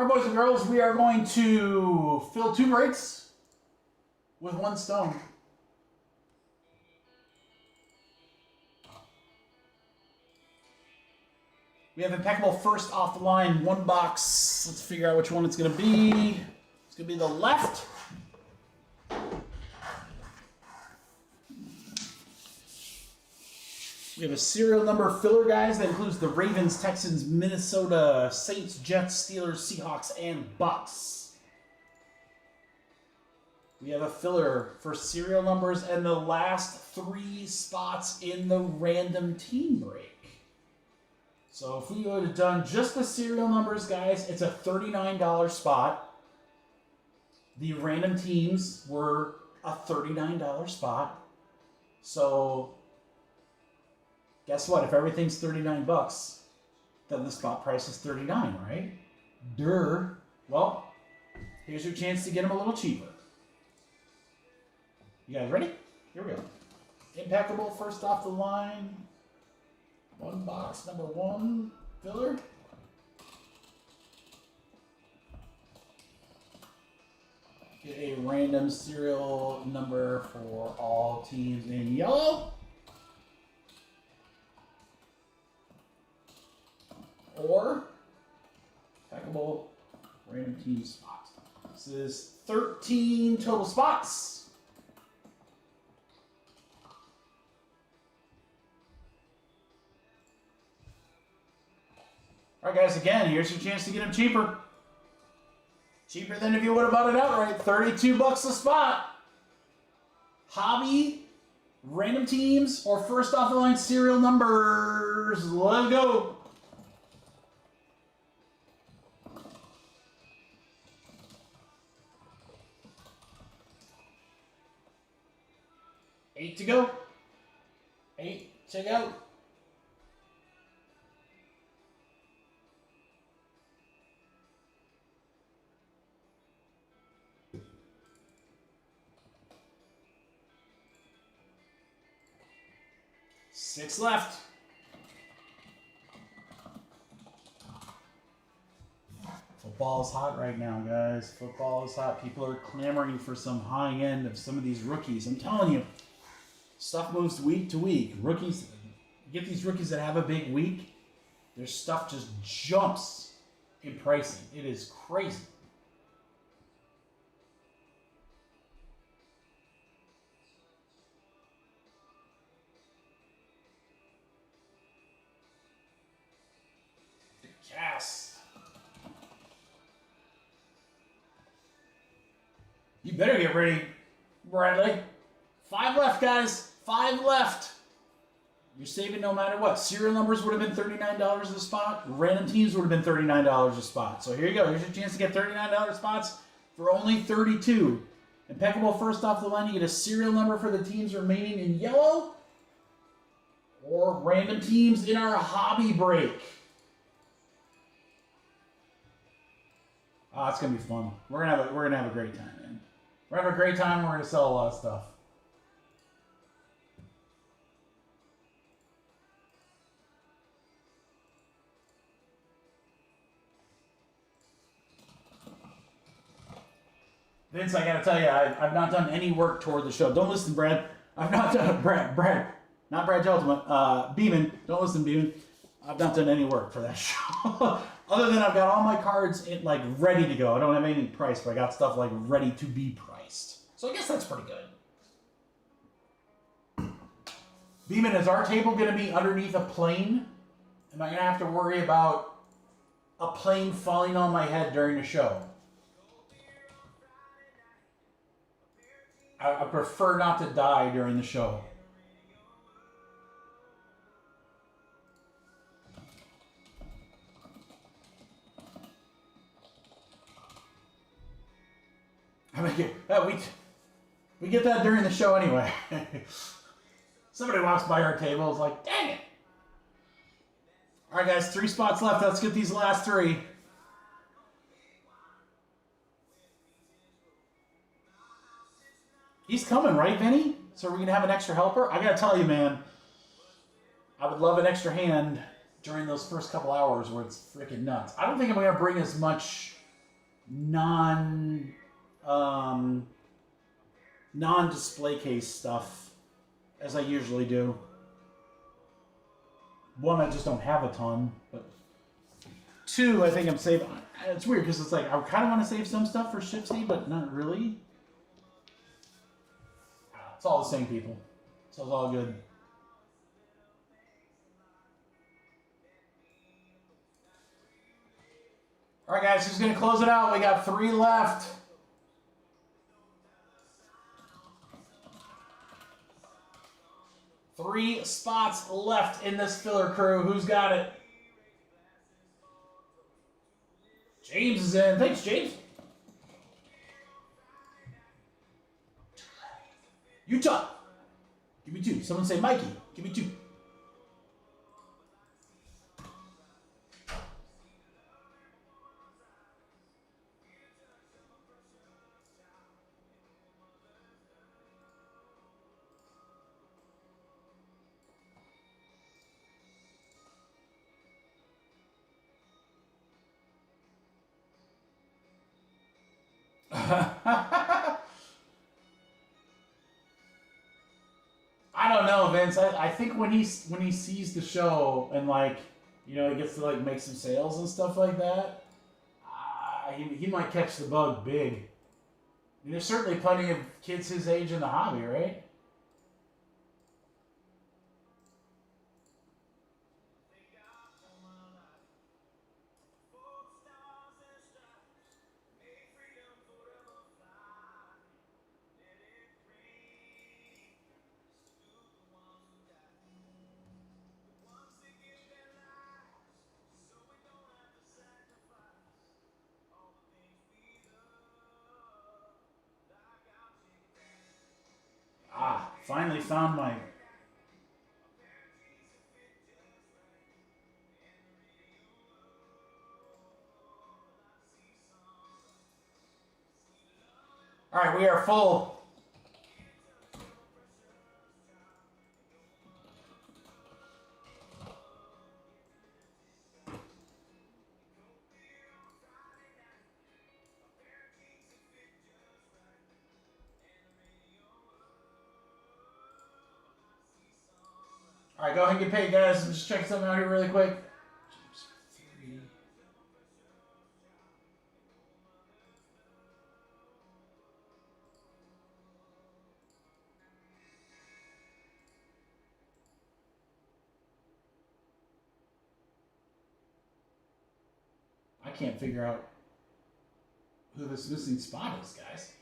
All right, boys and girls, we are going to fill 2 breaks with 1 stone. We have Impeccable first off the line, 1 box. Let's figure out which one it's going to be. It's going to be the left. We have a serial number filler, guys, that includes the Ravens, Texans, Minnesota, Saints, Jets, Steelers, Seahawks, and Bucks. We have a filler for serial numbers and the last 3 spots in the random team break. So if we would have done just the serial numbers, guys, it's a $39 spot. The random teams were a $39 spot. So guess what? If everything's 39 bucks, then the spot price is 39, right? Durr. Well, here's your chance to get them a little cheaper. You guys ready? Here we go. Impeccable first off the line. 1 box, number 1 filler. Get a random serial number for all teams in yellow. Or Impeccable random team spot. This is 13 total spots. All right, guys, again, here's your chance to get them cheaper. Cheaper than if you would have bought it outright. 32 bucks a spot. Hobby, random teams, or first off the line serial numbers. Let's go. Eight to go. 8 to go. Six left. Football is hot right now, guys. Football is hot. People are clamoring for some high end of some of these rookies. I'm telling you, stuff moves week to week. Rookies, you get these rookies that have a big week, their stuff just jumps in pricing. It is crazy. Yes. You better get ready, Bradley. 5 left, guys. 5 left. You're saving no matter what. Serial numbers would have been $39 a spot. Random teams would have been $39 a spot. So here you go. Here's your chance to get $39 spots for only 32. Impeccable first off the line. You get a serial number for the teams remaining in yellow. Or random teams in our hobby break. Oh, it's gonna be fun. We're gonna have a great time, man. We're gonna have a great time. We're gonna sell a lot of stuff. Vince, I gotta tell you, I've not done any work toward the show. Don't listen, Brad. I've not done Brad, not Brad Gentleman. Beeman. Don't listen, Beeman. I've not done any work for that show. Other than I've got all my cards like ready to go. I don't have anything priced, but I got stuff like ready to be priced. So I guess that's pretty good. Beeman, is our table going to be underneath a plane? Am I going to have to worry about a plane falling on my head during the show? I prefer not to die during the show. We get that during the show anyway. Somebody walks by our table, is like, dang it. All right, guys, 3 spots left. Let's get these last 3. He's coming, right, Vinny? So are we going to have an extra helper? I got to tell you, man, I would love an extra hand during those first couple hours where it's freaking nuts. I don't think I'm going to bring as much non non-display case stuff as I usually do. One, I just don't have a ton, but two, I think I'm saving. It's weird because it's like I kind of want to save some stuff for Shipsy, but not really. It's all the same people, so it's all good. All right, guys, who's gonna close it out? We got 3 left. Three spots left in this filler crew. Who's got it? James is in. Thanks, James. Utah. Give me 2. Someone say Mikey. Give me 2. I don't know, Vince. I think when he sees the show and like he gets to like make some sales and stuff like that, he might catch the bug big. I mean, there's certainly plenty of kids his age in the hobby, right? Finally found my... All right, we are full. All right, go ahead and get paid, guys. I'm just checking something out here really quick. I can't figure out who this missing spot is, guys.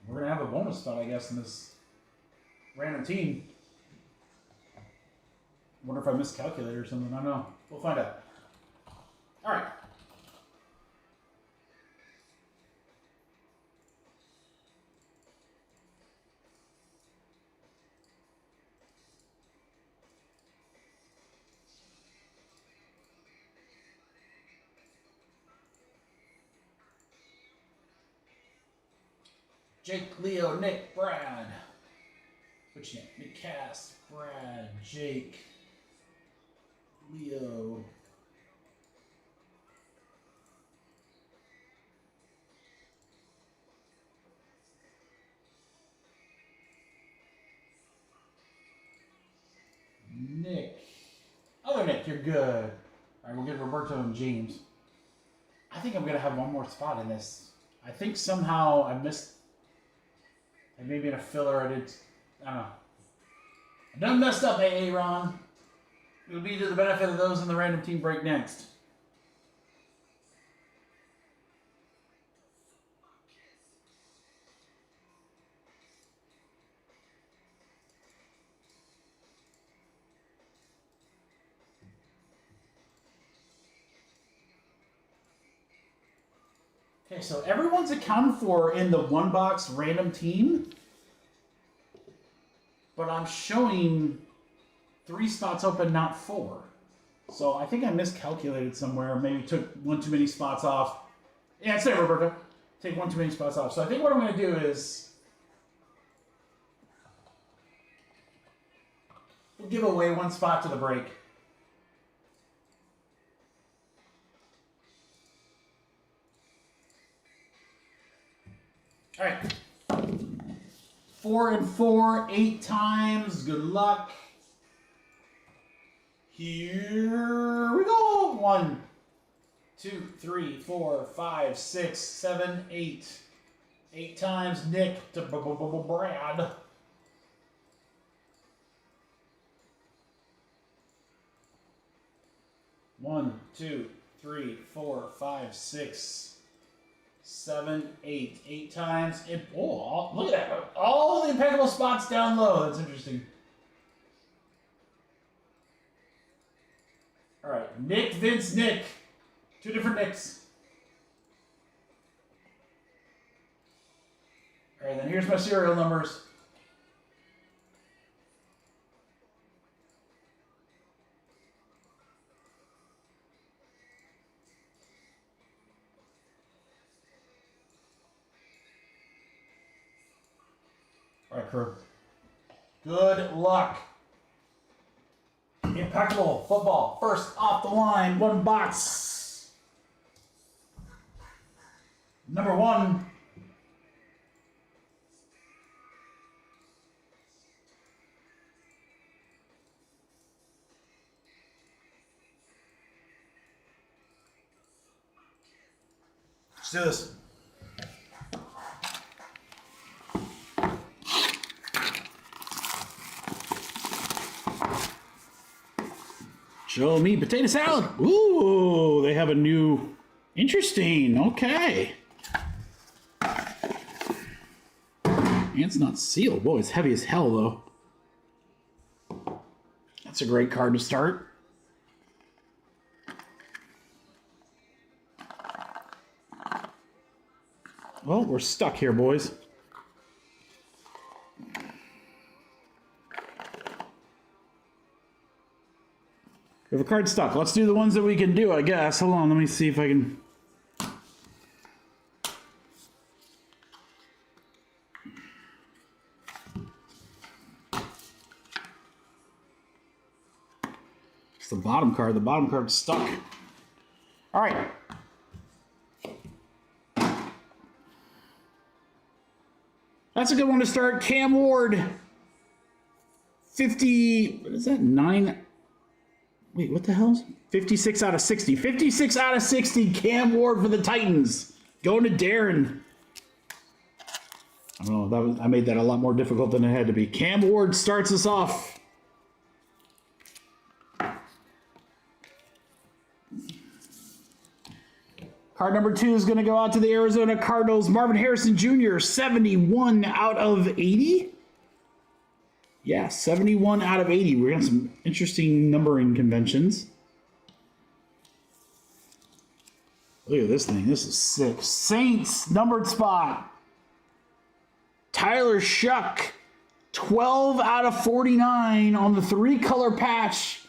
We're going to have a bonus spot, I guess, in this random team. Wonder if I miscalculated or something. I don't know. We'll find out. All right. Jake, Leo, Nick, Brad. Which Nick? Nick Cass, Brad, Jake, Leo. Nick. Other Nick, you're good. All right, we'll get Roberto and James. I think I'm going to have one more spot in this. I think somehow I missed... And maybe in a filler I did... I don't know. I done messed up, AA Ron. It'll be to the benefit of those in the random team break next. Okay, so everyone's accounted for in the one box random team. But I'm showing 3 spots open, not 4. So I think I miscalculated somewhere. Maybe took one too many spots off. Yeah, it's there, Roberto. Take one too many spots off. So I think what I'm going to do is... We'll give away one spot to the break. All right. 4 and 4, 8 times. Good luck. Here we go. 1, 2, 3, 4, 5, 6, 7, 8. 8 times. Nick to Brad. 1, 2, 3, 4, 5, 6, 7, 8. 8 times. Oh, look at that. All the impeccable spots down low. That's interesting. All right. Nick, Vince, Nick. 2 different Nicks. All right, then here's my serial numbers. All right, crew. Good luck. Impeccable football. First off the line, 1 box. Number 1. Let's do this. Show me potato salad. Ooh, they have a new... Interesting. Okay. It's not sealed. Boy, it's heavy as hell, though. That's a great card to start. Well, we're stuck here, boys. We have a card stuck. Let's do the ones that we can do, I guess. Hold on, let me see if I can... It's the bottom card. The bottom card's stuck. All right. That's a good one to start. Cam Ward. 50... What is that? 9... Wait, what the hell? 56 out of 60. 56 out of 60. Cam Ward for the Titans. Going to Darren. I don't know. I made that a lot more difficult than it had to be. Cam Ward starts us off. Card number 2 is going to go out to the Arizona Cardinals. Marvin Harrison Jr., 71 out of 80. Yeah, 71 out of 80. We're going to have some interesting numbering conventions. Look at this thing. This is sick. Saints, numbered spot. Tyler Shuck, 12 out of 49 on the 3-color patch.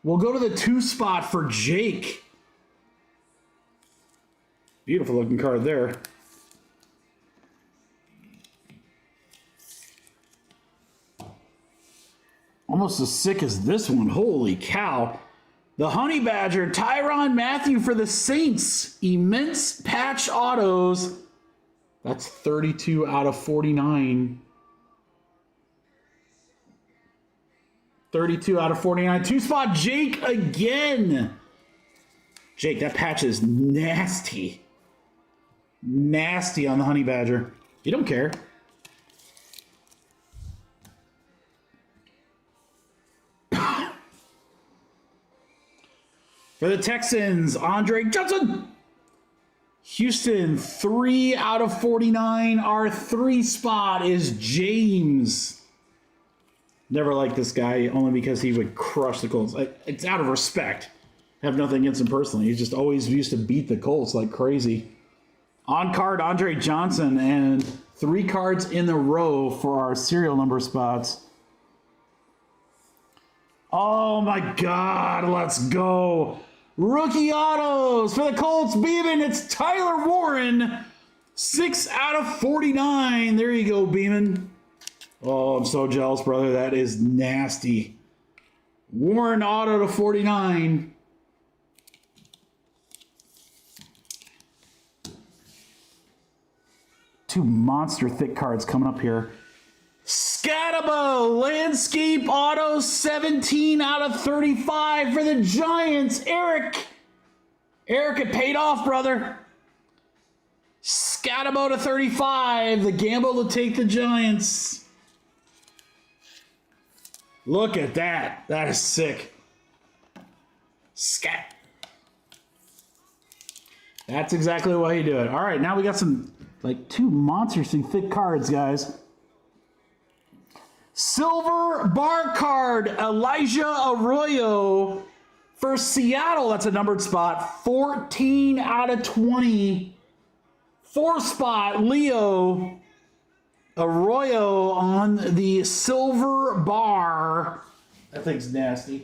We'll go to the 2 spot for Jake. Beautiful looking card there. Almost as sick as this one. Holy cow. The Honey Badger, Tyrann Mathieu for the Saints. Immense patch autos. That's 32 out of 49. 32 out of 49. 2-spot Jake again. Jake, that patch is nasty. Nasty on the Honey Badger. You don't care. For the Texans, Andre Johnson. Houston, 3 out of 49. Our 3 spot is James. Never liked this guy, only because he would crush the Colts. It's out of respect. I have nothing against him personally. He just always used to beat the Colts like crazy. On card, Andre Johnson, and 3 cards in a row for our serial number spots. Oh my God, let's go. Rookie autos for the Colts. Beeman, it's Tyler Warren. 6 out of 49. There you go, Beeman. Oh, I'm so jealous, brother. That is nasty. Warren auto to 49. Two monster thick cards coming up here. Scatabo, landscape auto 17 out of 35 for the Giants. Eric, it paid off, brother. Scatabo to 35. The gamble to take the Giants. Look at that. That is sick. Scat. That's exactly why you do it. All right, now we got some, like, two monstrously thick cards, guys. Silver bar card, Elijah Arroyo for Seattle. That's a numbered spot. 14 out of 20. 4 spot, Leo Arroyo on the silver bar. That thing's nasty.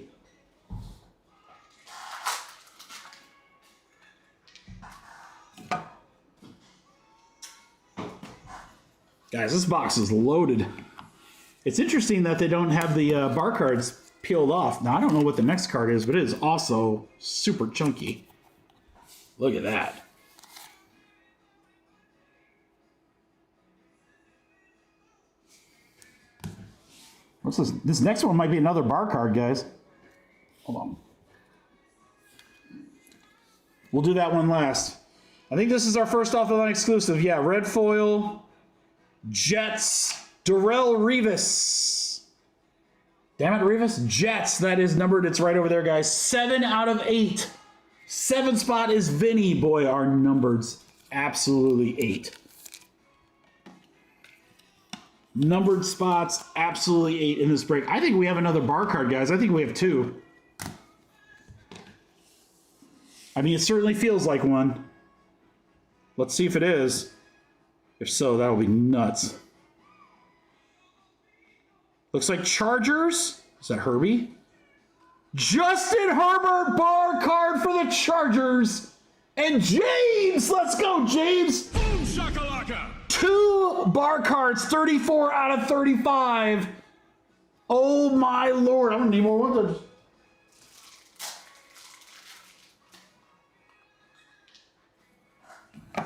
Guys, this box is loaded. It's interesting that they don't have the bar cards peeled off. Now, I don't know what the next card is, but it is also super chunky. Look at that. What's this? This next one might be another bar card, guys. Hold on. We'll do that one last. I think this is our first off the line exclusive. Yeah, red foil, Jets, Darrelle Revis. Damn it, Revis. Jets, that is numbered. It's right over there, guys. 7 out of 8. 7 spot is Vinny. Boy, our numbers absolutely 8. Numbered spots, absolutely 8 in this break. I think we have another bar card, guys. I think we have 2. I mean, it certainly feels like one. Let's see if it is. If so, that'll be nuts. Looks like Chargers. Is that Herbie? Justin Herbert bar card for the Chargers. And James, let's go, James. Boom shakalaka. 2 bar cards, 34 out of 35. Oh my Lord, I'm gonna need more ones.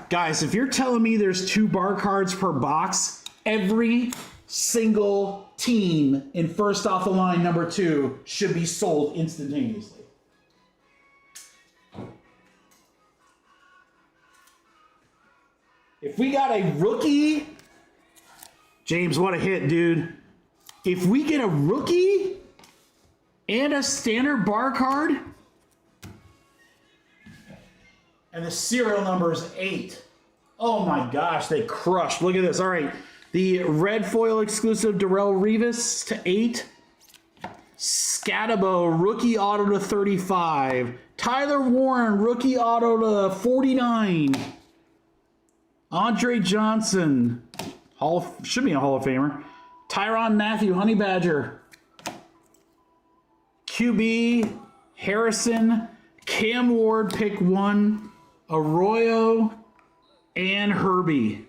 Guys, if you're telling me there's 2 bar cards per box, every single team in first off the line number 2 should be sold instantaneously. If we got a rookie, James, what a hit, dude. If we get a rookie and a standard bar card, and the serial number is 8. Oh my gosh, they crushed. Look at this. All right, the red foil exclusive Darrelle Revis to 8. Scatabo, rookie auto to 35. Tyler Warren, rookie auto to 49. Andre Johnson, should be a Hall of Famer. Tyrann Mathieu, Honey Badger. QB, Harrison, Cam Ward, pick 1. Arroyo, and Herbie.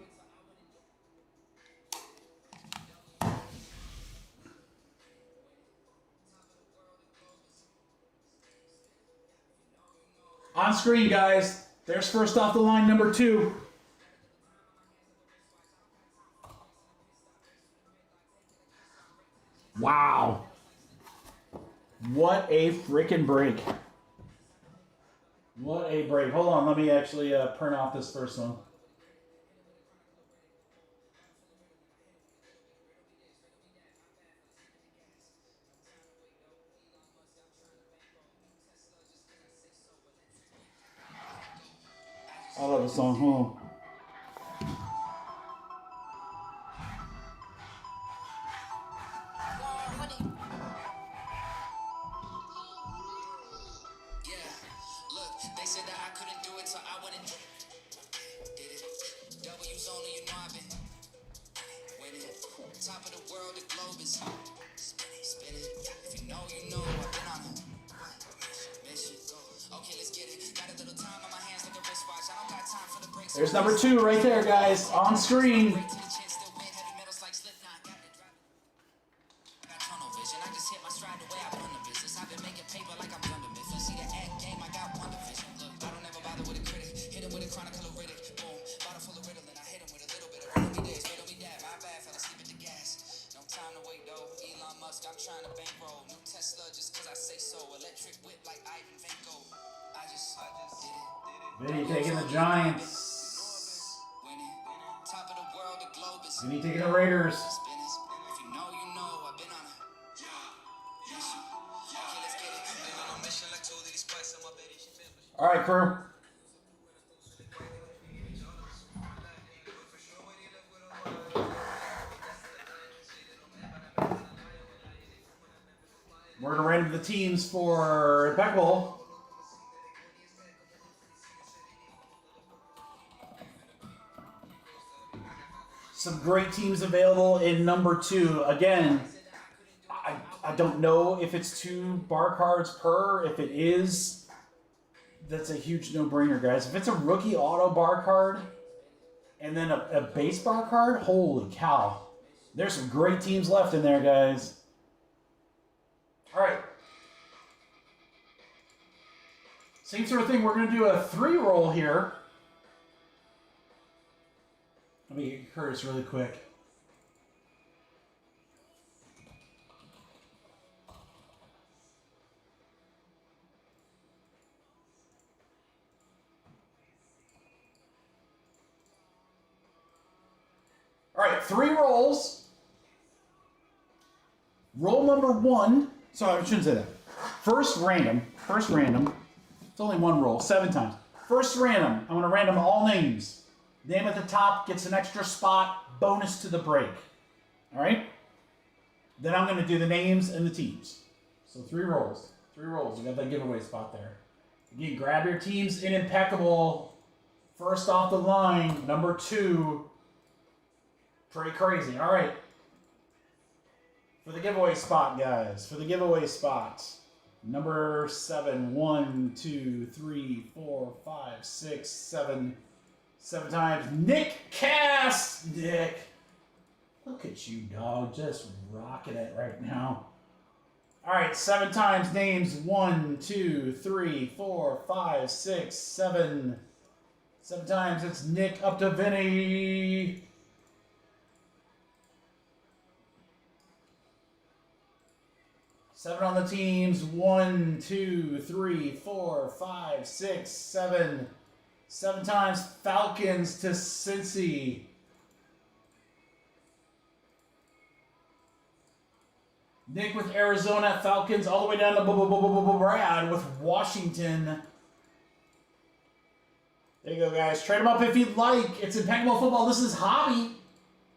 On screen, guys. There's first off the line, number 2. Wow. What a freaking break. What a break. Hold on, let me actually print off this first one. I love this song. Hold on. Top of the world, the globe is spinning. If you know, you know. I've been on a mission. Okay, let's get it. Got a little time on my hands like a wristwatch. I don't got time for the breaks. There's number 2 right there, guys, on screen. I've been making paper like I'm Dunder Mifflin. See the ad game, I got one division. Look, I don't ever bother with a critic. Hit him with a chronicle of Riddick. Boom, bottle full of Ritalin. I hit him with a little bit of Ritalin. Days, made on me dad. My bad, fell asleep at the gas. No time to wait though. Elon Musk, I'm trying to bankroll. New Tesla, just cause I say so. Electric whip like Ivan Vanko. I just did it. Vinny taking the Giants. Winning. Top of the world, the globe is Vinny taking the Raiders. spinning. If you know, you know. I've been on a mission. Okay, let's get it. Been on a mission like two of these spice on my baby. She been with All right, crew. We're going to random the teams for Impeccable. Some great teams available in number 2. Again, I don't know if it's 2 bar cards per. If it is, that's a huge no-brainer, guys. If it's a rookie auto bar card and then a base bar card, holy cow. There's some great teams left in there, guys. All right. Same sort of thing. We're going to do a 3-roll here. Let me get Curtis really quick. All right, 3 rolls. Roll number 1. Sorry, I shouldn't say that. First random. It's only 1 roll, 7 times. First random. I'm going to random all names. Name at the top gets an extra spot, bonus to the break. All right? Then I'm going to do the names and the teams. So 3 rolls. 3 rolls. You got that giveaway spot there. Again, grab your teams in Impeccable. First off the line, number 2. Pretty crazy. All right. For the giveaway spot, guys. For the giveaway spot. Number 7. 1, 2, 3, 4, 5, 6, 7. 7 times. Nick Cass. Nick. Look at you, dog. Just rocking it right now. All right. 7 times. Names. 1, 2, 3, 4, 5, 6, 7. 7 times. It's Nick up to Vinny. 7 on the teams. 1, 2, 3, 4, 5, 6, 7. 7 times. Falcons to Cincy. Nick with Arizona. Falcons all the way down to Brad with Washington. There you go, guys. Trade them up if you'd like. It's Impeccable Football. This is Hobby.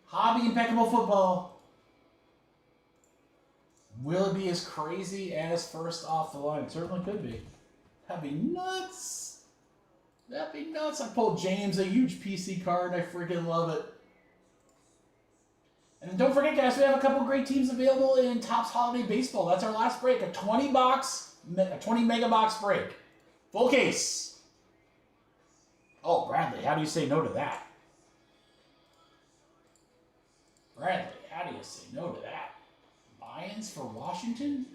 Hobby Impeccable Football. Will it be as crazy as first off the line? It certainly could be. That'd be nuts. That'd be nuts. I pulled James a huge PC card. I freaking love it. And don't forget, guys, we have a couple great teams available in Topps Holiday Baseball. That's our last break. A 20 mega box break. Full case. Oh, Bradley, how do you say no to that? Bradley, how do you say no to that? Lions for Washington?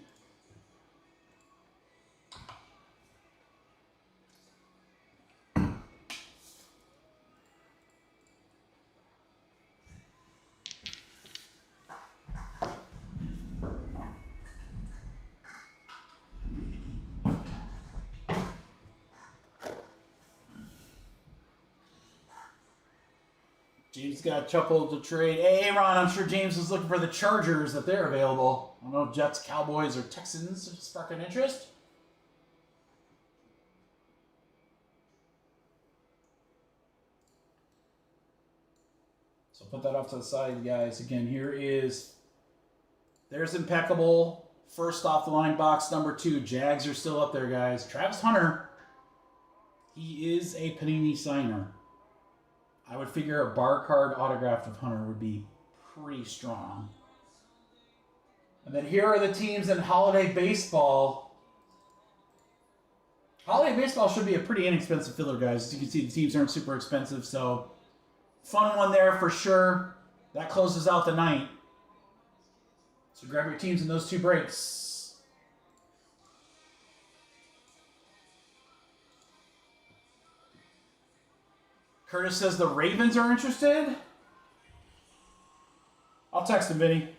James got a chuckle to trade. Hey, Ron, I'm sure James is looking for the Chargers if they're available. I don't know if Jets, Cowboys, or Texans spark an interest. So put that off to the side, guys. Again, there's Impeccable. First off the line box, number 2. Jags are still up there, guys. Travis Hunter. He is a Panini signer. I would figure a bar card autograph of Hunter would be pretty strong. And then here are the teams in Holiday Baseball. Holiday Baseball should be a pretty inexpensive filler, guys. As you can see, the teams aren't super expensive, so fun one there for sure. That closes out the night. So grab your teams in those 2 breaks. Curtis says the Ravens are interested. I'll text him, Vinny.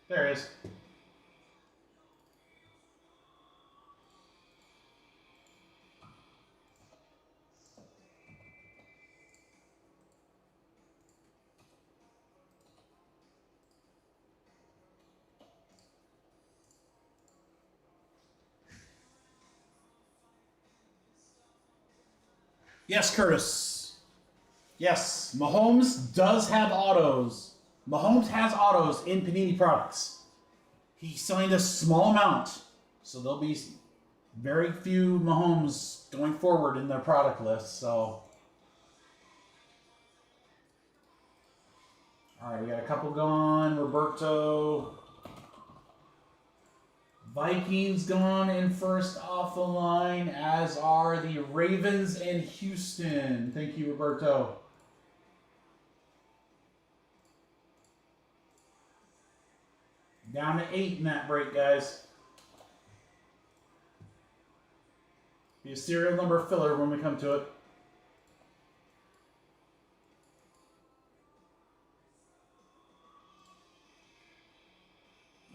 There it is. Yes, Curtis. Yes, Mahomes does have autos. Mahomes has autos in Panini products. He signed a small amount, so there'll be very few Mahomes going forward in their product list. So, all right, we got a couple gone. Roberto. Vikings gone in first off the line, as are the Ravens and Houston. Thank you, Roberto. Down to 8 in that break, guys. Be a serial number filler when we come to it.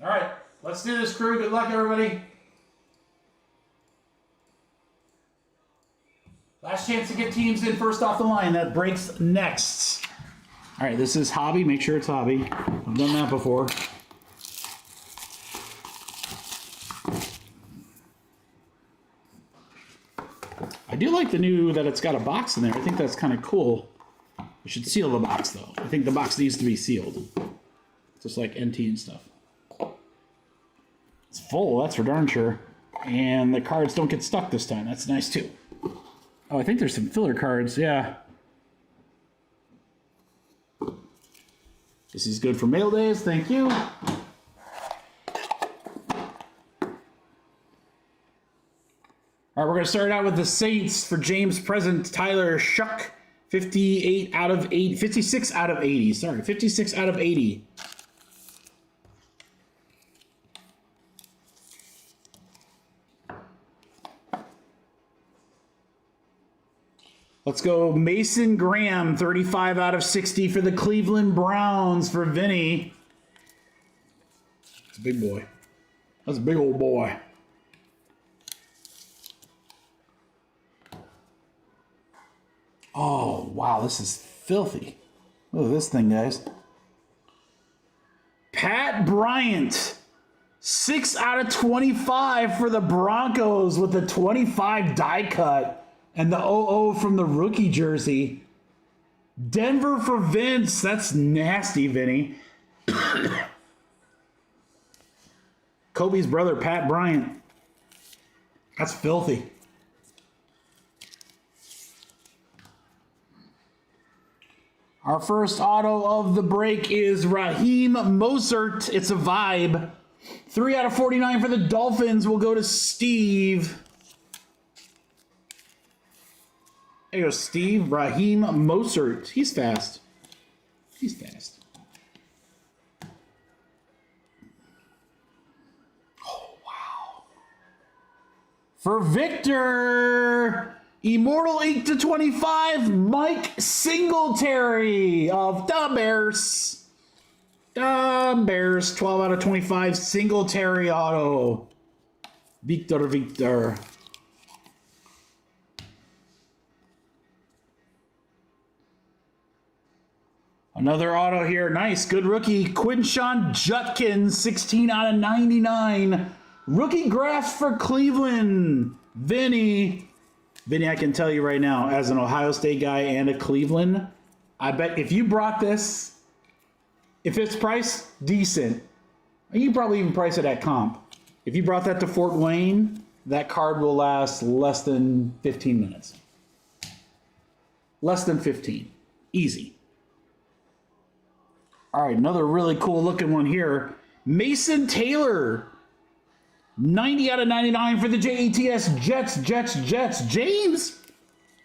All right, let's do this, crew. Good luck, everybody. Last chance to get teams in first off the line. That breaks next. All right, this is Hobby. Make sure it's Hobby. I've done that before. I do like the new that it's got a box in there. I think that's kind of cool. We should seal the box, though. I think the box needs to be sealed. Just like NT and stuff. It's full, that's for darn sure. And the cards don't get stuck this time. That's nice, too. Oh, I think there's some filler cards, yeah. This is good for mail days, thank you. All right, we're going to start out with the Saints for James Present, Tyler Shuck, 58 out of 8, 56 out of 80. Sorry, 56 out of 80. Let's go Mason Graham, 35 out of 60 for the Cleveland Browns for Vinny. That's a big boy. That's a big old boy. Oh, wow, this is filthy. Look at this thing, guys. Pat Bryant, 6 out of 25 for the Broncos with the 25 die cut and the 00 from the rookie jersey. Denver for Vince. That's nasty, Vinny. Kobe's brother, Pat Bryant. That's filthy. Our first auto of the break is Raheem Mostert. It's a vibe. 3 out of 49 for the Dolphins will go to Steve. There you go, Steve. Raheem Mostert. He's fast. He's fast. Oh, wow. For Victor, Immortal Ink to 25, Mike Singletary of the Bears. The Bears, 12 out of 25, Singletary auto. Victor. Another auto here. Nice. Good rookie. Quinshawn Judkins, 16 out of 99. Rookie graphs for Cleveland. Vinny, I can tell you right now, as an Ohio State guy and a Cleveland, I bet if you brought this, if it's priced decent, you probably even price it at comp. If you brought that to Fort Wayne, that card will last less than 15 minutes. Less than 15. Easy. All right, another really cool looking one here. Mason Taylor. 90 out of 99 for the JETS Jets.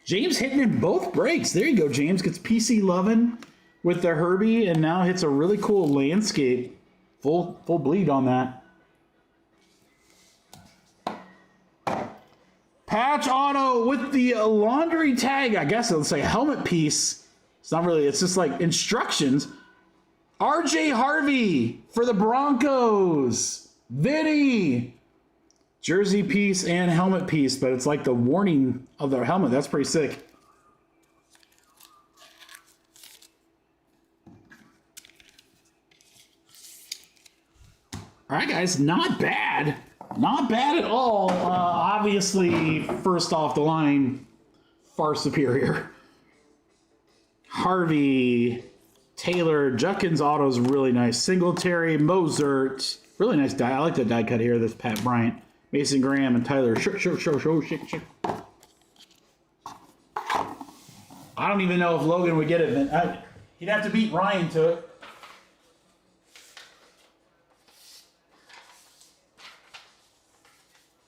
James hitting in both breaks. There you go, James. Gets PC loving with the Herbie and now hits a really cool landscape. Full bleed on that. Patch auto with the laundry tag. I guess it'll say helmet piece. It's not really, it's just like instructions. RJ Harvey for the Broncos. Vinny. Jersey piece and helmet piece, but it's like the warning of their helmet. That's pretty sick. All right, guys, not bad. Not bad at all. Obviously, first off the line, far superior. Harvey, Taylor, Judkins auto is really nice. Singletary, Mozart, really nice die. I like the die cut here. This Pat Bryant, Mason Graham, and Tyler. Shake. I don't even know if Logan would get it. He'd have to beat Ryan to it.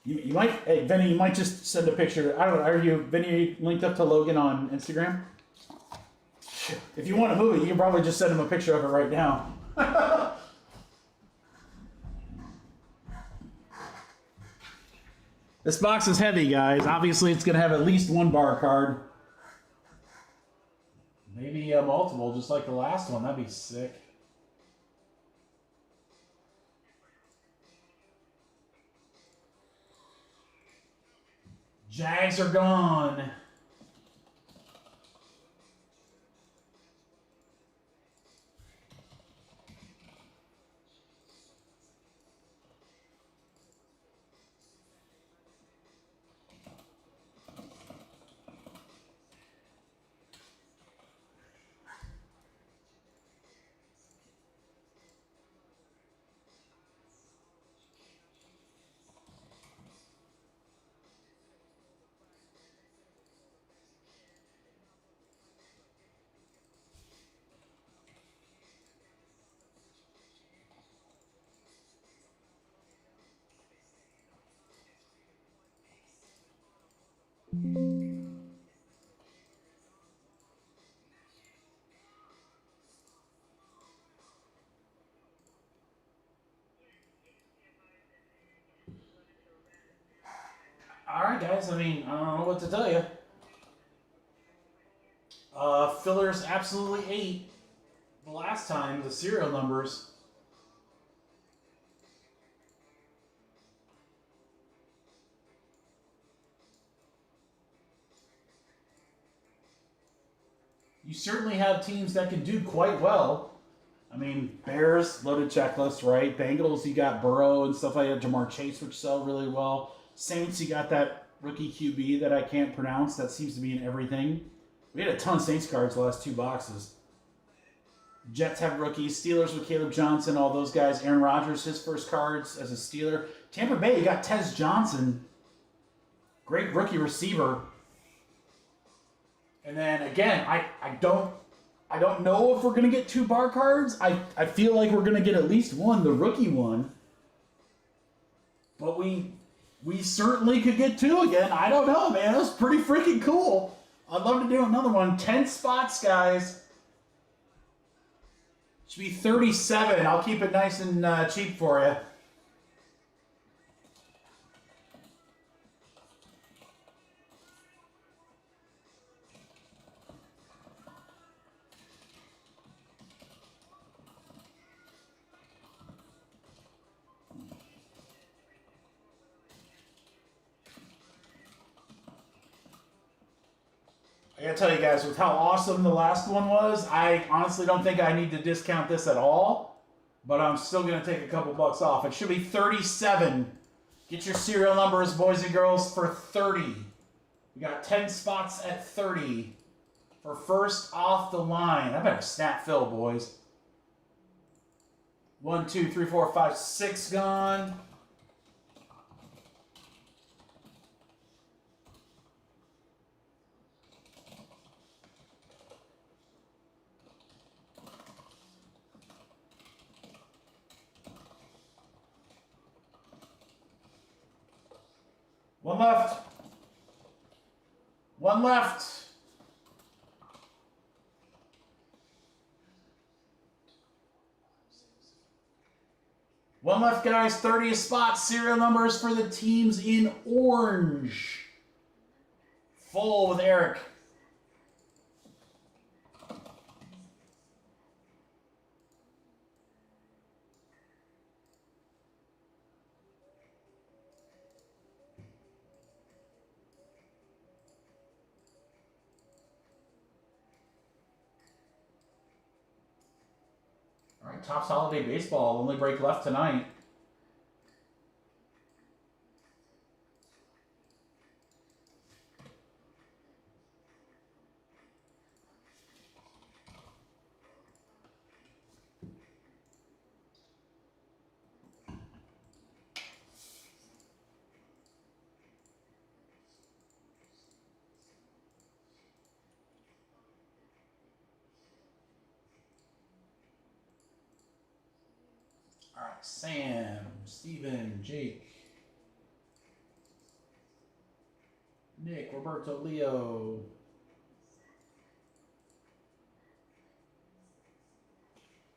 You might, hey, Vinny, you might just send a picture. I don't know, Vinny, linked up to Logan on Instagram? If you want to move it, you can probably just send him a picture of it right now. This box is heavy, guys. Obviously, it's going to have at least one bar card. Maybe multiple, just like the last one. That'd be sick. Jags are gone. Alright, guys, I mean, I don't know what to tell you. Fillers absolutely ate the last time, the serial numbers. You certainly have teams that can do quite well. I mean, Bears, loaded checklist, right? Bengals, you got Burrow and stuff like that. Jamar Chase, which sell really well. Saints, you got that rookie QB that I can't pronounce. That seems to be in everything. We had a ton of Saints cards the last two boxes. Jets have rookies. Steelers with Caleb Johnson, all those guys. Aaron Rodgers, his first cards as a Steeler. Tampa Bay, you got Tez Johnson. Great rookie receiver. And then, again, I don't know if we're going to get two bar cards. I feel like we're going to get at least one, the rookie one. But we certainly could get two again. I don't know, man. That was pretty freaking cool. I'd love to do another one. 10 spots, guys. Should be 37. I'll keep it nice and cheap for you. I gotta tell you guys, with how awesome the last one was, I honestly don't think I need to discount this at all, but I'm still gonna take a couple bucks off. It should be 37. Get your serial numbers, boys and girls, for 30. We got 10 spots at 30 for first off the line. I better snap fill, boys. 1, 2, 3, 4, 5, 6 gone. One left. One left. One left, guys. 30th spot. Serial numbers for the teams in orange. Full with Eric. All right, Topps Holiday Baseball. Only break left tonight. All right, Sam, Steven, Jake, Nick, Roberto, Leo.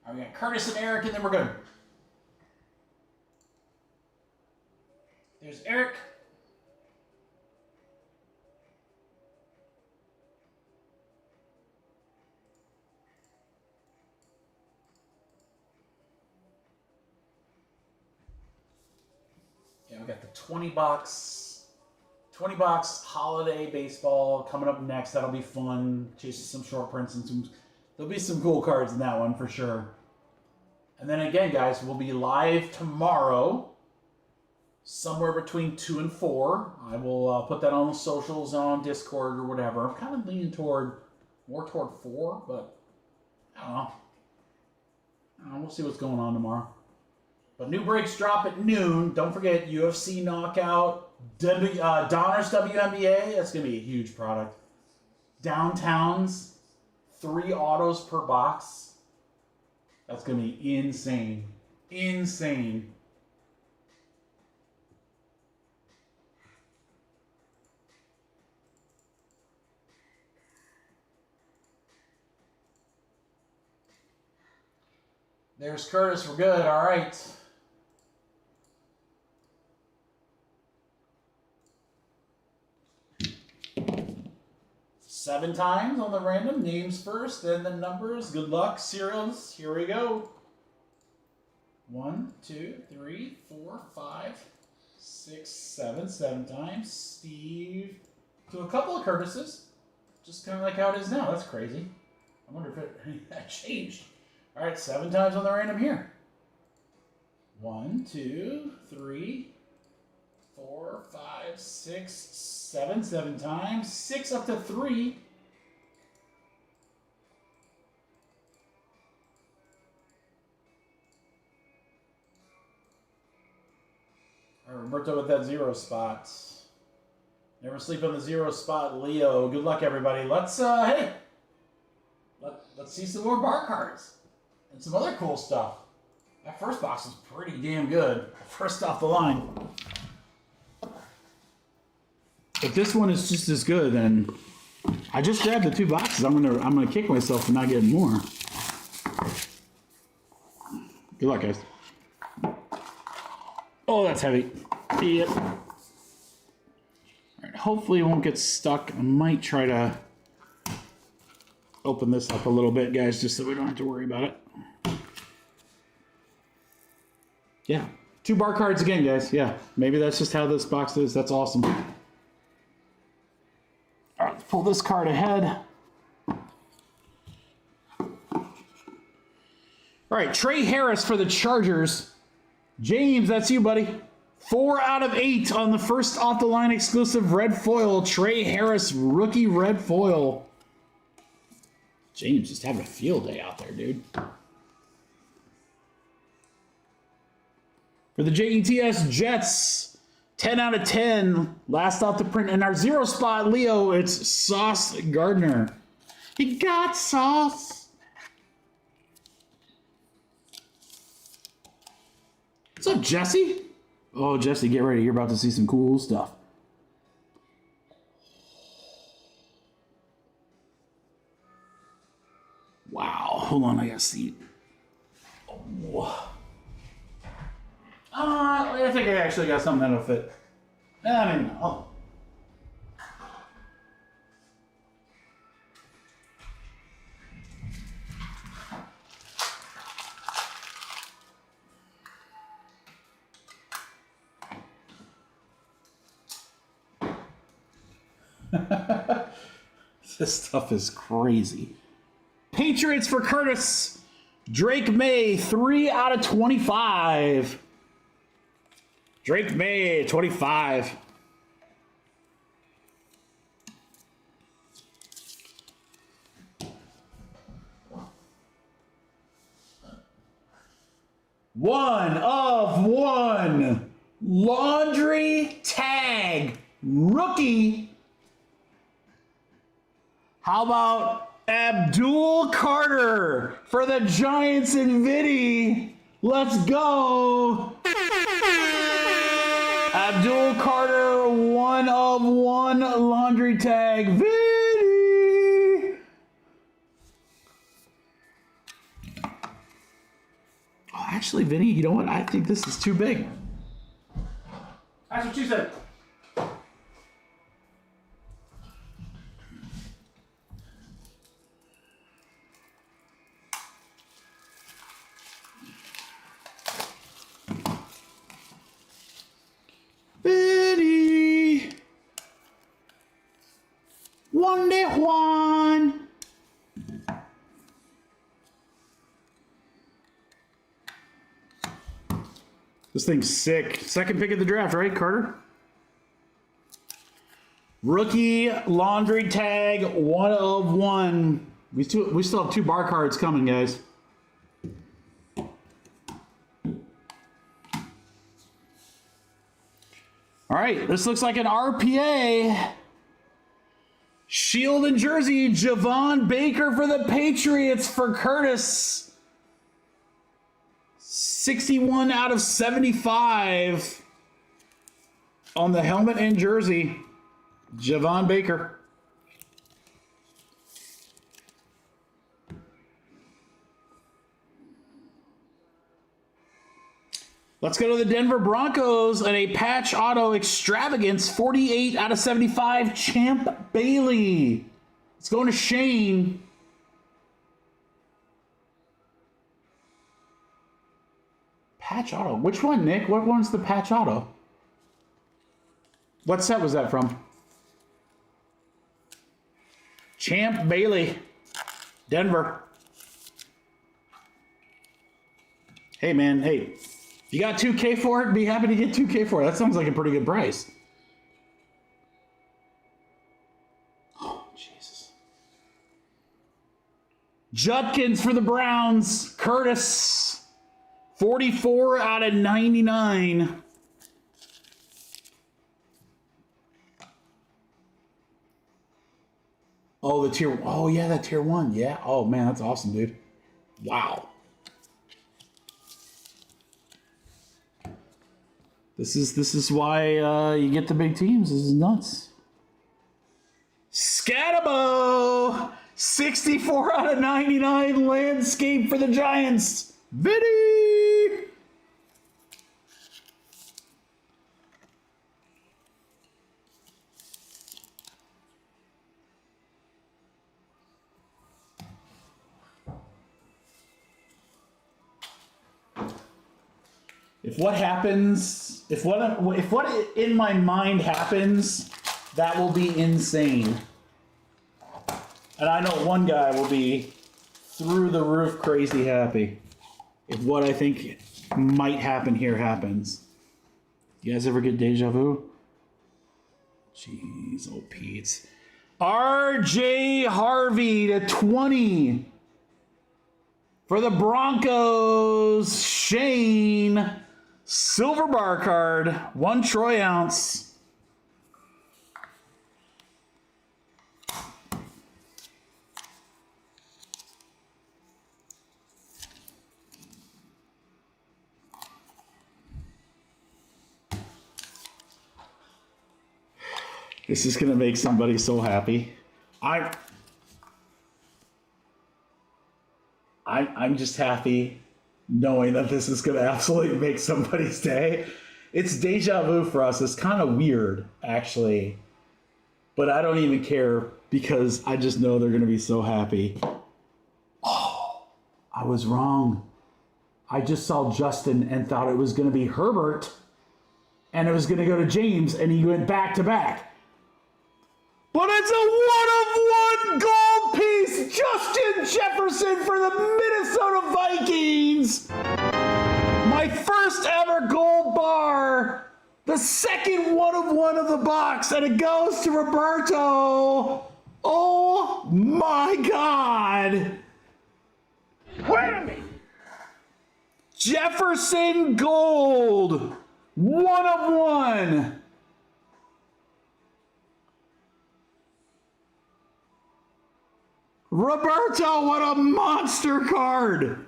All right, we got Curtis and Eric, and then we're good. There's Eric. Yeah, we got the 20 box holiday baseball coming up next. That'll be fun. Chasing some short prints and there'll be some cool cards in that one for sure. And then again, guys, we'll be live tomorrow, somewhere between 2 and 4. I will put that on the socials, on Discord or whatever. I'm kind of leaning more toward 4, but I don't know. We'll see what's going on tomorrow. But new breaks drop at noon. Don't forget UFC Knockout, Donner's WNBA. That's going to be a huge product. Downtowns, 3 autos per box. That's going to be insane. Insane. There's Curtis. We're good. All right. Seven times on the random. Names first, then the numbers. Good luck. Serials. Here we go. 1, 2, 3, 4, 5, 6, 7. 7 times. Steve. To a couple of Curtises. Just kind of like how it is now. That's crazy. I wonder if that changed. All right, 7 times on the random here. 1, 2, 3, 4, 5, 6, 7. 7 times. 6 up to 3. All right, Roberto with that 0 spot. Never sleep on the 0 spot, Leo. Good luck, everybody. Let's let's see some more bar cards. And some other cool stuff. That first box is pretty damn good. First off the line. If this one is just as good, then I just grabbed the 2 boxes. I'm gonna kick myself for not getting more. Good luck, guys. Oh, that's heavy. Yep. All right, hopefully it won't get stuck. I might try to open this up a little bit, guys, just so we don't have to worry about it. Yeah, 2 bar cards again, guys. Yeah, maybe that's just how this box is. That's awesome. All right, let's pull this card ahead. All right, Trey Harris for the Chargers. James, that's you, buddy. 4 out of 8 on the first off-the-line exclusive red foil. Trey Harris, rookie red foil. James just having a field day out there, dude. For the JETS Jets, 10 out of 10. Last off the print. And our 0 spot, Leo, it's Sauce Gardner. He got sauce. What's up, Jesse? Oh, Jesse, get ready. You're about to see some cool stuff. Wow. Hold on, I gotta see. Oh. I think I actually got something that'll fit. I mean, oh. This stuff is crazy. Patriots for Curtis. Drake May, 3 out of 25. Drake May, 25. One of one. Laundry tag. Rookie. How about Abdul Carter for the Giants and Vinny? Let's go. Abdul Carter, 1 of 1 laundry tag. Vinny. Oh, actually, Vinny, you know what? I think this is too big. That's what you said. Vinny. One day Juan. This thing's sick. Second pick of the draft, right, Carter? Rookie laundry tag, 1 of 1. We still have 2 bar cards coming, guys. All right, this looks like an RPA. Shield and jersey, Javon Baker for the Patriots for Curtis. 61 out of 75 on the helmet and jersey, Javon Baker. Let's go to the Denver Broncos and a patch auto extravagance, 48 out of 75, Champ Bailey. It's going to Shane. Patch auto. Which one, Nick? What one's the patch auto? What set was that from? Champ Bailey. Denver. Hey, man. Hey. If you got 2K for it, be happy to get 2K for it. That sounds like a pretty good price. Oh, Jesus. Judkins for the Browns. Curtis. 44 out of 99. Oh, the tier. Oh, yeah, that tier 1. Yeah. Oh, man, that's awesome, dude. Wow. This is why you get the big teams. This is nuts. Scatabo! 64 out of 99 landscape for the Giants. Vinny! If what happens, if what in my mind happens, that will be insane. And I know one guy will be through the roof crazy happy if what I think might happen here happens. You guys ever get deja vu? Jeez, oh Pete. RJ Harvey to 20 for the Broncos. Shane. Silver bar card, 1 troy ounce. This is going to make somebody so happy. I'm just happy knowing that this is going to absolutely make somebody's day. It's deja vu for us. It's kind of weird, actually. But I don't even care because I just know they're going to be so happy. Oh, I was wrong. I just saw Justin and thought it was going to be Herbert. And it was going to go to James, and he went back to back. But it's a one-of-one gold piece, Justin Jefferson for the Minnesota Vikings. My first ever gold bar. The second one-of-one of the box, and it goes to Roberto. Oh my God. Whammy. Jefferson gold. One-of-one. Roberto, what a monster card.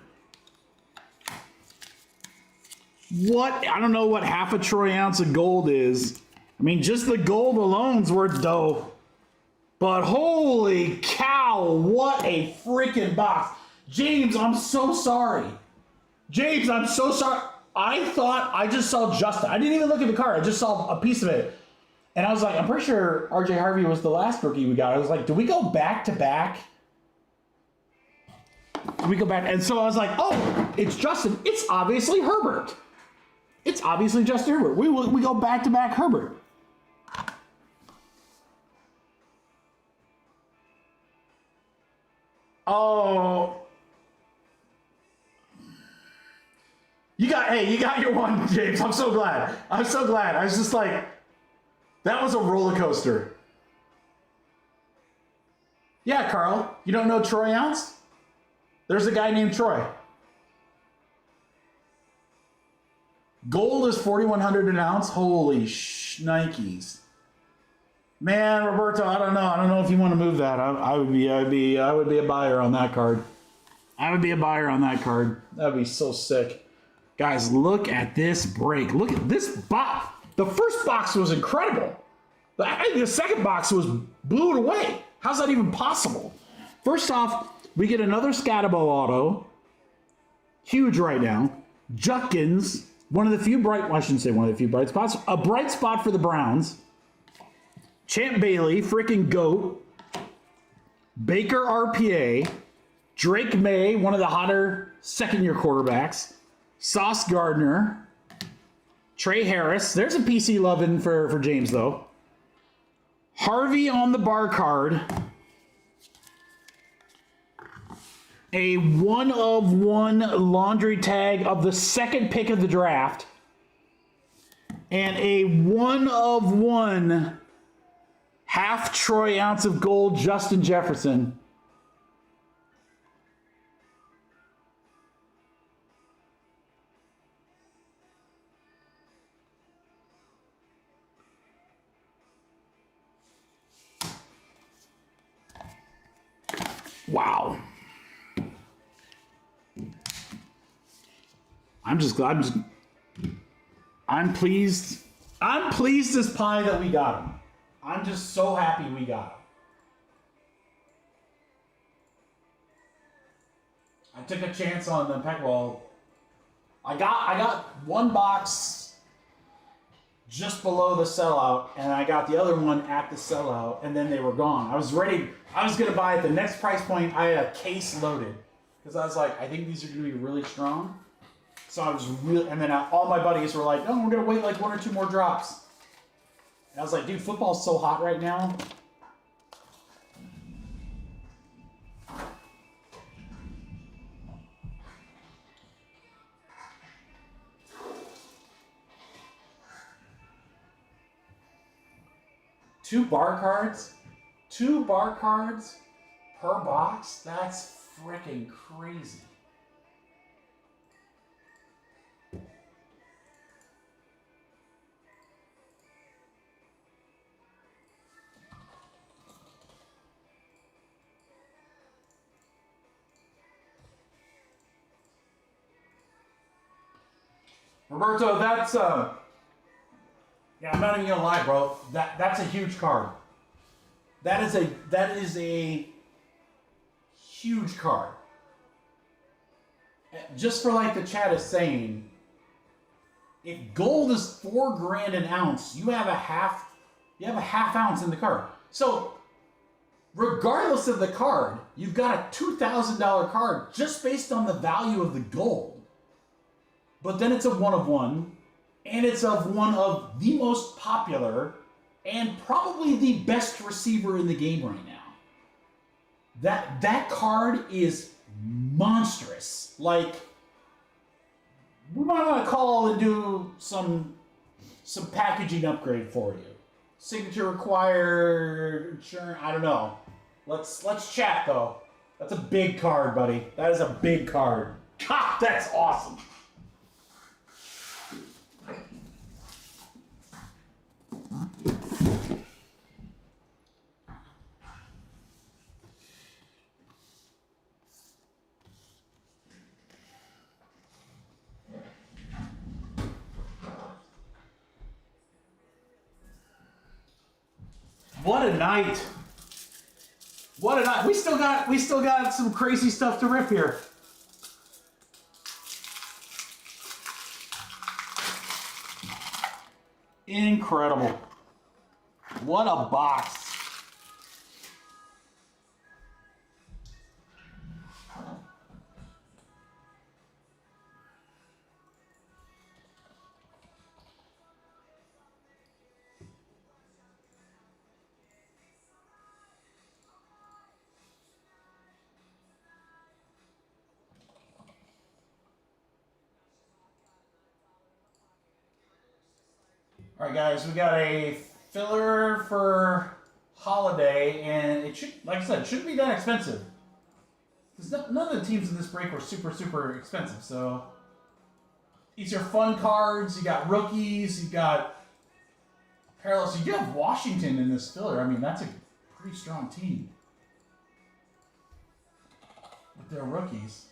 What? I don't know what half a troy ounce of gold is. I mean, just the gold alone's worth dough. But holy cow, what a freaking box. James, I'm so sorry. James, I'm so sorry. I thought I just saw Justin. I didn't even look at the card. I just saw a piece of it. And I was like, I'm pretty sure RJ Harvey was the last rookie we got. I was like, do we go back to back? We go back. And so I was like, oh, it's Justin. It's obviously Herbert. It's obviously Justin Herbert. We go back to back Herbert. Oh. You got your one, James. I'm so glad. I was just like, that was a roller coaster. Yeah, Carl. You don't know Troy Ounce? There's a guy named Troy. Gold is 4,100 an ounce. Holy Nikes. Man, Roberto, I don't know. I don't know if you want to move that. I would be a buyer on that card. I would be a buyer on that card. That'd be so sick. Guys, look at this break. Look at this box. The first box was incredible. The second box blew it away. How's that even possible? First off, we get another Scatabo auto. Huge right now. Judkins, one of the few I shouldn't say one of the few bright spots. A bright spot for the Browns. Champ Bailey, freaking GOAT. Baker RPA. Drake May, one of the hotter second-year quarterbacks. Sauce Gardner. Trey Harris. There's a PC loving for James, though. Harvey on the bar card. A one-of-one laundry tag of the second pick of the draft. And a one-of-one half troy ounce of gold Justin Jefferson. Wow. I'm pleased. I'm pleased as pie that we got him. I'm just so happy we got him. I took a chance on the Impeccable. I got one box just below the sellout, and I got the other one at the sellout, and then they were gone. I was ready. I was going to buy at the next price point. I had a case loaded because I was like, I think these are going to be really strong. So I was really, and then all my buddies were like, no, we're going to wait like one or two more drops. And I was like, dude, football's so hot right now. Two bar cards per box? That's freaking crazy. Roberto, that's yeah, I'm not even gonna lie, bro. That's a huge card. That is a huge card. just for like the chat is saying, if gold is $4 an ounce, you have a half ounce in the card. So regardless of the card, you've got a $2,000 card just based on the value of the gold. But then it's a 1 of 1, and it's of one of the most popular and probably the best receiver in the game right now. That card is monstrous. Like, we might want to call and do some packaging upgrade for you. Signature required, insurance, I don't know. Let's chat though. That's a big card, buddy. That is a big card. God, that's awesome. What a night. What a night. We still got some crazy stuff to rip here. Incredible. What a box. All right, guys, we got a filler for Holiday, and it should, like I said, shouldn't be that expensive. Because none of the teams in this break were super, super expensive. So these are fun cards. You got rookies. You got parallels. You do have Washington in this filler. I mean, that's a pretty strong team with their rookies.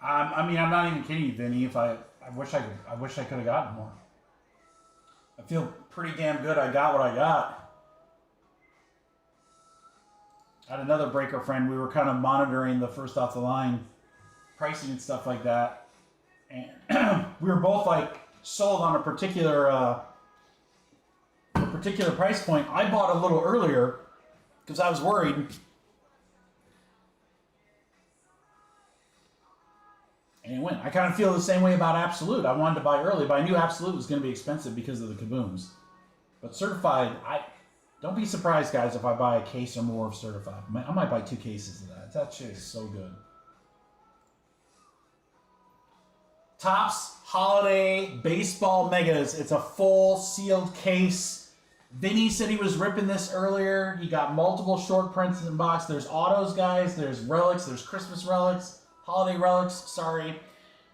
I mean, I'm not even kidding you, Vinny. I wish I could have gotten more. I feel pretty damn good. I got what I got. I had another breaker friend. We were kind of monitoring the first off the line pricing and stuff like that, and we were both like sold on a particular price point. I bought a little earlier because I was worried. And it went. I kind of feel the same way about Absolute. I wanted to buy early, but I knew Absolute was going to be expensive because of the kabooms. But Certified, don't be surprised, guys, if I buy a case or more of Certified. I might buy 2 cases of that. That shit is so good. Topps Holiday Baseball Megas. It's a full sealed case. Vinny said he was ripping this earlier. He got multiple short prints in the box. There's autos, guys. There's relics. There's Christmas relics. Holiday relics, sorry.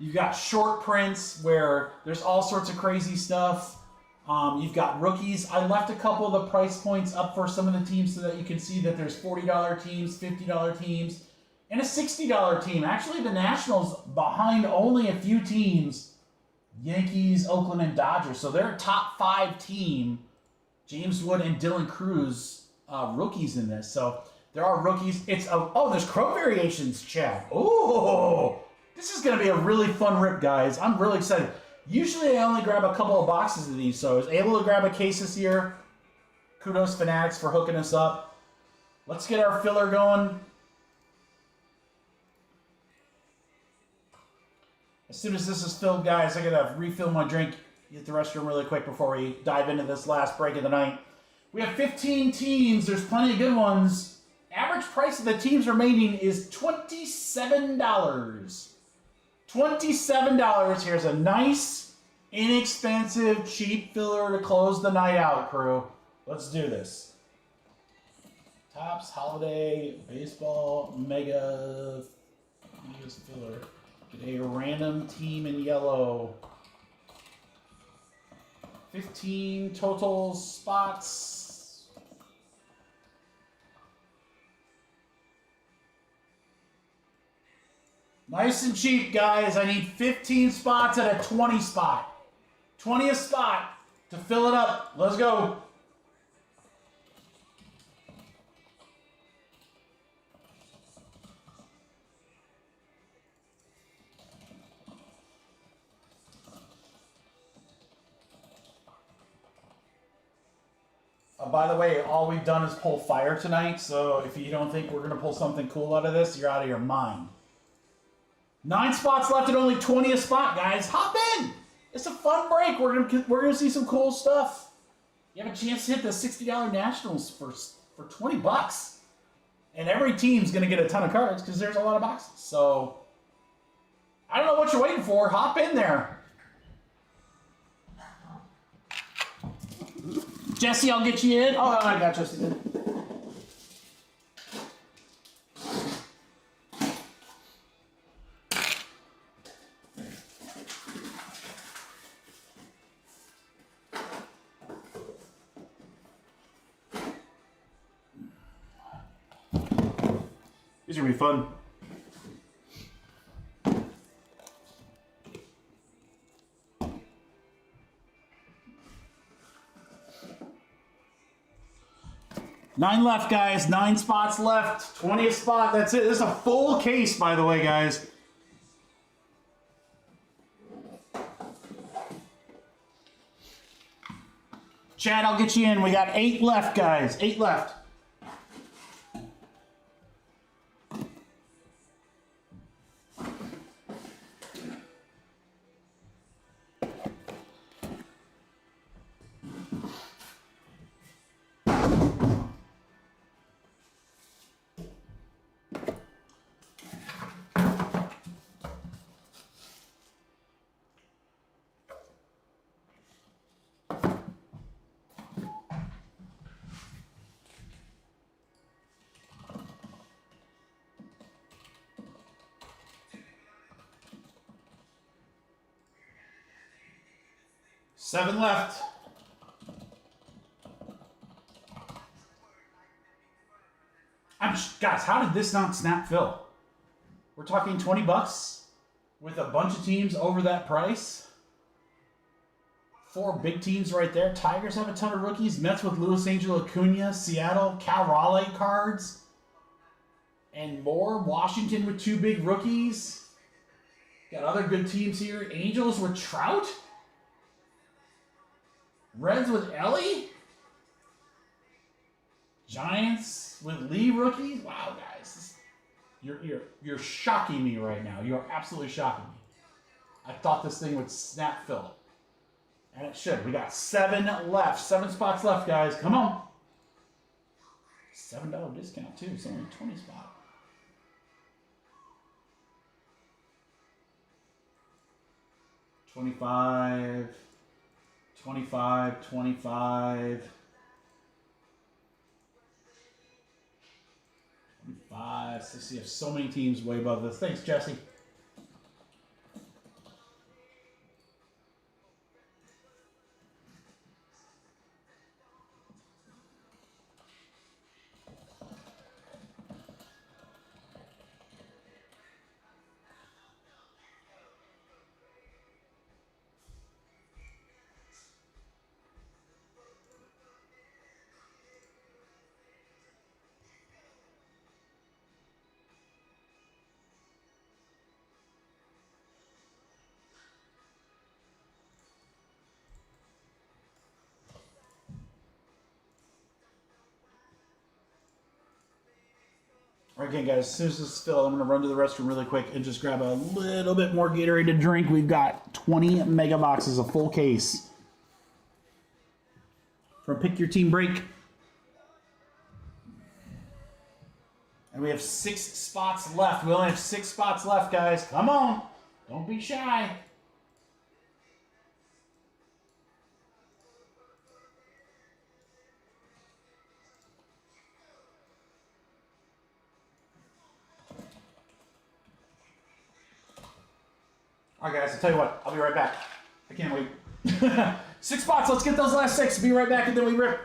You've got short prints where there's all sorts of crazy stuff. You've got rookies. I left a couple of the price points up for some of the teams so that you can see that there's $40 teams, $50 teams, and a $60 team. Actually, the Nationals behind only a few teams, Yankees, Oakland, and Dodgers. So they're a top 5 team. James Wood and Dylan Cruz, rookies in this. So there are rookies. There's Crow Variations, chat. Oh, this is going to be a really fun rip, guys. I'm really excited. Usually I only grab a couple of boxes of these, so I was able to grab a case this year. Kudos Fanatics for hooking us up. Let's get our filler going. As soon as this is filled, guys, I got to refill my drink, hit the restroom really quick before we dive into this last break of the night. We have 15 teams. There's plenty of good ones. Average price of the teams remaining is $27. $27. Here's a nice Inexpensive, cheap filler to close the night out, crew. Let's do this. Topps Holiday Baseball Mega filler. Get a random team in yellow. 15 total spots. Nice and cheap, guys. I need 15 spots at a 20 spot. 20 a spot to fill it up. Let's go. By the way, all we've done is pull fire tonight, so if you don't think we're going to pull something cool out of this, you're out of your mind. 9 spots left at only 20 a spot, guys. Hop in. It's a fun break. We're gonna see some cool stuff. You have a chance to hit the $60 Nationals for $20. And every team's going to get a ton of cards because there's a lot of boxes. So, I don't know what you're waiting for. Hop in there. Jesse, I'll get you in. Oh, I got Jesse in. These are going to be fun. Nine left, guys. 9 spots left. 20th spot. That's it. This is a full case, by the way, guys. Chad, I'll get you in. We got 8 left, guys. 8 left. Seven left. Guys, how did this not snap fill? We're talking $20 with a bunch of teams over that price. 4 big teams right there. Tigers have a ton of rookies. Mets with Luis Angel Acuna, Seattle, Cal Raleigh cards, and more. Washington with 2 big rookies. Got other good teams here. Angels with Trout. Reds with Ellie. Giants with Lee rookies. Wow, guys, you're shocking me right now. You are absolutely shocking me. I thought this thing would snap fill, and it should. We got 7 left. 7 spots left, guys. Come on. $7 discount too. It's only 20 spot. $25. 25, 25, 25, 60. You have so many teams way above this. Thanks, Jesse. Again, guys, as soon as this is filled, I'm going to run to the restroom really quick and just grab a little bit more Gatorade to drink. We've got 20 mega boxes, a full case. From Pick Your Team Break. And we have 6 spots left. We only have 6 spots left, guys. Come on. Don't be shy. All right, guys, I'll tell you what. I'll be right back. I can't wait. 6 spots. Let's get those last 6. Be right back, and then we rip.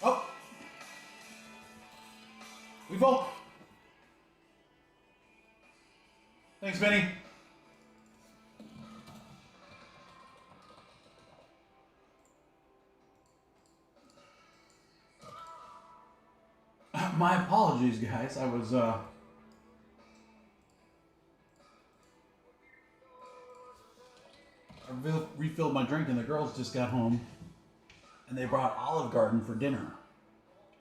Oh. We vote. Thanks, Benny. My apologies, guys. I was, I refilled my drink and the girls just got home and they brought Olive Garden for dinner.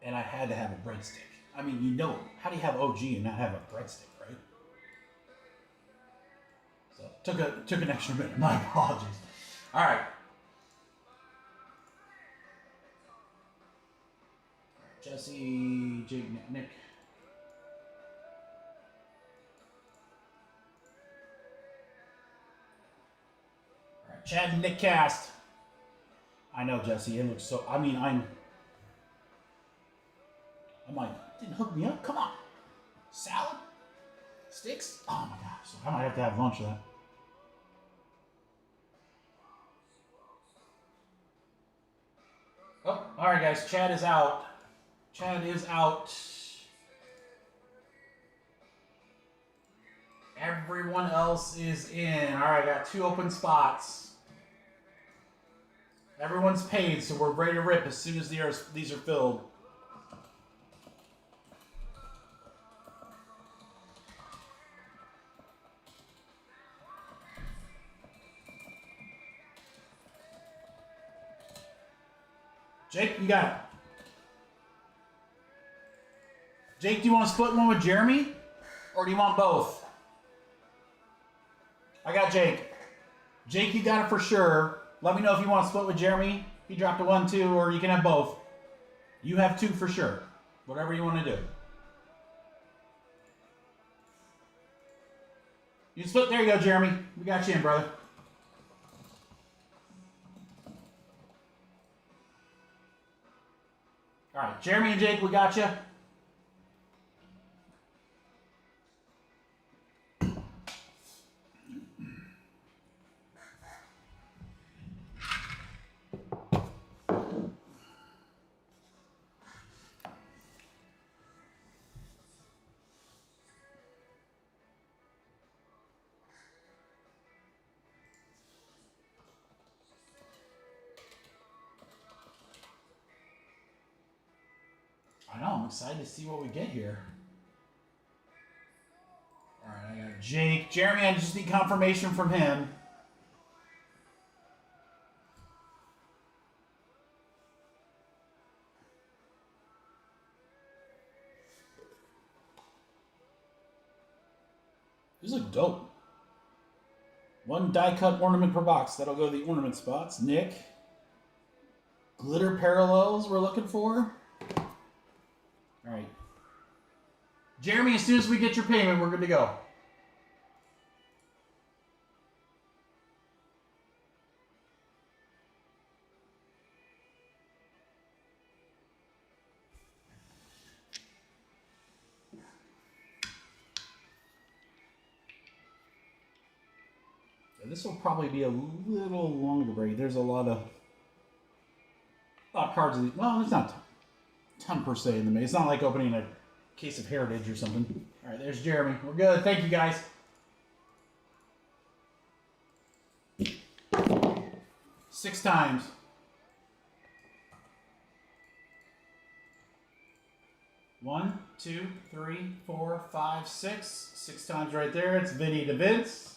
And I had to have a breadstick. I mean, you know, how do you have OG and not have a breadstick, right? So took an extra minute. My apologies. All right. Jesse, Jake, Nick. All right, Chad and Nick cast. I know, Jesse. It looks so. I mean, I'm like, didn't hook me up. Come on, salad, sticks. Oh my gosh! So I might have to have lunch of that. Oh, all right, guys. Chad is out. Chad is out. Everyone else is in. All right, I got 2 open spots. Everyone's paid, so we're ready to rip as soon as these are filled. Jake, you got it. Jake, do you want to split one with Jeremy? Or do you want both? I got Jake. Jake, you got it for sure. Let me know if you want to split with Jeremy. He dropped a 1, 2, or you can have both. You have 2 for sure. Whatever you want to do. You split. There you go, Jeremy. We got you in, brother. All right, Jeremy and Jake, we got you. I'm excited to see what we get here. All right, I got Jake. Jeremy, I just need confirmation from him. These look dope. 1 die cut ornament per box. That'll go to the ornament spots. Nick. Glitter parallels we're looking for. All right. Jeremy, as soon as we get your payment, we're good to go. This will probably be a little longer break. There's a lot of cards. Well, there's not a ton per se in the mail. It's not like opening a case of Heritage or something. All right, there's Jeremy. We're good. Thank you, guys. Six times. One, two, three, four, five, six. 6 times right there. It's Vinny to Vince.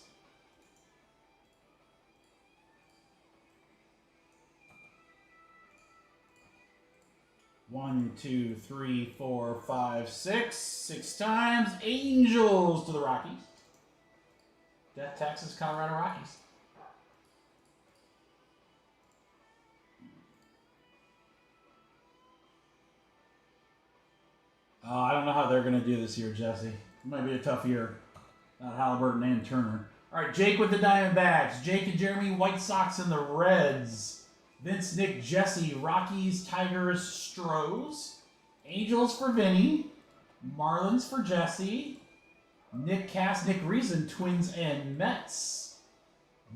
One, two, three, four, five, six. 6 times. Angels to the Rockies. Death, Texas, Colorado Rockies. I don't know how they're going to do this year, Jesse. It might be a tough year. Not Halliburton and Turner. All right, Jake with the Diamondbacks. Jake and Jeremy, White Sox and the Reds. Vince, Nick, Jesse, Rockies, Tigers, Stros. Angels for Vinny. Marlins for Jesse. Nick Cass, Nick Reason, Twins and Mets.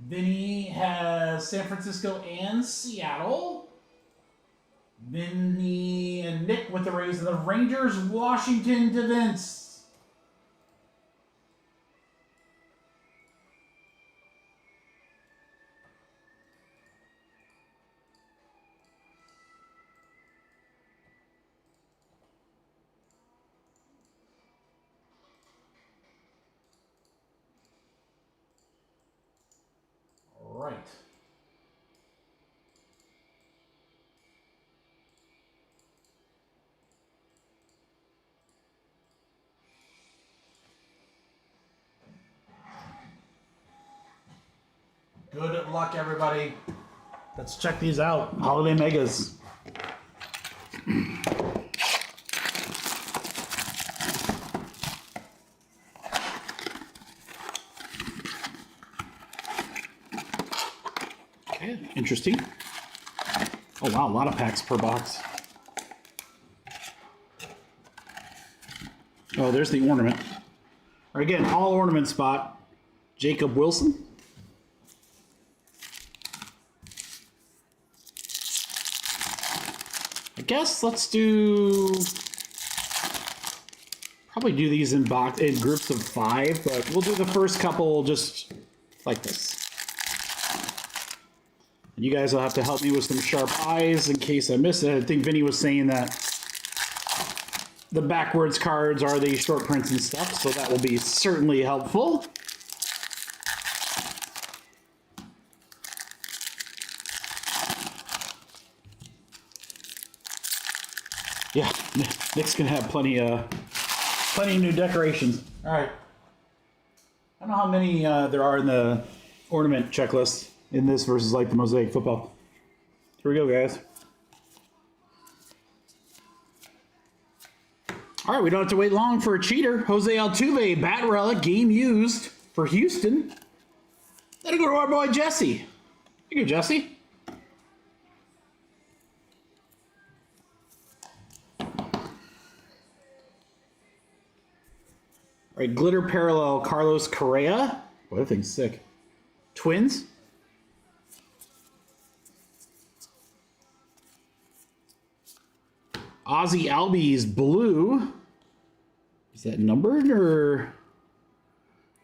Vinny has San Francisco and Seattle. Vinny and Nick with the Rays and the Rangers, Washington to Vince. All right. Good luck, everybody. Let's check these out. Holiday Megas. Okay, interesting. Oh, wow, a lot of packs per box. Oh, there's the ornament. Or again, all ornament spot. Jacob Wilson. I guess let's probably do these in groups of 5, but we'll do the first couple just like this. And you guys will have to help me with some sharp eyes in case I miss it. I think Vinny was saying that the backwards cards are the short prints and stuff, so that will be certainly helpful. Yeah, Nick's gonna have plenty of new decorations. All right. I don't know how many there are in the ornament checklist in this versus like the Mosaic Football. Here we go, guys. All right, we don't have to wait long for a cheater. Jose Altuve, bat relic, game used for Houston. That'll go to our boy Jesse. Here you go, Jesse. All right, glitter parallel, Carlos Correa. Boy, that thing's sick. Twins. Ozzy Albies blue. Is that numbered or?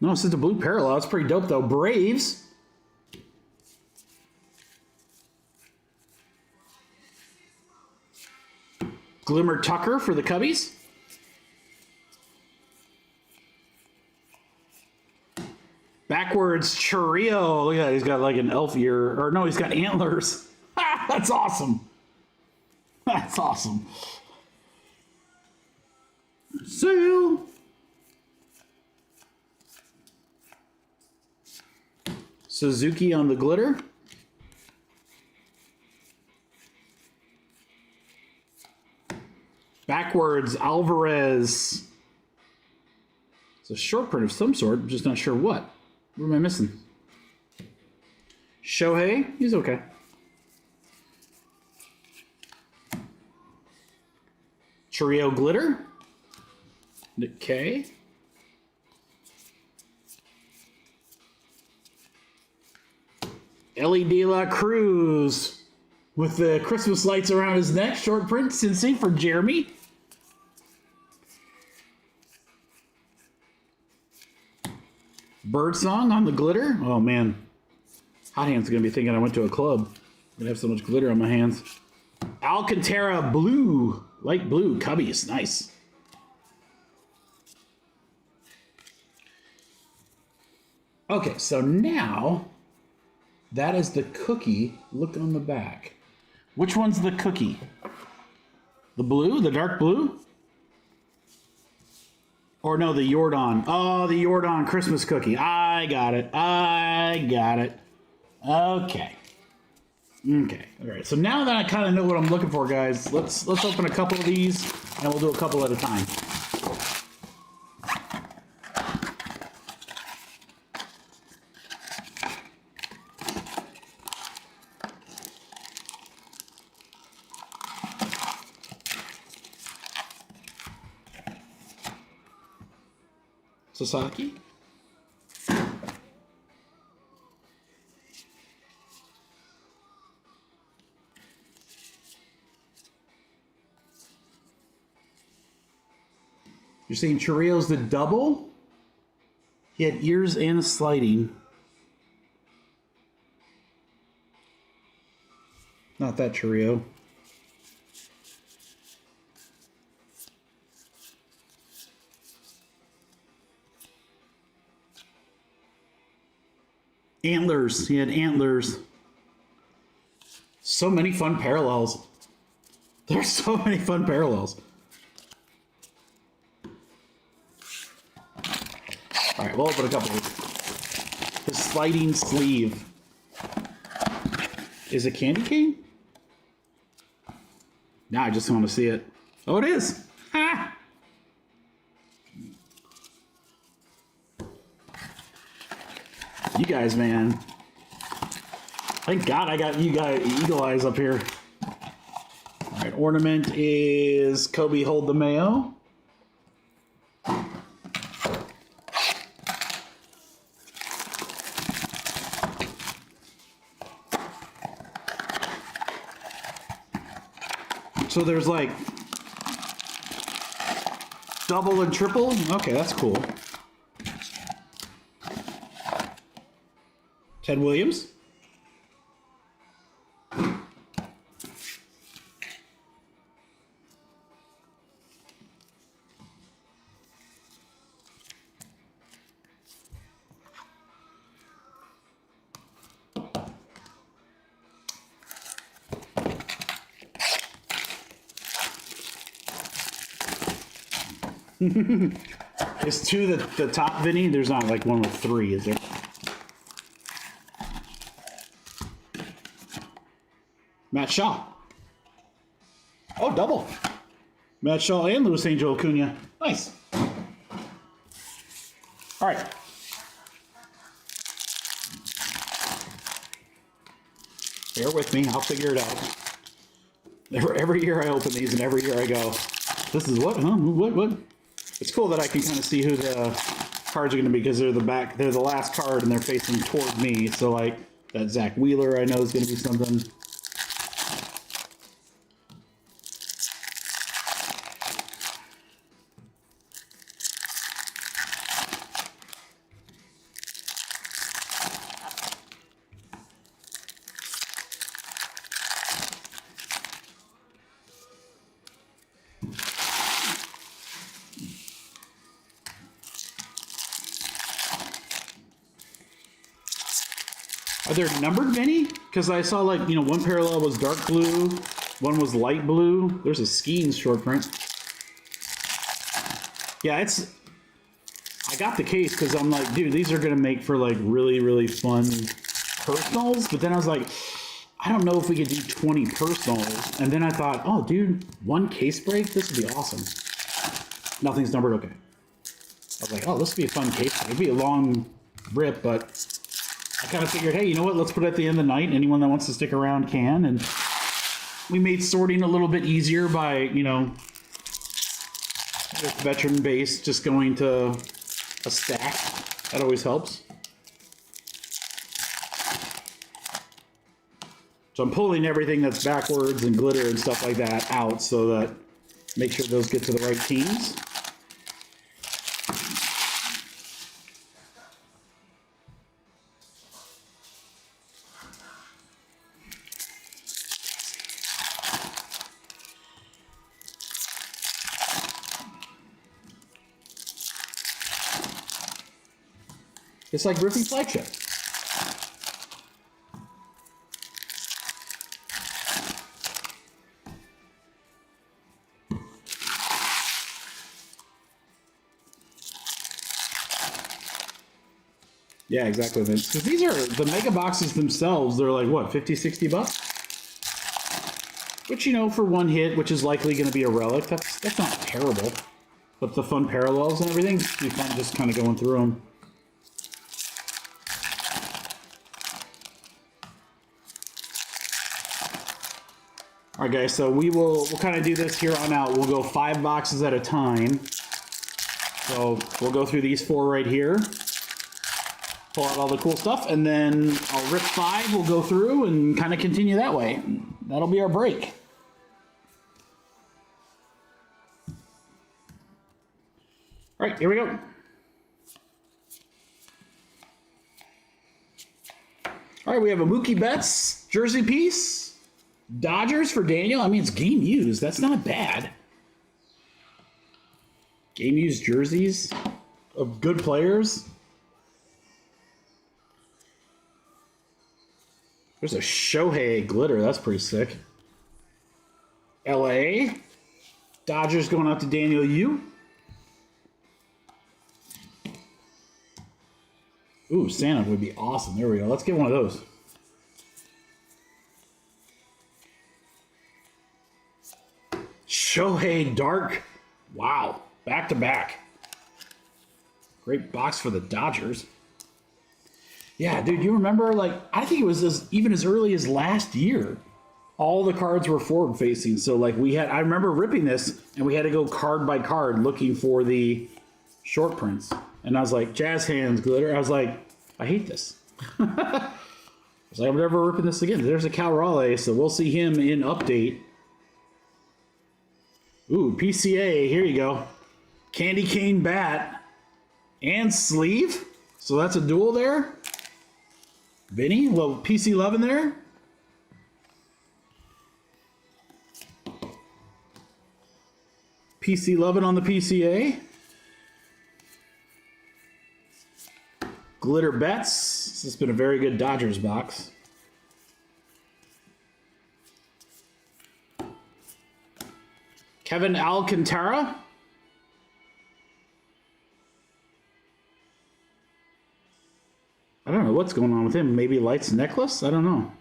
No, it's just a blue parallel. It's pretty dope though. Braves. Glimmer Tucker for the Cubbies. Backwards Churrio. Look at that. He's got like an elf ear. Or no, he's got antlers. That's awesome. That's awesome. Sale. Suzuki on the glitter. Backwards Alvarez. It's a short print of some sort. I'm just not sure what. What am I missing? Shohei. He's okay. Churrio glitter. Nick K. Ellie De La Cruz with the Christmas lights around his neck. Short print, Cincy for Jeremy. Birdsong on the glitter. Oh man, Hot Hands gonna be thinking I went to a club. I'm gonna have so much glitter on my hands. Alcantara blue, light blue, Cubbies, nice. Okay, so now that is the cookie. Look on the back. Which one's the cookie? The blue, the dark blue? Or no, the Jordan. Oh, the Jordan Christmas cookie. I got it. I got it. Okay. Okay. All right. So now that I kind of know what I'm looking for, guys, let's open a couple of these, and we'll do a couple at a time. Sasaki. You're saying Churrio's the double? He had ears and a sliding. Not that Churrio. Antlers. He had antlers. So many fun parallels. There's so many fun parallels. All right, we'll open a couple. The sliding sleeve. Is it candy cane? Now I just want to see it. Oh, it is. Ha! You guys, man. Thank God I got you guys eagle eyes up here. All right, ornament is Kobe Hold the Mayo. So there's like double and triple. Okay, that's cool. Ted Williams. Is two the top, Vinny? There's not like one with three, is there? Matt Shaw. Oh, double. Matt Shaw and Luis Angel Acuna. Nice. All right. Bear with me. I'll figure it out. Every year I open these and every year I go, this is what? Huh? What? It's cool that I can kind of see who the cards are going to be because they're the last card and they're facing toward me. So like that Zach Wheeler I know is going to be something. Are there numbered, Vinny? Because I saw, like, you know, one parallel was dark blue, one was light blue. There's a skiing short print. Yeah, it's... I got the case because I'm like, dude, these are going to make for, like, really, really fun personals. But then I was like, I don't know if we could do 20 personals. And then I thought, oh, dude, one case break? This would be awesome. Nothing's numbered? Okay. I was like, oh, this would be a fun case break. It'd be a long rip, but I kind of figured, hey, you know what? Let's put it at the end of the night. Anyone that wants to stick around can. And we made sorting a little bit easier by, you know, with veteran base just going to a stack. That always helps. So I'm pulling everything that's backwards and glitter and stuff like that out so that make sure those get to the right teams. It's like ripping flagship. Yeah, exactly. Because these are the mega boxes themselves. They're like what, 50, 60 bucks? Which, you know, for one hit, which is likely going to be a relic, that's not terrible. But the fun parallels and everything, it'd be fun just kind of going through them. All right, guys, so we'll kind of do this here on out. We'll go 5 boxes at a time. So we'll go through these 4 right here, pull out all the cool stuff, and then I'll rip 5. We'll go through and kind of continue that way. That'll be our break. All right, here we go. All right, we have a Mookie Betts jersey piece. Dodgers for Daniel. I mean, it's game used. That's not bad. Game used jerseys of good players. There's a Shohei glitter. That's pretty sick. LA. Dodgers going out to Daniel Yu. Ooh, Santa would be awesome. There we go. Let's get one of those. Shohei Dark. Wow. Back to back. Great box for the Dodgers. Yeah, dude, you remember, like, I think it was even as early as last year. All the cards were forward facing. So, like, I remember ripping this and we had to go card by card looking for the short prints. And I was like, Jazz Hands glitter. I was like, I hate this. I was like, I'm never ripping this again. There's a Cal Raleigh, so we'll see him in update. Ooh, PCA, here you go. Candy cane bat and sleeve. So that's a dual there. Vinny, a little PC love in there. PC loving on the PCA. Glitter Bets. This has been a very good Dodgers box. Kevin Alcantara. I don't know what's going on with him. Maybe Lights Necklace? I don't know.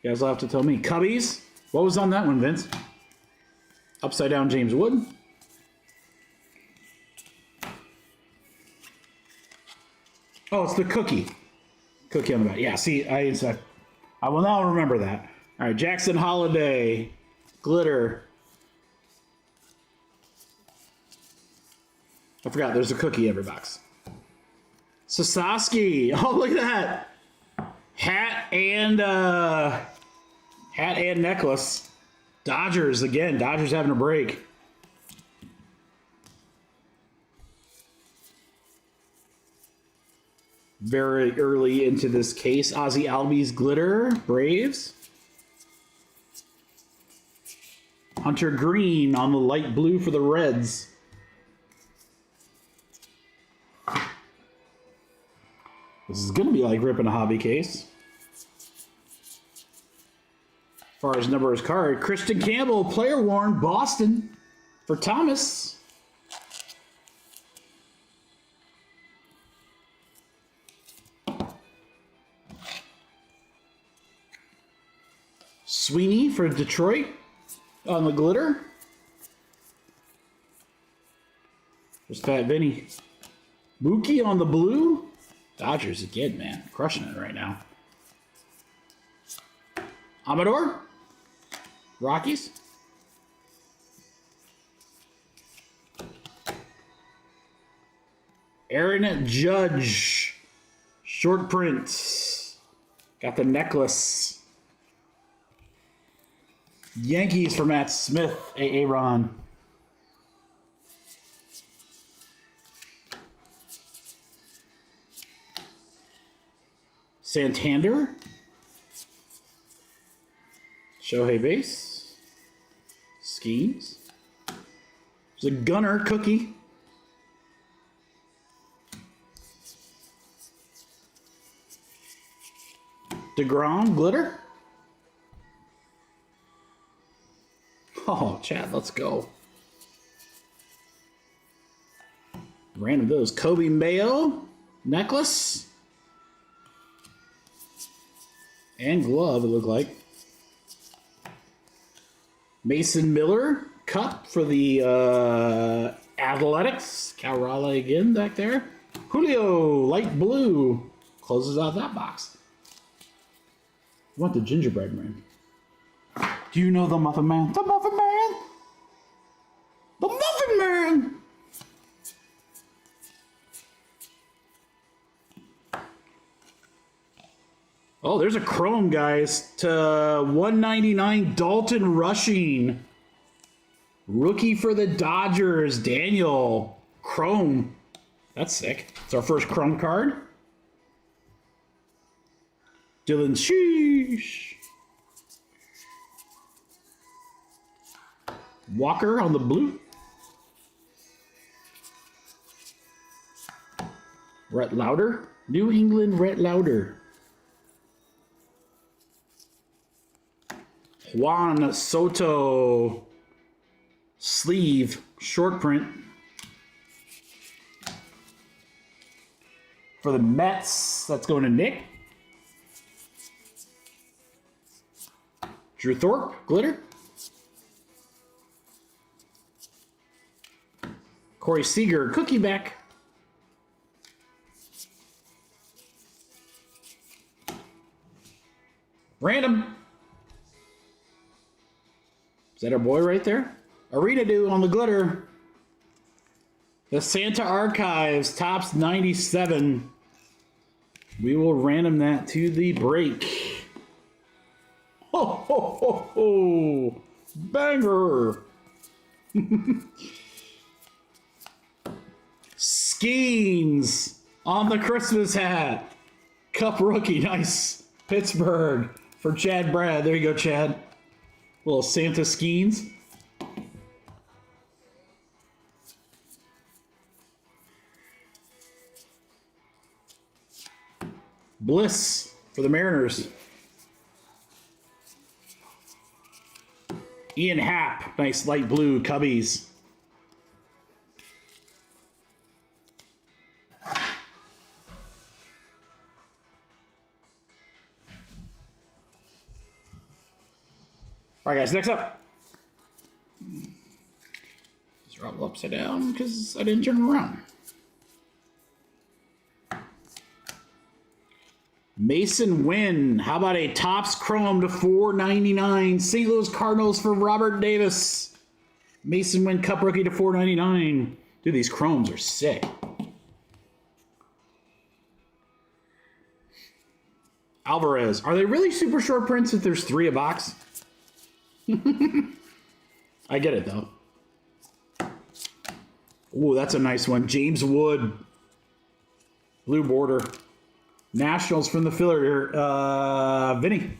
You guys will have to tell me. Cubbies. What was on that one, Vince? Upside down James Wood. Oh, it's the cookie. Cookie on the back. Yeah, see, I will now remember that. All right, Jackson Holiday. Glitter. I forgot, there's a cookie every box. Sasaki. Oh, look at that. Hat and necklace. Dodgers again. Dodgers having a break. Very early into this case. Ozzy Albies glitter. Braves. Hunter Green on the light blue for the Reds. This is going to be like ripping a hobby case. As far as number of his card, Christian Campbell, player worn, Boston for Thomas. Sweeney for Detroit on the glitter. There's Fat Vinny. Mookie on the blue. Dodgers again, man. Crushing it right now. Amador. Rockies. Aaron Judge. Short print. Got the necklace. Yankees for Matt Smith. Aaron. Santander. Shohei base. Schemes. There's a Gunner cookie. DeGrom glitter. Oh, Chad, let's go. Random those. Kobe Mayo necklace. And glove, it looked like. Mason Miller cup for the Athletics. Cal Raleigh again back there. Julio, light blue. Closes out that box. I want the gingerbread man. Do you know the Muffin Man? The Muffin Man! The Muffin Man! Oh, there's a chrome, guys, to 199 Dalton Rushing. Rookie for the Dodgers, Daniel. Chrome. That's sick. It's our first chrome card. Dylan Sheesh. Walker on the blue. Rhett Lauder. New England Rhett Lauder. Juan Soto. Sleeve. Short print. For the Mets, that's going to Nick. Drew Thorpe, glitter. Corey Seager, cookie back. Random. Is that our boy right there? Arena do on the glitter. The Santa Archives, tops 97. We will random that to the break. Ho, ho, ho, ho. Banger. Skeens on the Christmas hat. Cup rookie, nice. Pittsburgh for Chad Brad. There you go, Chad. Little Santa Skeens. Bliss for the Mariners. Ian Happ, nice light blue Cubbies. All right, guys, next up. Just roll upside down because I didn't turn them around. Mason Wynn. How about a Topps Chrome to $4.99? St. Louis Cardinals for Robert Davis. Mason Wynn Cup Rookie to $4.99. Dude, these Chromes are sick. Alvarez. Are they really super short prints if there's 3 a box? I get it, though. Ooh, that's a nice one. James Wood. Blue border. Nationals from the filler. Vinny.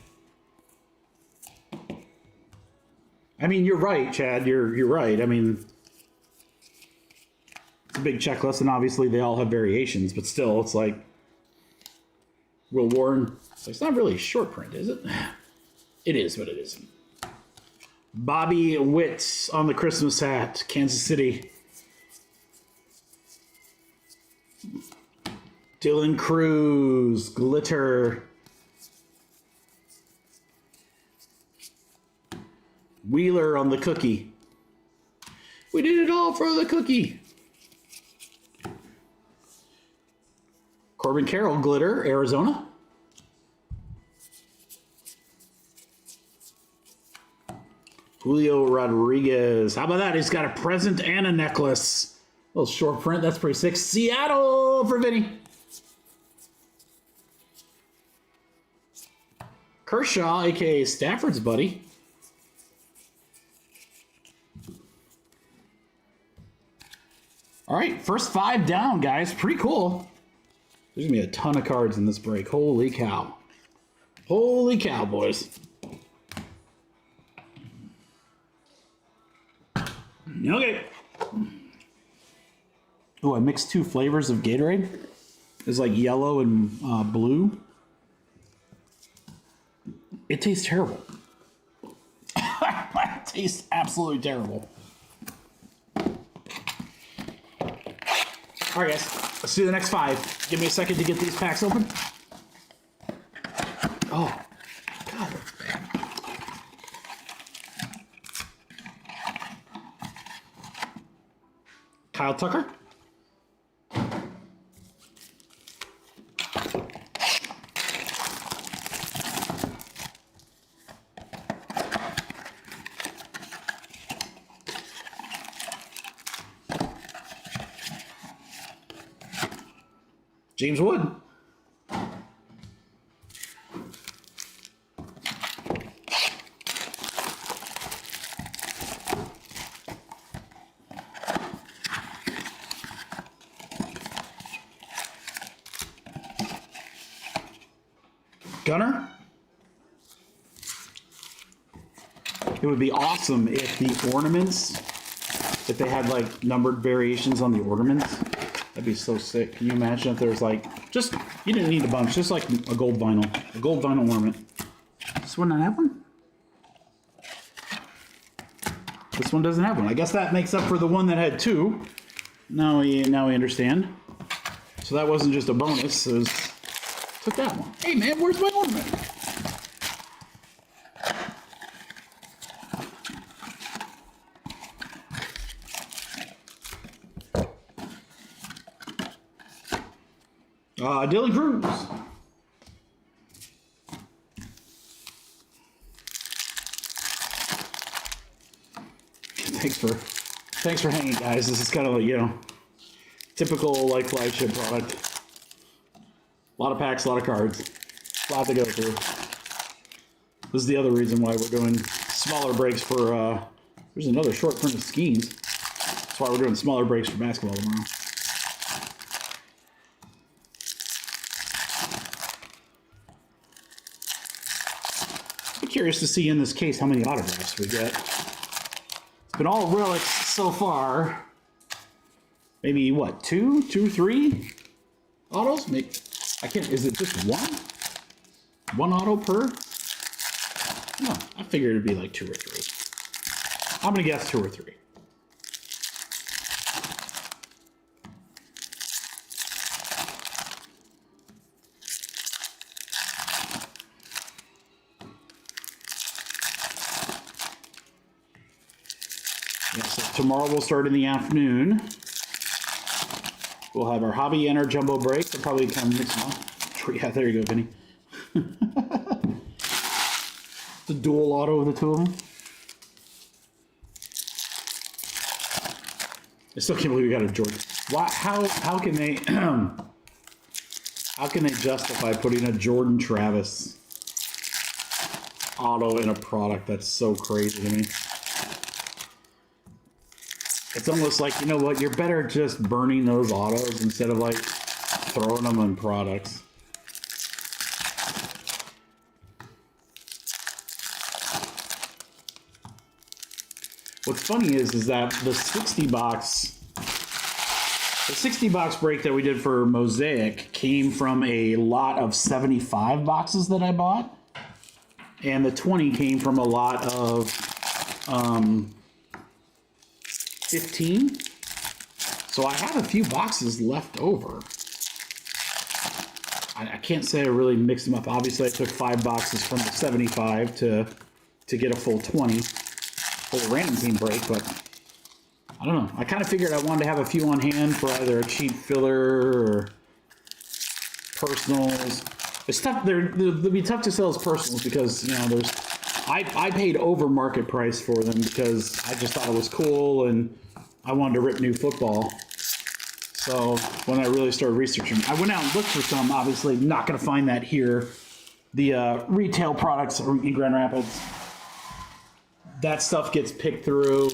I mean, you're right, Chad. You're right. I mean, it's a big checklist, and obviously they all have variations, but still, it's like Will Warren. So it's not really a short print, is it? It is, but it isn't. Bobby Witt on the Christmas hat, Kansas City. Dylan Cruz, glitter. Wheeler on the cookie. We did it all for the cookie. Corbin Carroll, glitter, Arizona. Julio Rodriguez. How about that? He's got a present and a necklace. A little short print. That's pretty sick. Seattle for Vinny. Kershaw, a.k.a. Stafford's buddy. All right, first 5 down, guys. Pretty cool. There's going to be a ton of cards in this break. Holy cow. Holy cow, boys. Okay. Oh, I mixed 2 flavors of Gatorade. It's like yellow and blue. It tastes terrible. It tastes absolutely terrible. All right, guys. Let's do the next 5. Give me a second to get these packs open. Oh, God. Kyle Tucker. James Wood. Gunner. It would be awesome if the ornaments, if they had like numbered variations on the ornaments. That'd be so sick. Can you imagine if there's like, just, you didn't need a bunch, just like a gold vinyl ornament. This one not have one? This one doesn't have one. I guess that makes up for the one that had 2. Now we understand. So that wasn't just a bonus, it was, took that one. Hey man, where's my ornament? Dylan Cruz. Thanks for hanging, guys. This is kind of like, you know, typical like flagship product. A lot of packs, a lot of cards, a lot to go through. This is the other reason why we're doing smaller breaks for. There's another short print of skis. That's why we're doing smaller breaks for basketball tomorrow. Curious to see in this case how many autographs we get. It's been all relics so far. Maybe what, 2, 3 autos? Maybe, I can't. Is it just one auto per? No, I figured it'd be like 2 or 3. I'm gonna guess 2 or 3. Yeah, so tomorrow we'll start in the afternoon. We'll have our hobby and our jumbo break. They'll probably kind of mix them up. Yeah, there you go, Vinny. The dual auto of the 2 of them. I still can't believe we got a Jordan. Why? How can they? How can they justify putting a Jordan Travis auto in a product? That's so crazy to me. It's almost like, you know what, you're better just burning those autos instead of like throwing them in products. What's funny is that the 60 box The 60 box break that we did for Mosaic came from a lot of 75 boxes that I bought. And the 20 came from a lot of 15. So I have a few boxes left over. I can't say I really mixed them up. Obviously, I took 5 boxes from the 75 to get a full 20 for the random team break, but I don't know. I kind of figured I wanted to have a few on hand for either a cheap filler or personals. It's tough. They'll be tough to sell as personals because, you know, I paid over market price for them because I just thought it was cool and I wanted to rip new football. So when I really started researching, I went out and looked for some. Obviously, not going to find that here. The retail products in Grand Rapids, that stuff gets picked through,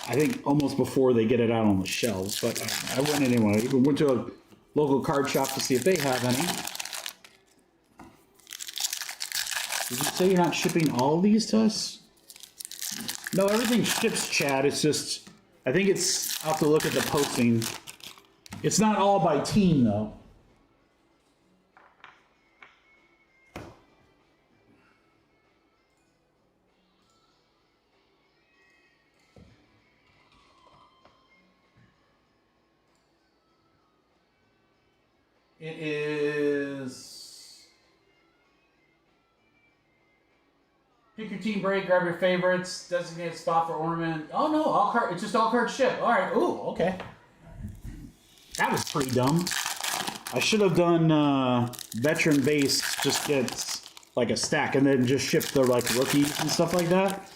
I think, almost before they get it out on the shelves. But I went anyway. We went to a local card shop to see if they have any. Did you say you're not shipping all of these to us? No, everything ships, Chad. It's just, I think it's, I'll have to look at the posting. It's not all by team, though. It is... Pick your team break, grab your favorites, designated spot for ornament. Oh no, all card, it's just all cards ship. All right, ooh, okay. That was pretty dumb. I should have done veteran base, just gets like a stack and then just ship the like rookies and stuff like that.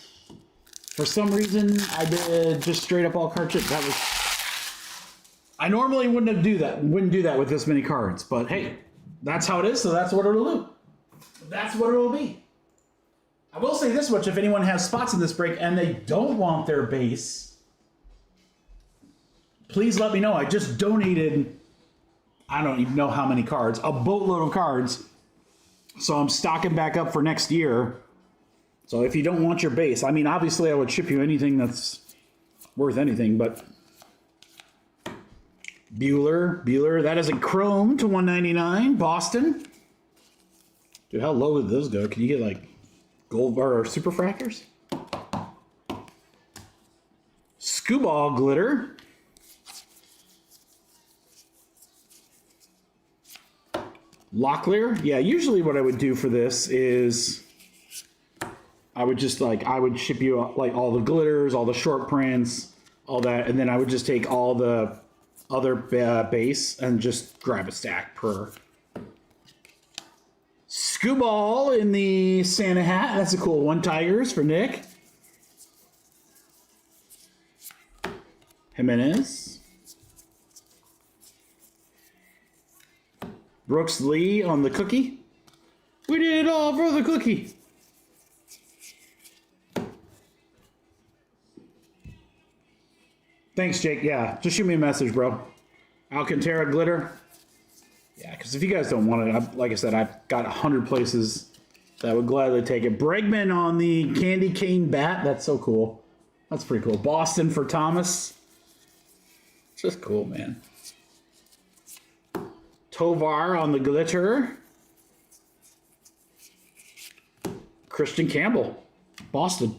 For some reason, I did just straight up all card ship. That was, I normally wouldn't do that with this many cards, but hey, that's how it is, so that's what it'll do. That's what it'll be. I will say this much, if anyone has spots in this break and they don't want their base, please let me know. I just donated, I don't even know how many cards, a boatload of cards. So I'm stocking back up for next year. So if you don't want your base, I mean, obviously I would ship you anything that's worth anything, but Bueller, that is a chrome to 199. Boston. Dude, how low would those go? Can you get like gold bar or super fractors? Skubal glitter. Locklear. Yeah, usually what I would do for this is I would just I would ship you like all the glitters, all the short prints, all that, and then I would just take all the other base and just grab a stack per. Skubal in the Santa hat. That's a cool one. Tigers for Nick. Jimenez. Brooks Lee on the cookie. We did it all for the cookie. Thanks, Jake. Yeah, just shoot me a message, bro. Alcantara glitter. Yeah, because if you guys don't want it, like I said, I've got 100 places that would gladly take it. Bregman on the candy cane bat. That's so cool. That's pretty cool. Boston for Thomas. It's just cool, man. Tovar on the glitter. Christian Campbell. Boston.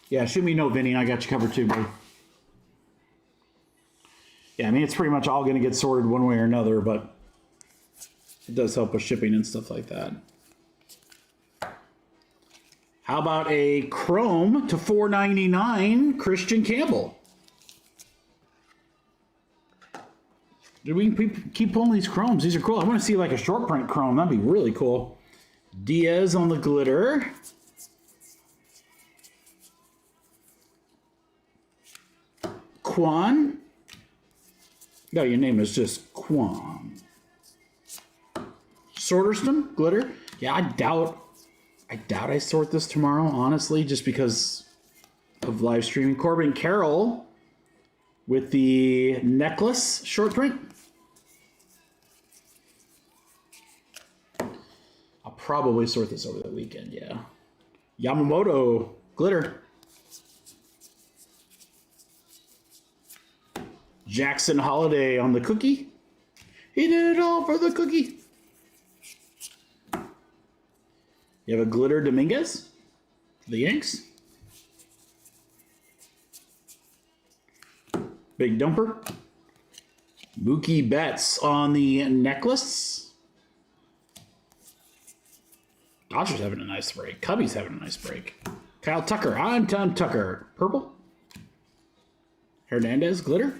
Yeah, shoot me a note, Vinny. I got you covered too, bro. Yeah, I mean, it's pretty much all going to get sorted one way or another, but it does help with shipping and stuff like that. How about a chrome to $4.99, Christian Campbell? Dude, we can keep pulling these chromes. These are cool. I want to see like a short print chrome. That'd be really cool. Diaz on the glitter. Quan. No, your name is just Quan. Sorterston glitter. Yeah, I doubt I sort this tomorrow, honestly, just because of live streaming. Corbin Carroll with the necklace short print. I'll probably sort this over the weekend, yeah. Yamamoto glitter. Jackson Holiday on the cookie. He did it all for the cookie. You have a glitter Dominguez for the Yanks. Big dumper. Mookie Betts on the necklace. Dodgers having a nice break. Cubbies having a nice break. Kyle Tucker. Anton Tucker. Purple. Hernandez glitter.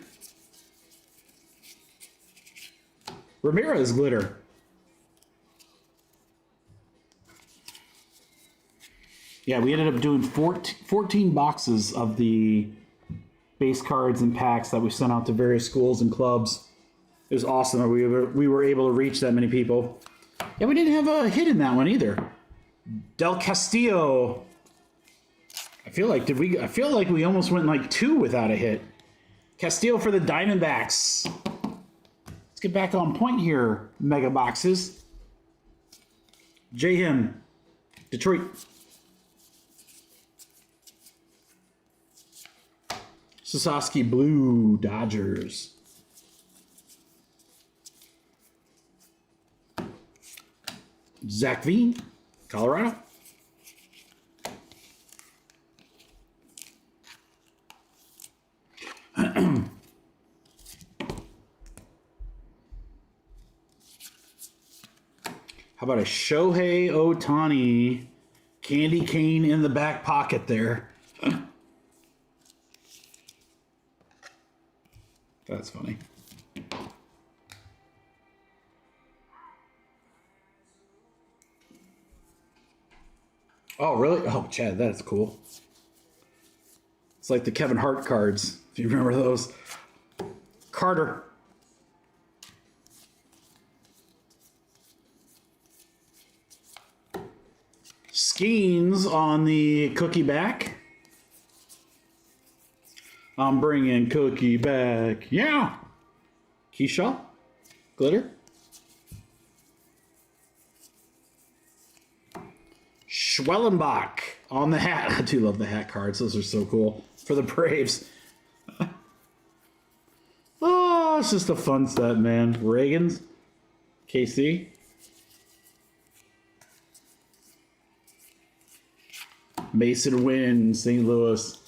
Ramirez glitter. Yeah, we ended up doing 14 boxes of the base cards and packs that we sent out to various schools and clubs. It was awesome that we were able to reach that many people. Yeah, we didn't have a hit in that one either. Del Castillo. I feel like we almost went like 2 without a hit. Castillo for the Diamondbacks. Let's get back on point here, mega boxes. J-Him, Detroit. Sasaki Blue, Dodgers. Zach V, Colorado. How about a Shohei Ohtani candy cane in the back pocket there? That's funny. Oh, really? Oh, Chad, that's cool. It's like the Kevin Hart cards, if you remember those. Carter. Skeens on the cookie back. I'm bringing cookie back. Yeah. Keyshaw. Glitter. Schwellenbach on the hat. I do love the hat cards. Those are so cool. For the Braves. Oh, it's just a fun set, man. Reagan's. KC. Mason Wynn, St. Louis.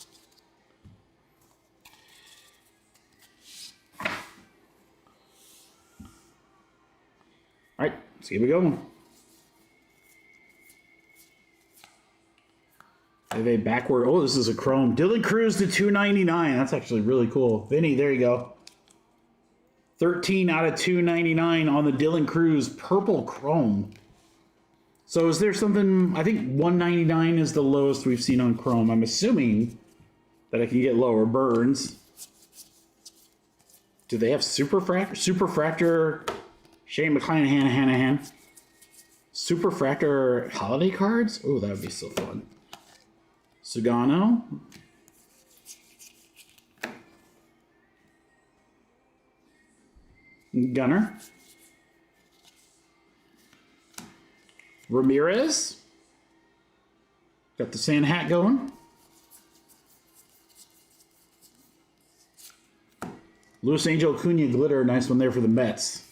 All right, let's keep it going. I have a backward. Oh, this is a chrome. Dylan Cruz to 299. That's actually really cool. Vinny, there you go. 13 out of 299 on the Dylan Cruz purple chrome. So is there something? I think 199 is the lowest we've seen on chrome. I'm assuming that I can get lower. Burns. Do they have Superfractor? Shane McClanahan. Superfractor holiday cards? Oh, that would be so fun. Sugano. Gunner. Ramirez. Got the Santa hat going. Luis Angel Acuna glitter. Nice one there for the Mets.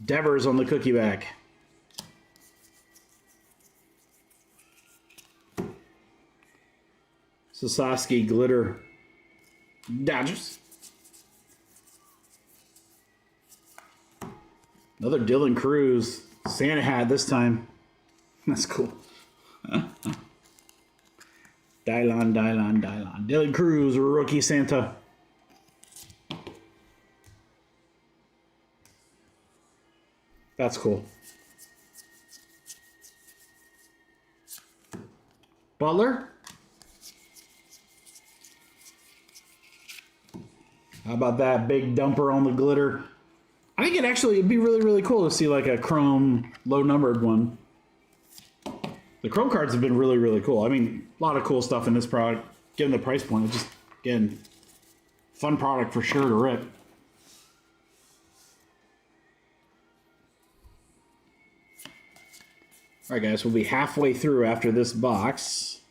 Devers on the cookie back. Sasaki glitter. Dodgers. Another Dylan Cruz. Santa hat this time. That's cool. Dylon. Dylan Cruz, rookie Santa. That's cool. Butler. How about that big dumper on the glitter? I think it'd be really, really cool to see like a chrome low numbered one. The chrome cards have been really, really cool. I mean, a lot of cool stuff in this product. Given the price point, it's just, again, fun product for sure to rip. All right, guys, we'll be halfway through after this box.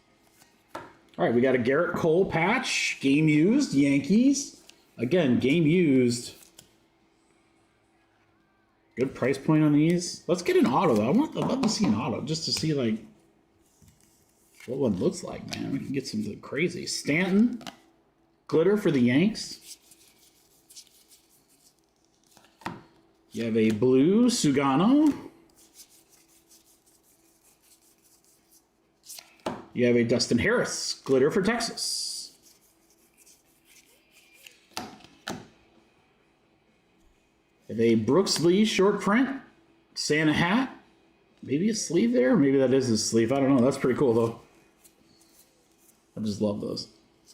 All right, we got a Garrett Cole patch, game used, Yankees. Again, game used. Good price point on these. Let's get an auto, though. I'd love to see an auto, just to see, like, what one looks like, man. We can get something crazy. Stanton, glitter for the Yanks. You have a blue Sugano. You have a Dustin Harris, glitter for Texas. You have a Brooks Lee short print, Santa hat. Maybe a sleeve there, maybe that is his sleeve. I don't know. That's pretty cool though. I just love those.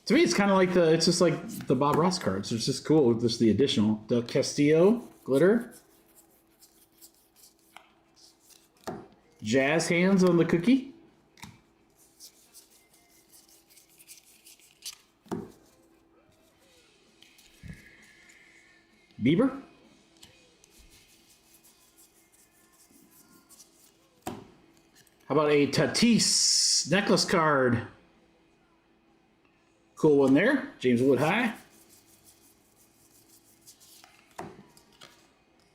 To me, it's kind of like it's just like the Bob Ross cards. It's just cool. Just the additional. Del Castillo glitter. Jazz hands on the cookie. Bieber. How about a Tatis necklace card? Cool one there. James Wood High.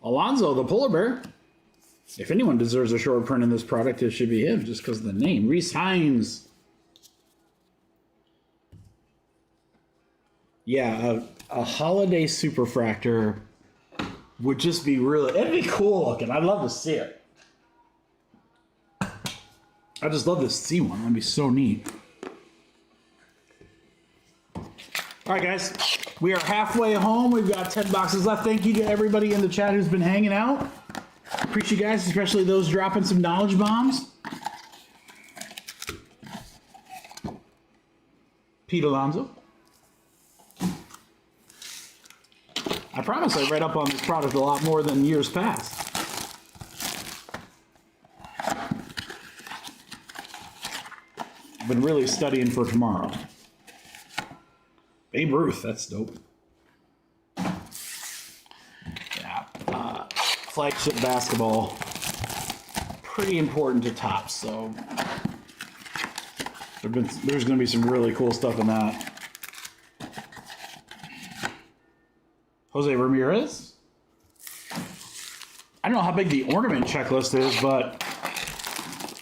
Alonso, the polar bear. If anyone deserves a short print in this product, it should be him, just because of the name. Reese Hines. Yeah, a holiday superfractor would just be really... It'd be cool looking. I'd love to see it. I just love to see one. That'd be so neat. All right, guys. We are halfway home. We've got 10 boxes left. Thank you to everybody in the chat who's been hanging out. Appreciate you guys, especially those dropping some knowledge bombs. Pete Alonso. I promise I read up on this product a lot more than years past. I've been really studying for tomorrow. Babe Ruth, that's dope. Yeah, flagship basketball, pretty important to Topps, so there's going to be some really cool stuff in that. Jose Ramirez. I don't know how big the ornament checklist is, but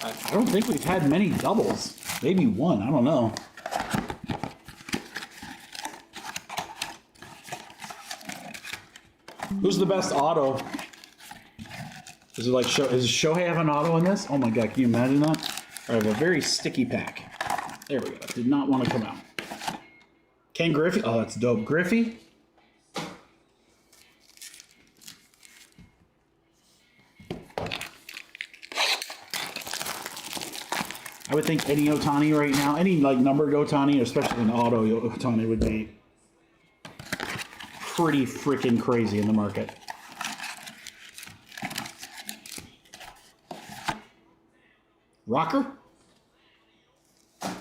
I don't think we've had many doubles. Maybe one, I don't know. Who's the best auto? Is it like does Shohei have an auto in this? Oh my god, can you imagine that? I have a very sticky pack. There we go. Did not want to come out. Ken Griffey. Oh, that's dope. Griffey. I would think any Ohtani right now, any like numbered Ohtani, especially an auto Ohtani, would be pretty freaking crazy in the market. Rocker? All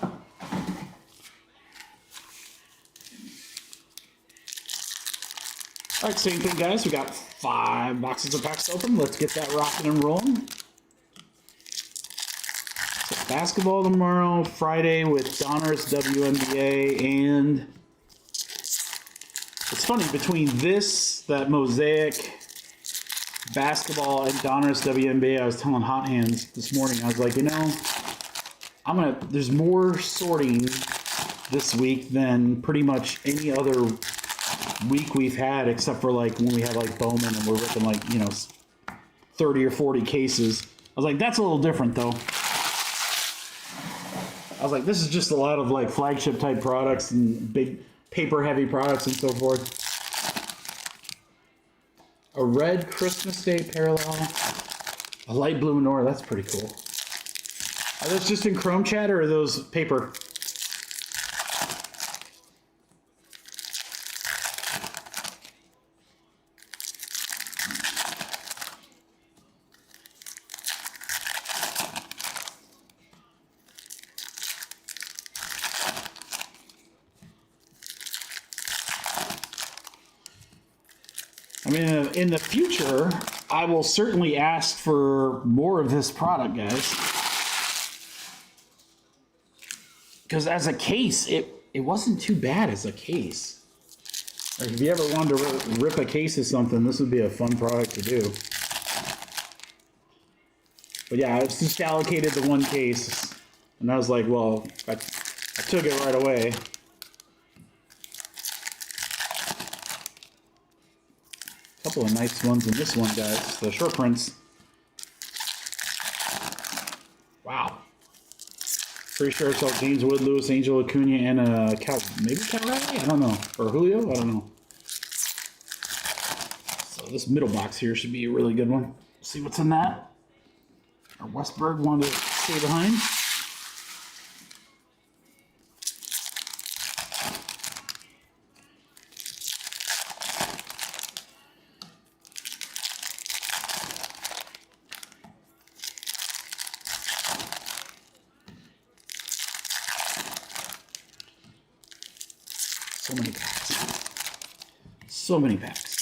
right, same thing, guys. We got 5 boxes of packs open. Let's get that rocking and rolling. So basketball tomorrow, Friday with Donruss WNBA, and it's funny, between this, that Mosaic basketball, and Donruss WNBA, I was telling Hot Hands this morning, I was like, you know, there's more sorting this week than pretty much any other week we've had, except for like when we had like Bowman and we're ripping like, you know, 30 or 40 cases. I was like, that's a little different though. I was like, this is just a lot of like flagship type products and big paper heavy products and so forth. A red Christmas Day parallel. A light blue Nora, that's pretty cool. Are those just in Chrome Chat or are those paper? I mean, in the future, I will certainly ask for more of this product, guys. because as a case, it wasn't too bad as a case. Like if you ever wanted to rip a case of something, this would be a fun product to do. But yeah, I was just allocated to one case, and I was like, well, I took it right away. A couple of nice ones in this one, guys. The short prints. Wow. Pretty sure it's all James Wood, Lewis, Angel, Acuna, and maybe Cal Raleigh? I don't know. Or Julio? I don't know. So this middle box here should be a really good one. See what's in that. Or Westberg wanted to stay behind. So many packs. So many packs.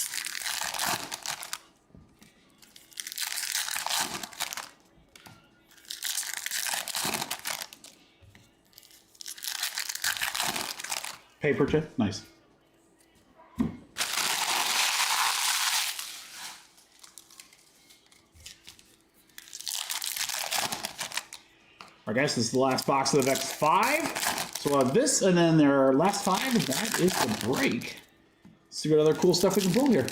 Paper chip, nice. Alright guys, this is the last box of the X5. So we'll have this and then their last 5, and that is the break. Let's see what other cool stuff we can pull here.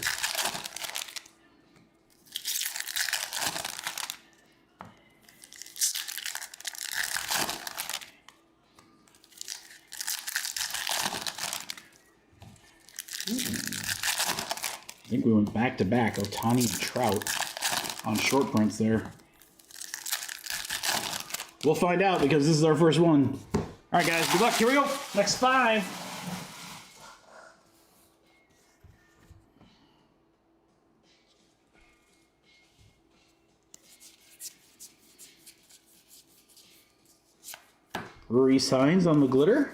I think we went back to back, Ohtani and Trout on short prints there. We'll find out because this is our first one. All right, guys, good luck. Here we go. Next 5. Re-signs on the glitter.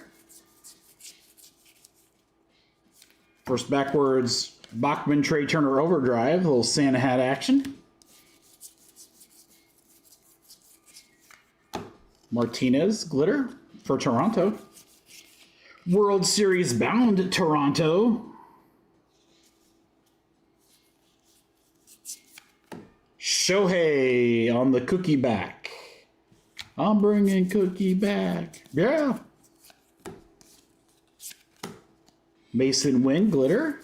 First backwards, Bachman, Trey Turner overdrive, a little Santa hat action. Martinez glitter for Toronto. World Series bound Toronto. Shohei on the cookie back. I'm bringing cookie back. Yeah. Mason Wynn glitter.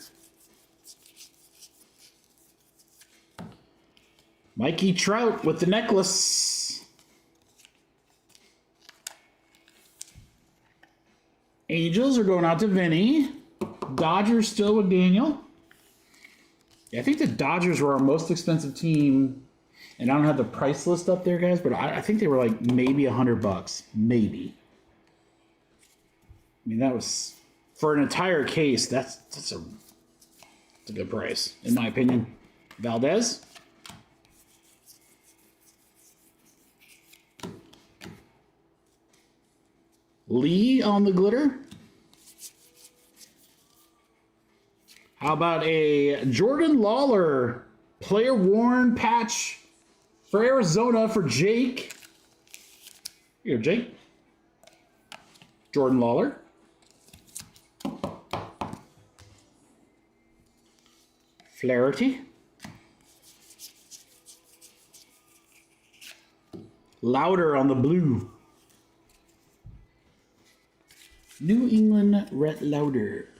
Mikey Trout with the necklace. Angels are going out to Vinny. Dodgers still with Daniel. Yeah, I think the Dodgers were our most expensive team. And I don't have the price list up there, guys, but I think they were like maybe $100. Maybe. I mean, that was... For an entire case, that's a good price, in my opinion. Valdez. Lee on the glitter. How about a Jordan Lawler player worn patch for Arizona for Jake? Here, Jake. Jordan Lawler. Flaherty. Louder on the blue. New England Rhett Louder.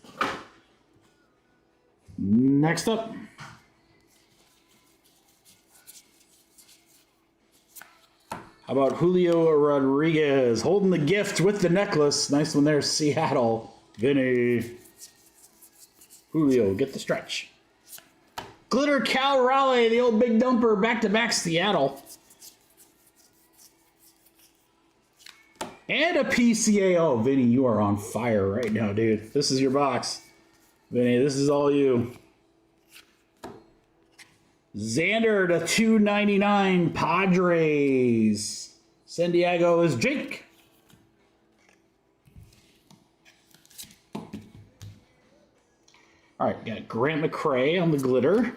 Next up. How about Julio Rodriguez holding the gift with the necklace. Nice one there, Seattle. Vinny. Julio, get the stretch. Glitter Cal Raleigh, the old big dumper, back-to-back Seattle. And a PCA. Oh, Vinny, you are on fire right now, dude. This is your box. Vinny, this is all you. Xander to 299 Padres. San Diego is Jake. All right, got Grant McCray on the glitter.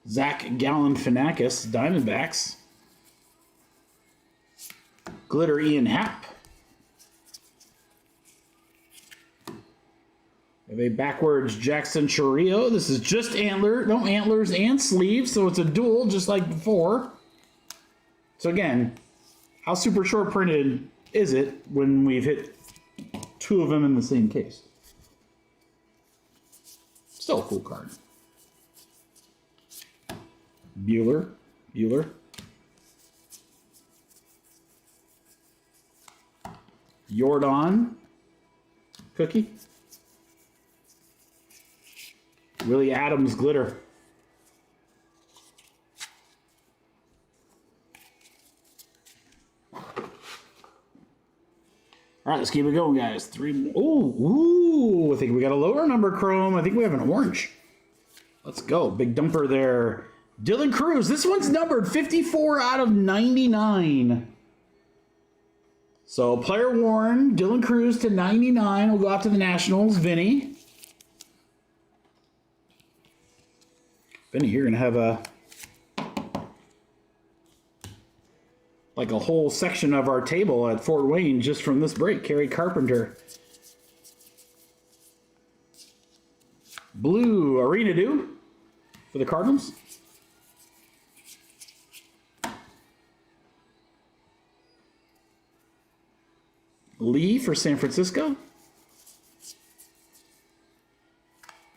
Zach Galifianakis, Diamondbacks. Glitter Ian Happ. We have a backwards Jackson Chorrillo. This is just antlers and sleeves, so it's a dual just like before. So again, how super short printed is it when we've hit 2 of them in the same case? Still a cool card. Bueller. Jordan. Cookie. Willie Adams glitter. All right, let's keep it going, guys. 3 more. Ooh, I think we got a lower number chrome. I think we have an orange. Let's go. Big dumper there. Dylan Cruz. This one's numbered 54 out of 99. So player worn, Dylan Cruz to 99. We'll go out to the Nationals. Vinny. Vinny, you're going to have a whole section of our table at Fort Wayne just from this break. Kerry Carpenter. Blue Arena Dew for the Cardinals. Lee for San Francisco.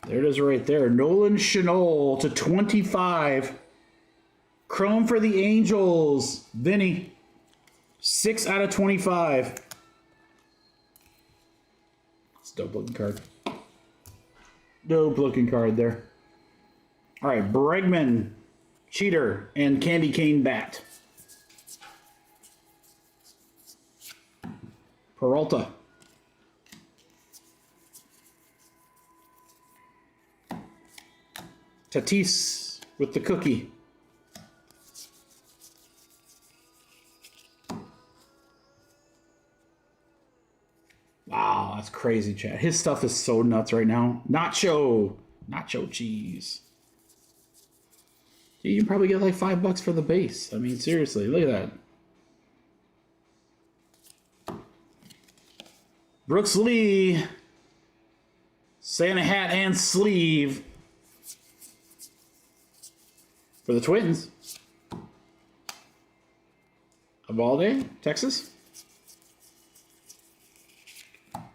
There it is right there. Nolan Chenol to 25. Chrome for the Angels. Vinny. 6 out of 25. It's a dope looking card. Dope looking card there. All right, Bregman, Cheater, and Candy Cane Bat. Peralta. Tatis with the cookie. Wow, that's crazy, Chad. His stuff is so nuts right now. Nacho cheese. You can probably get like $5 for the base. I mean, seriously, look at that. Brooks Lee. Santa hat and sleeve for the Twins. Evalde, Texas.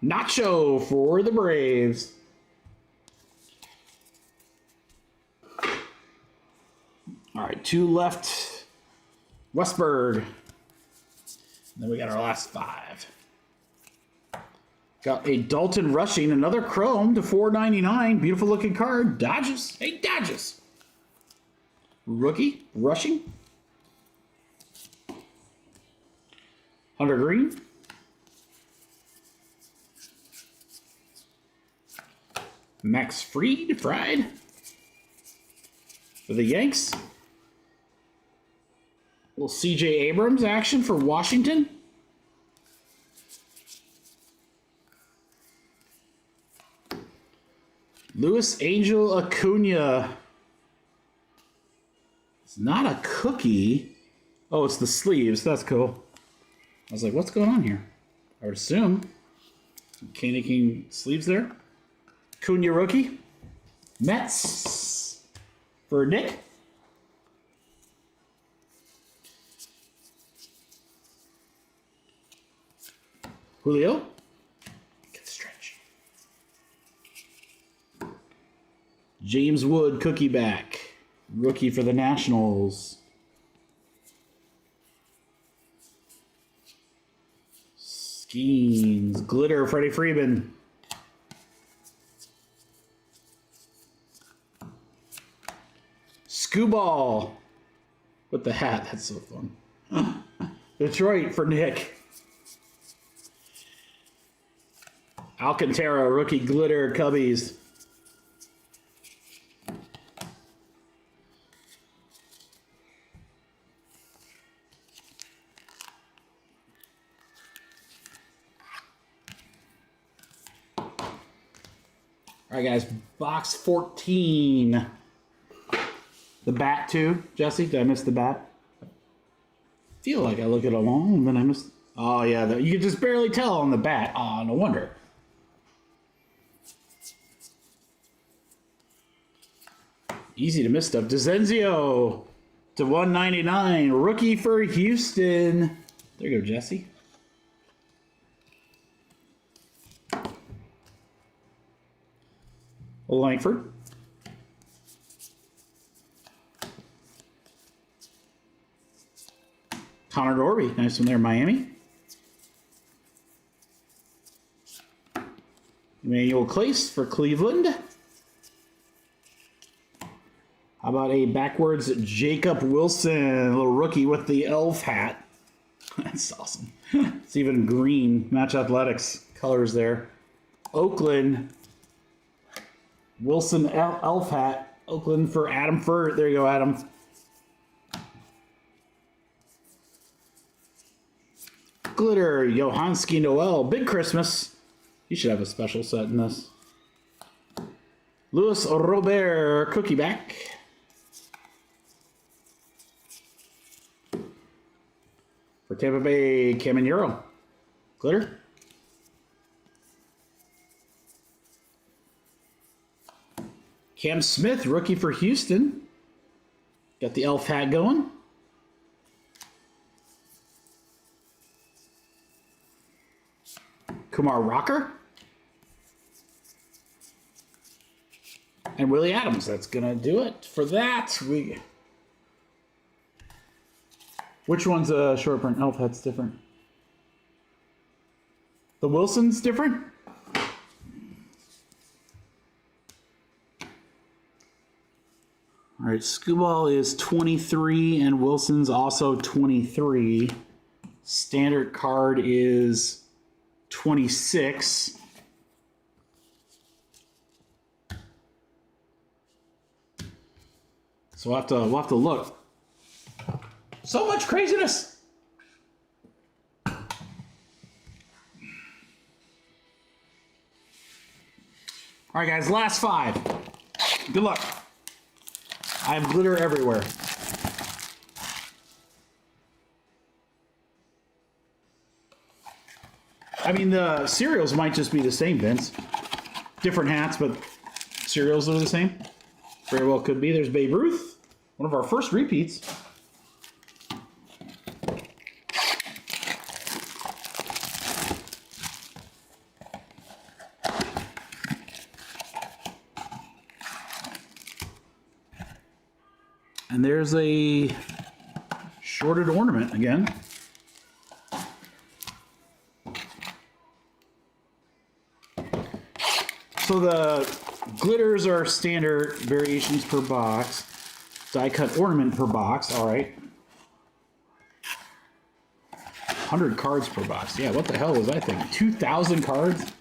Nacho for the Braves. All right, 2 left. Westberg. Then we got our last 5. Got a Dalton Rushing, another chrome to $4.99. Beautiful looking card. Dodgers. Hey, Dodgers. Rookie Rushing. Hunter Green. Max Fried for the Yanks. Little C.J. Abrams action for Washington. Luis Angel Acuna. It's not a cookie. Oh, it's the sleeves. That's cool. I was like, what's going on here? I would assume some Candy King sleeves there. Acuna rookie. Mets for Nick. Julio. Good stretch. James Wood, cookie back. Rookie for the Nationals. Skeens. Glitter, Freddie Freeman. Scooball with the hat. That's so fun. Detroit for Nick. Alcantara, rookie glitter, Cubbies. All right, guys, box 14. The bat, too. Jesse, did I miss the bat? feel like I look at them all, and then I must. Oh yeah, you can just barely tell on the bat. Oh, no wonder. Easy to miss stuff. DeZenzio to 199. Rookie for Houston. There you go, Jesse. Langford. Connor Dorby. Nice one there, Miami. Emmanuel Clace for Cleveland. How about a backwards Jacob Wilson, a little rookie with the elf hat. That's awesome. It's even green. Match Athletics colors there. Oakland. Wilson elf hat. Oakland for Adam Furt. There you go, Adam. Glitter. Johanski Noel. Big Christmas. You should have a special set in this. Luis Robert. Cookie back. For Tampa Bay, Caminero. Glitter. Cam Smith, rookie for Houston. Got the elf hat going. Kumar Rocker. And Willie Adams. That's going to do it for that. Which one's a short print? Elf hat's different. The Wilson's different? All right, Scooball is 23 and Wilson's also 23. Standard card is 26. So we'll have to look. So much craziness. All right, guys, last 5. Good luck. I have glitter everywhere. I mean, the cereals might just be the same, Vince. Different hats, but cereals are the same. Very well could be. There's Babe Ruth, one of our first repeats. And there's a shorted ornament again. So the glitters are standard variations per box. Die cut ornament per box, all right. 100 cards per box. Yeah, what the hell was I thinking? 2,000 cards?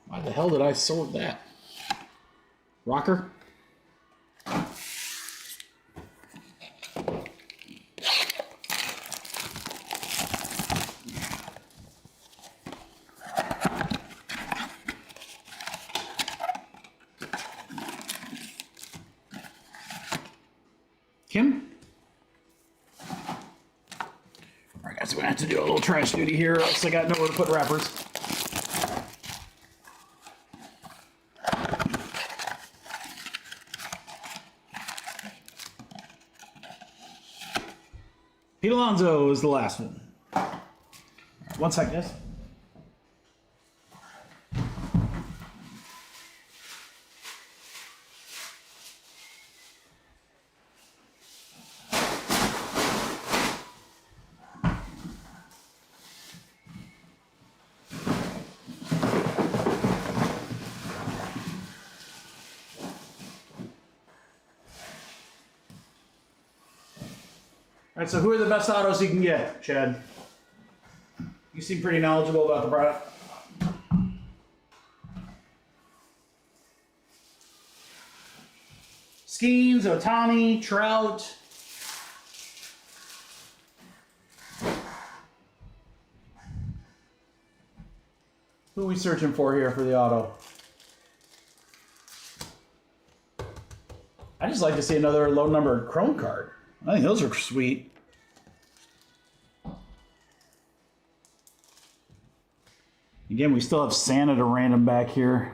Why the hell did I sort that? Rocker? Kim? Alright guys, we're gonna have to do a little trash duty here, else I got nowhere to put wrappers. Pete Alonso is the last one. Right, one sec, guys. All right, so who are the best autos you can get, Chad? You seem pretty knowledgeable about the product. Skeens, Otani, Trout. Who are we searching for here for the auto? I just like to see another low numbered chrome card. I think those are sweet. Again, we still have Santa to random back here.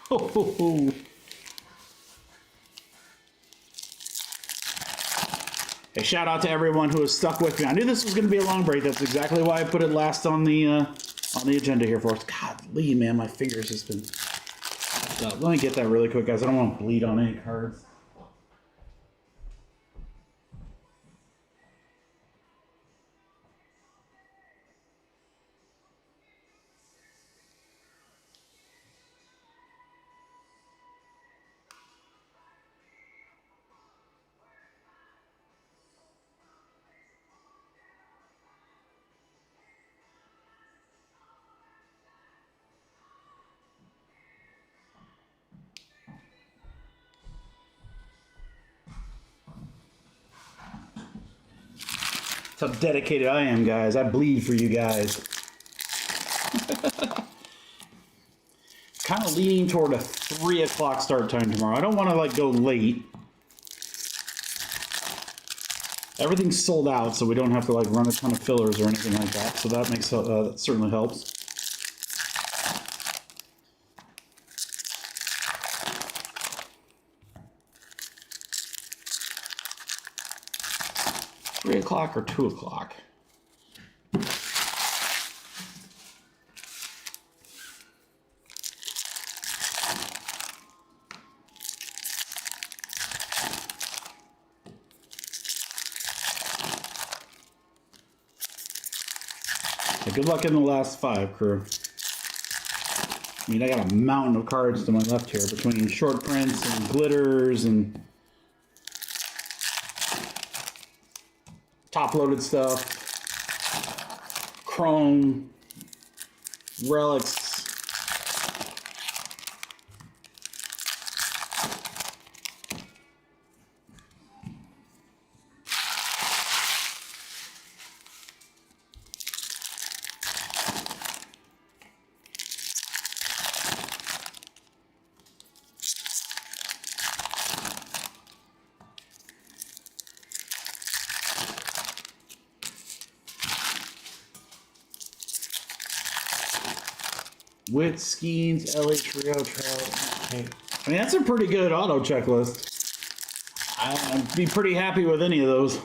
Ho, ho, ho. Hey, shout out to everyone who has stuck with me. I knew this was going to be a long break. That's exactly why I put it last on the agenda here for us. Golly, man, my fingers just been... Let me get that really quick, guys. I don't want to bleed on any cards. That's how dedicated I am, guys. I bleed for you guys. Kind of leaning toward a 3 o'clock start time tomorrow. I don't want to like go late. Everything's sold out, so we don't have to like run a ton of fillers or anything like that. So that makes that certainly helps. Three o'clock or 2 o'clock. Good luck in the last 5, crew. I mean, I got a mountain of cards to my left here between short prints and glitters and top-loaded stuff, chrome, relics. Witt, Skeens, LH, Rio, Trout. Okay. I mean, that's a pretty good auto checklist. I'd be pretty happy with any of those.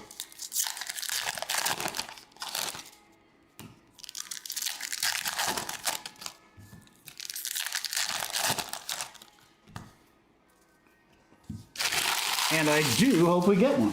And I do hope we get one.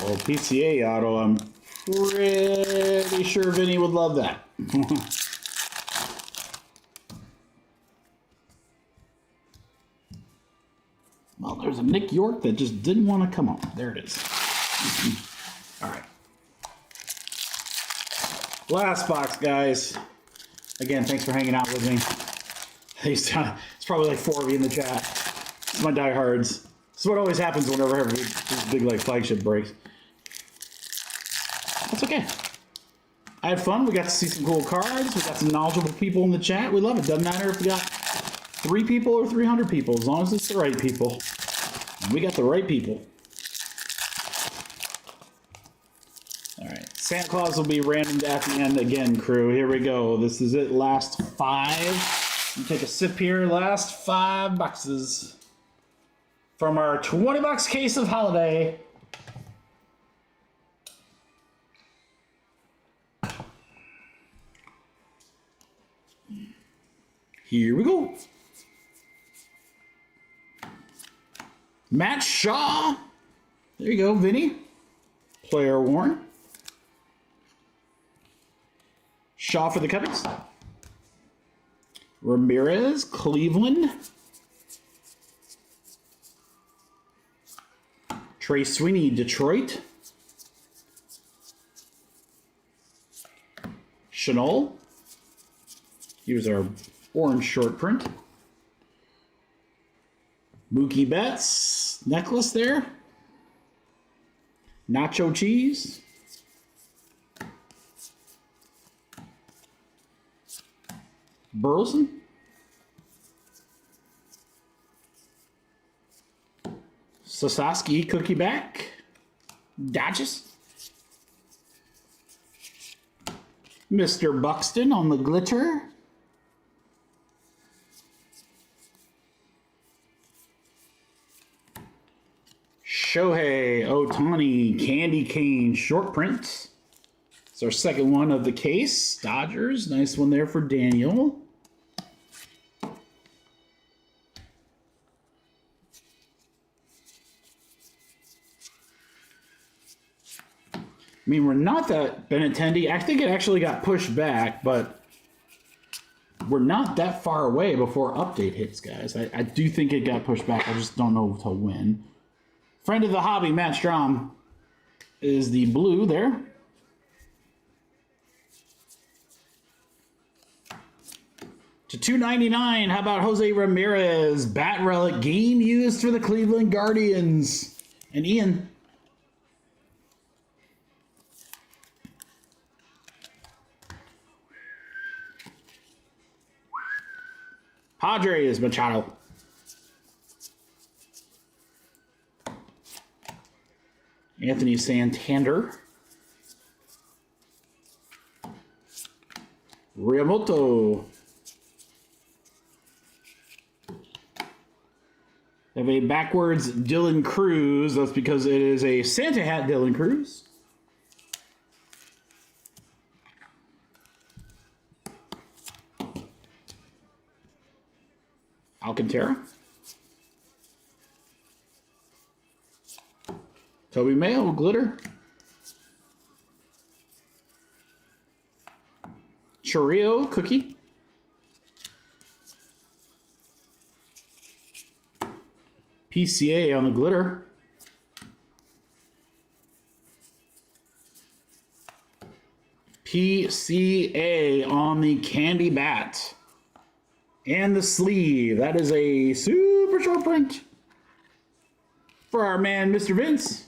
Oh, PCA auto, I'm pretty sure Vinny would love that. Well, there's a Nick York that just didn't want to come on. There it is. All right. Last box, guys. Again, thanks for hanging out with me. It's probably like 4 of you in the chat. It's my diehards. This is what always happens whenever I have these big like flagship breaks. That's okay. I had fun. We got to see some cool cards. We got some knowledgeable people in the chat. We love it. Doesn't matter if we got 3 people or 300 people, as long as it's the right people. And we got the right people. All right. Santa Claus will be randomed at the end again, crew. Here we go. This is it. Last 5. You take a sip here. Last 5 boxes from our 20-box case of Holiday. Here we go. Matt Shaw. There you go, Vinny. Player worn. Shaw for the Cubbies. Ramirez, Cleveland. Trey Sweeney, Detroit. Chanel. He was our orange short print. Mookie Betts necklace there. Nacho cheese. Burleson. Sasaki cookie back. Dodges. Mr. Buxton on the glitter. Shohei Ohtani candy cane short print. It's our second one of the case. Dodgers, nice one there for Daniel. I mean, we're not that Benintendi. I think it actually got pushed back, but we're not that far away before update hits, guys. I do think it got pushed back. I just don't know to when. Friend of the hobby, Matt Strom, is the blue there. To $2.99, how about Jose Ramirez, bat relic, game used for the Cleveland Guardians. And Ian. Padres, Machado. Anthony Santander. Riamoto. They have a backwards Dylan Cruz. That's because it is a Santa hat Dylan Cruz. Alcantara. Toby Mayo, glitter. Chorrillo, cookie. PCA on the glitter. PCA on the candy bat. And the sleeve. That is a super short print for our man, Mr. Vince.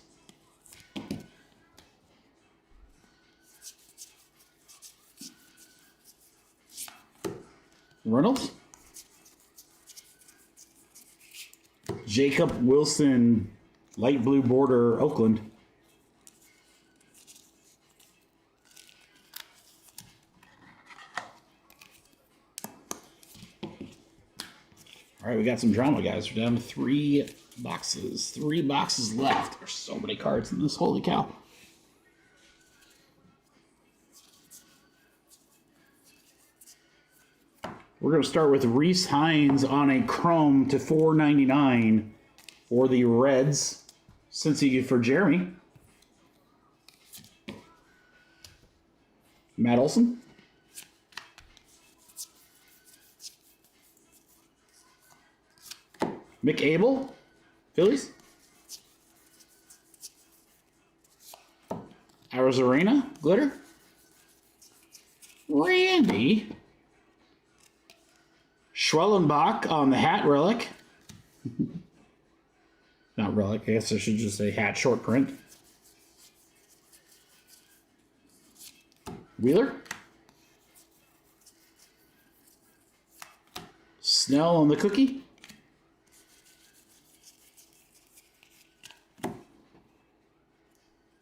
Reynolds. Jacob Wilson, light blue border, Oakland. All right, we got some drama, guys. We're down to 3 boxes. 3 boxes left. There's so many cards in this. Holy cow. We're going to start with Reese Hines on a chrome to $4.99 for the Reds. Cincy for Jeremy. Matt Olson. Mick Abel, Phillies. Arizarena, glitter. Randy. Schwellenbach on the hat relic. Not relic, I guess I should just say hat short print. Wheeler. Snell on the cookie.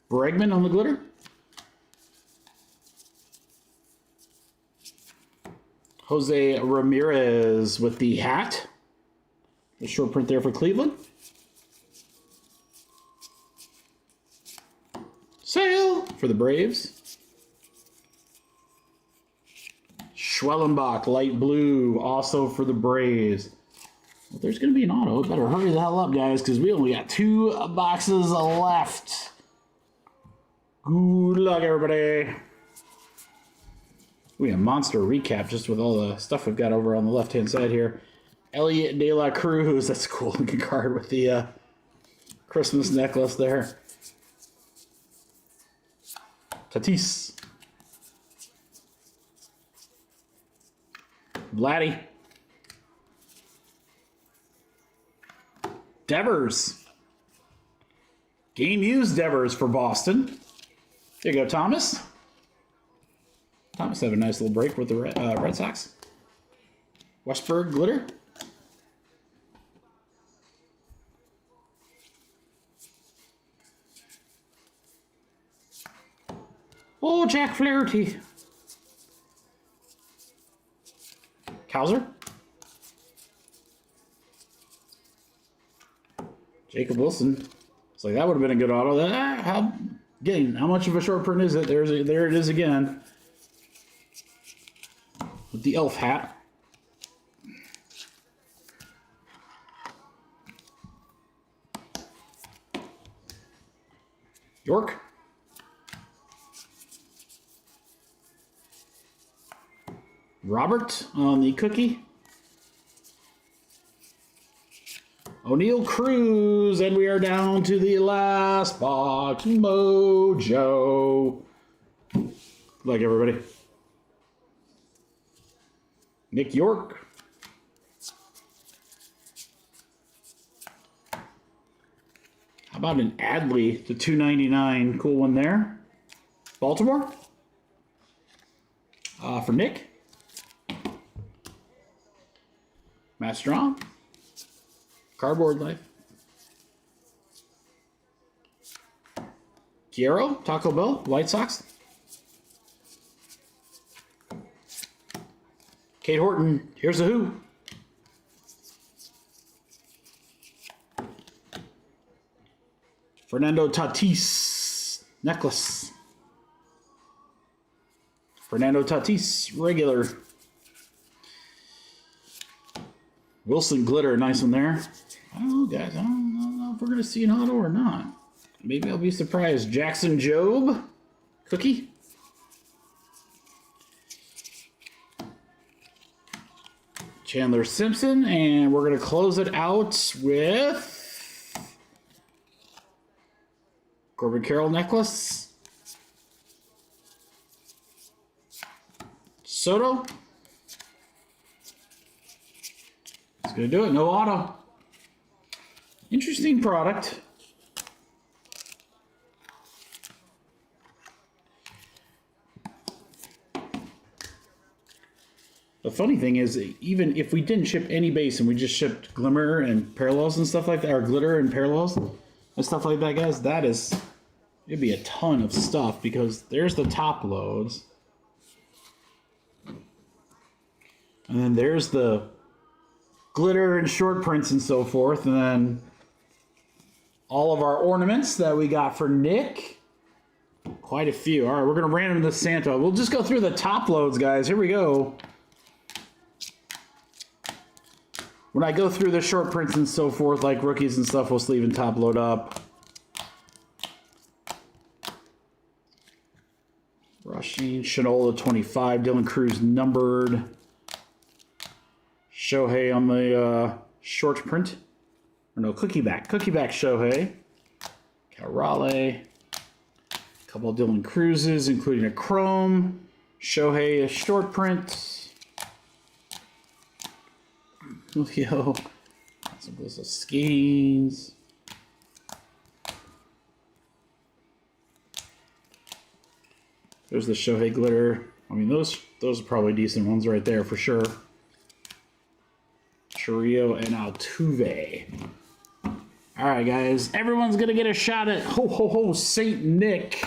Bregman on the glitter. Jose Ramirez with the hat. The short print there for Cleveland. Sale for the Braves. Schwellenbach, light blue, also for the Braves. Well, there's going to be an auto. Better hurry the hell up, guys, because we only got 2 boxes left. Good luck, everybody. We have a monster recap just with all the stuff we've got over on the left-hand side here. Elliot De La Cruz. That's a cool looking card with the Christmas necklace there. Tatis. Vladdy. Devers. Game used Devers for Boston. There you go, Thomas. Thomas had a nice little break with the Red Sox. Westberg glitter. Oh, Jack Flaherty. Kowser. Jacob Wilson. It's like that would have been a good auto. How much of a short print is it? There it is again. With the elf hat. York. Robert on the cookie. O'Neal Cruz, and we are down to the last box. Mojo. Good luck, everybody. Nick York. How about an Adley to 299? Cool one there. Baltimore. For Nick. Matt Strong. Cardboard Life. Quiero, Taco Bell, White Sox. Kate Horton, here's the Who. Fernando Tatis, necklace. Fernando Tatis, regular. Wilson glitter, nice one there. I don't know, guys. I don't know if we're going to see an auto or not. Maybe I'll be surprised. Jackson Jobe, cookie. Chandler Simpson, and we're going to close it out with Corbin Carroll necklace. Soto. That's going to do it. No auto. Interesting product. The funny thing is, even if we didn't ship any base and we just shipped glimmer and parallels and stuff like that, or glitter and parallels and stuff like that, guys, it'd be a ton of stuff because there's the top loads. And then there's the glitter and short prints and so forth. And then all of our ornaments that we got for Nick. Quite a few. All right, we're going to random the Santa. We'll just go through the top loads, guys. Here we go. When I go through the short prints and so forth, like rookies and stuff, we'll sleeve and top load up. Rushing, Shinola 25, Dylan Cruz numbered. Shohei on the short print. Or no, cookie back Shohei. Carale. A couple of Dylan Cruzes, including a chrome. Shohei, a short print. Julio. Some of those skis. There's the Shohei glitter. I mean, those are probably decent ones right there for sure. Churrillo and Altuve. All right, guys. Everyone's going to get a shot at Ho Ho Ho St. Nick.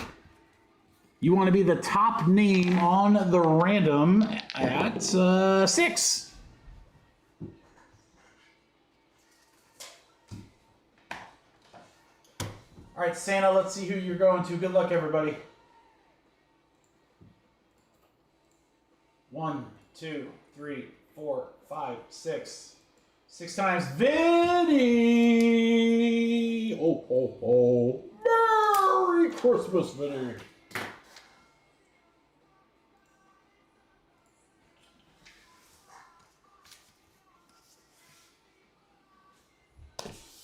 You want to be the top name on the random at 6. All right, Santa, let's see who you're going to. Good luck, everybody. 1, 2, 3, 4, 5, 6. 6 times. Vinny! Oh, oh, oh. Merry Christmas, Vinny.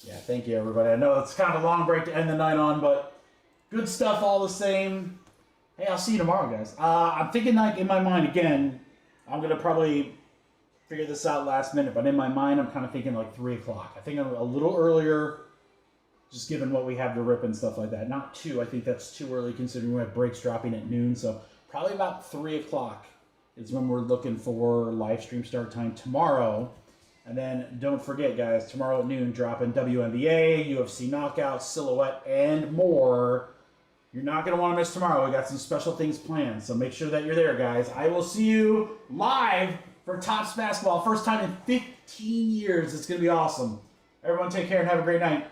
Yeah, thank you, everybody. I know it's kind of a long break to end the night on, but good stuff all the same. Hey, I'll see you tomorrow, guys. I'm thinking, like, in my mind, again, I'm going to probably figure this out last minute, but in my mind, I'm kind of thinking like 3 o'clock. I think I'm a little earlier, just given what we have to rip and stuff like that. Not 2. I think that's too early considering we have breaks dropping at noon. So probably about 3 o'clock is when we're looking for live stream start time tomorrow. And then don't forget, guys, tomorrow at noon, dropping WNBA, UFC Knockout, Silhouette, and more. You're not going to want to miss tomorrow. We got some special things planned, so make sure that you're there, guys. I will see you live for Topps Basketball. First time in 15 years. It's going to be awesome. Everyone take care and have a great night.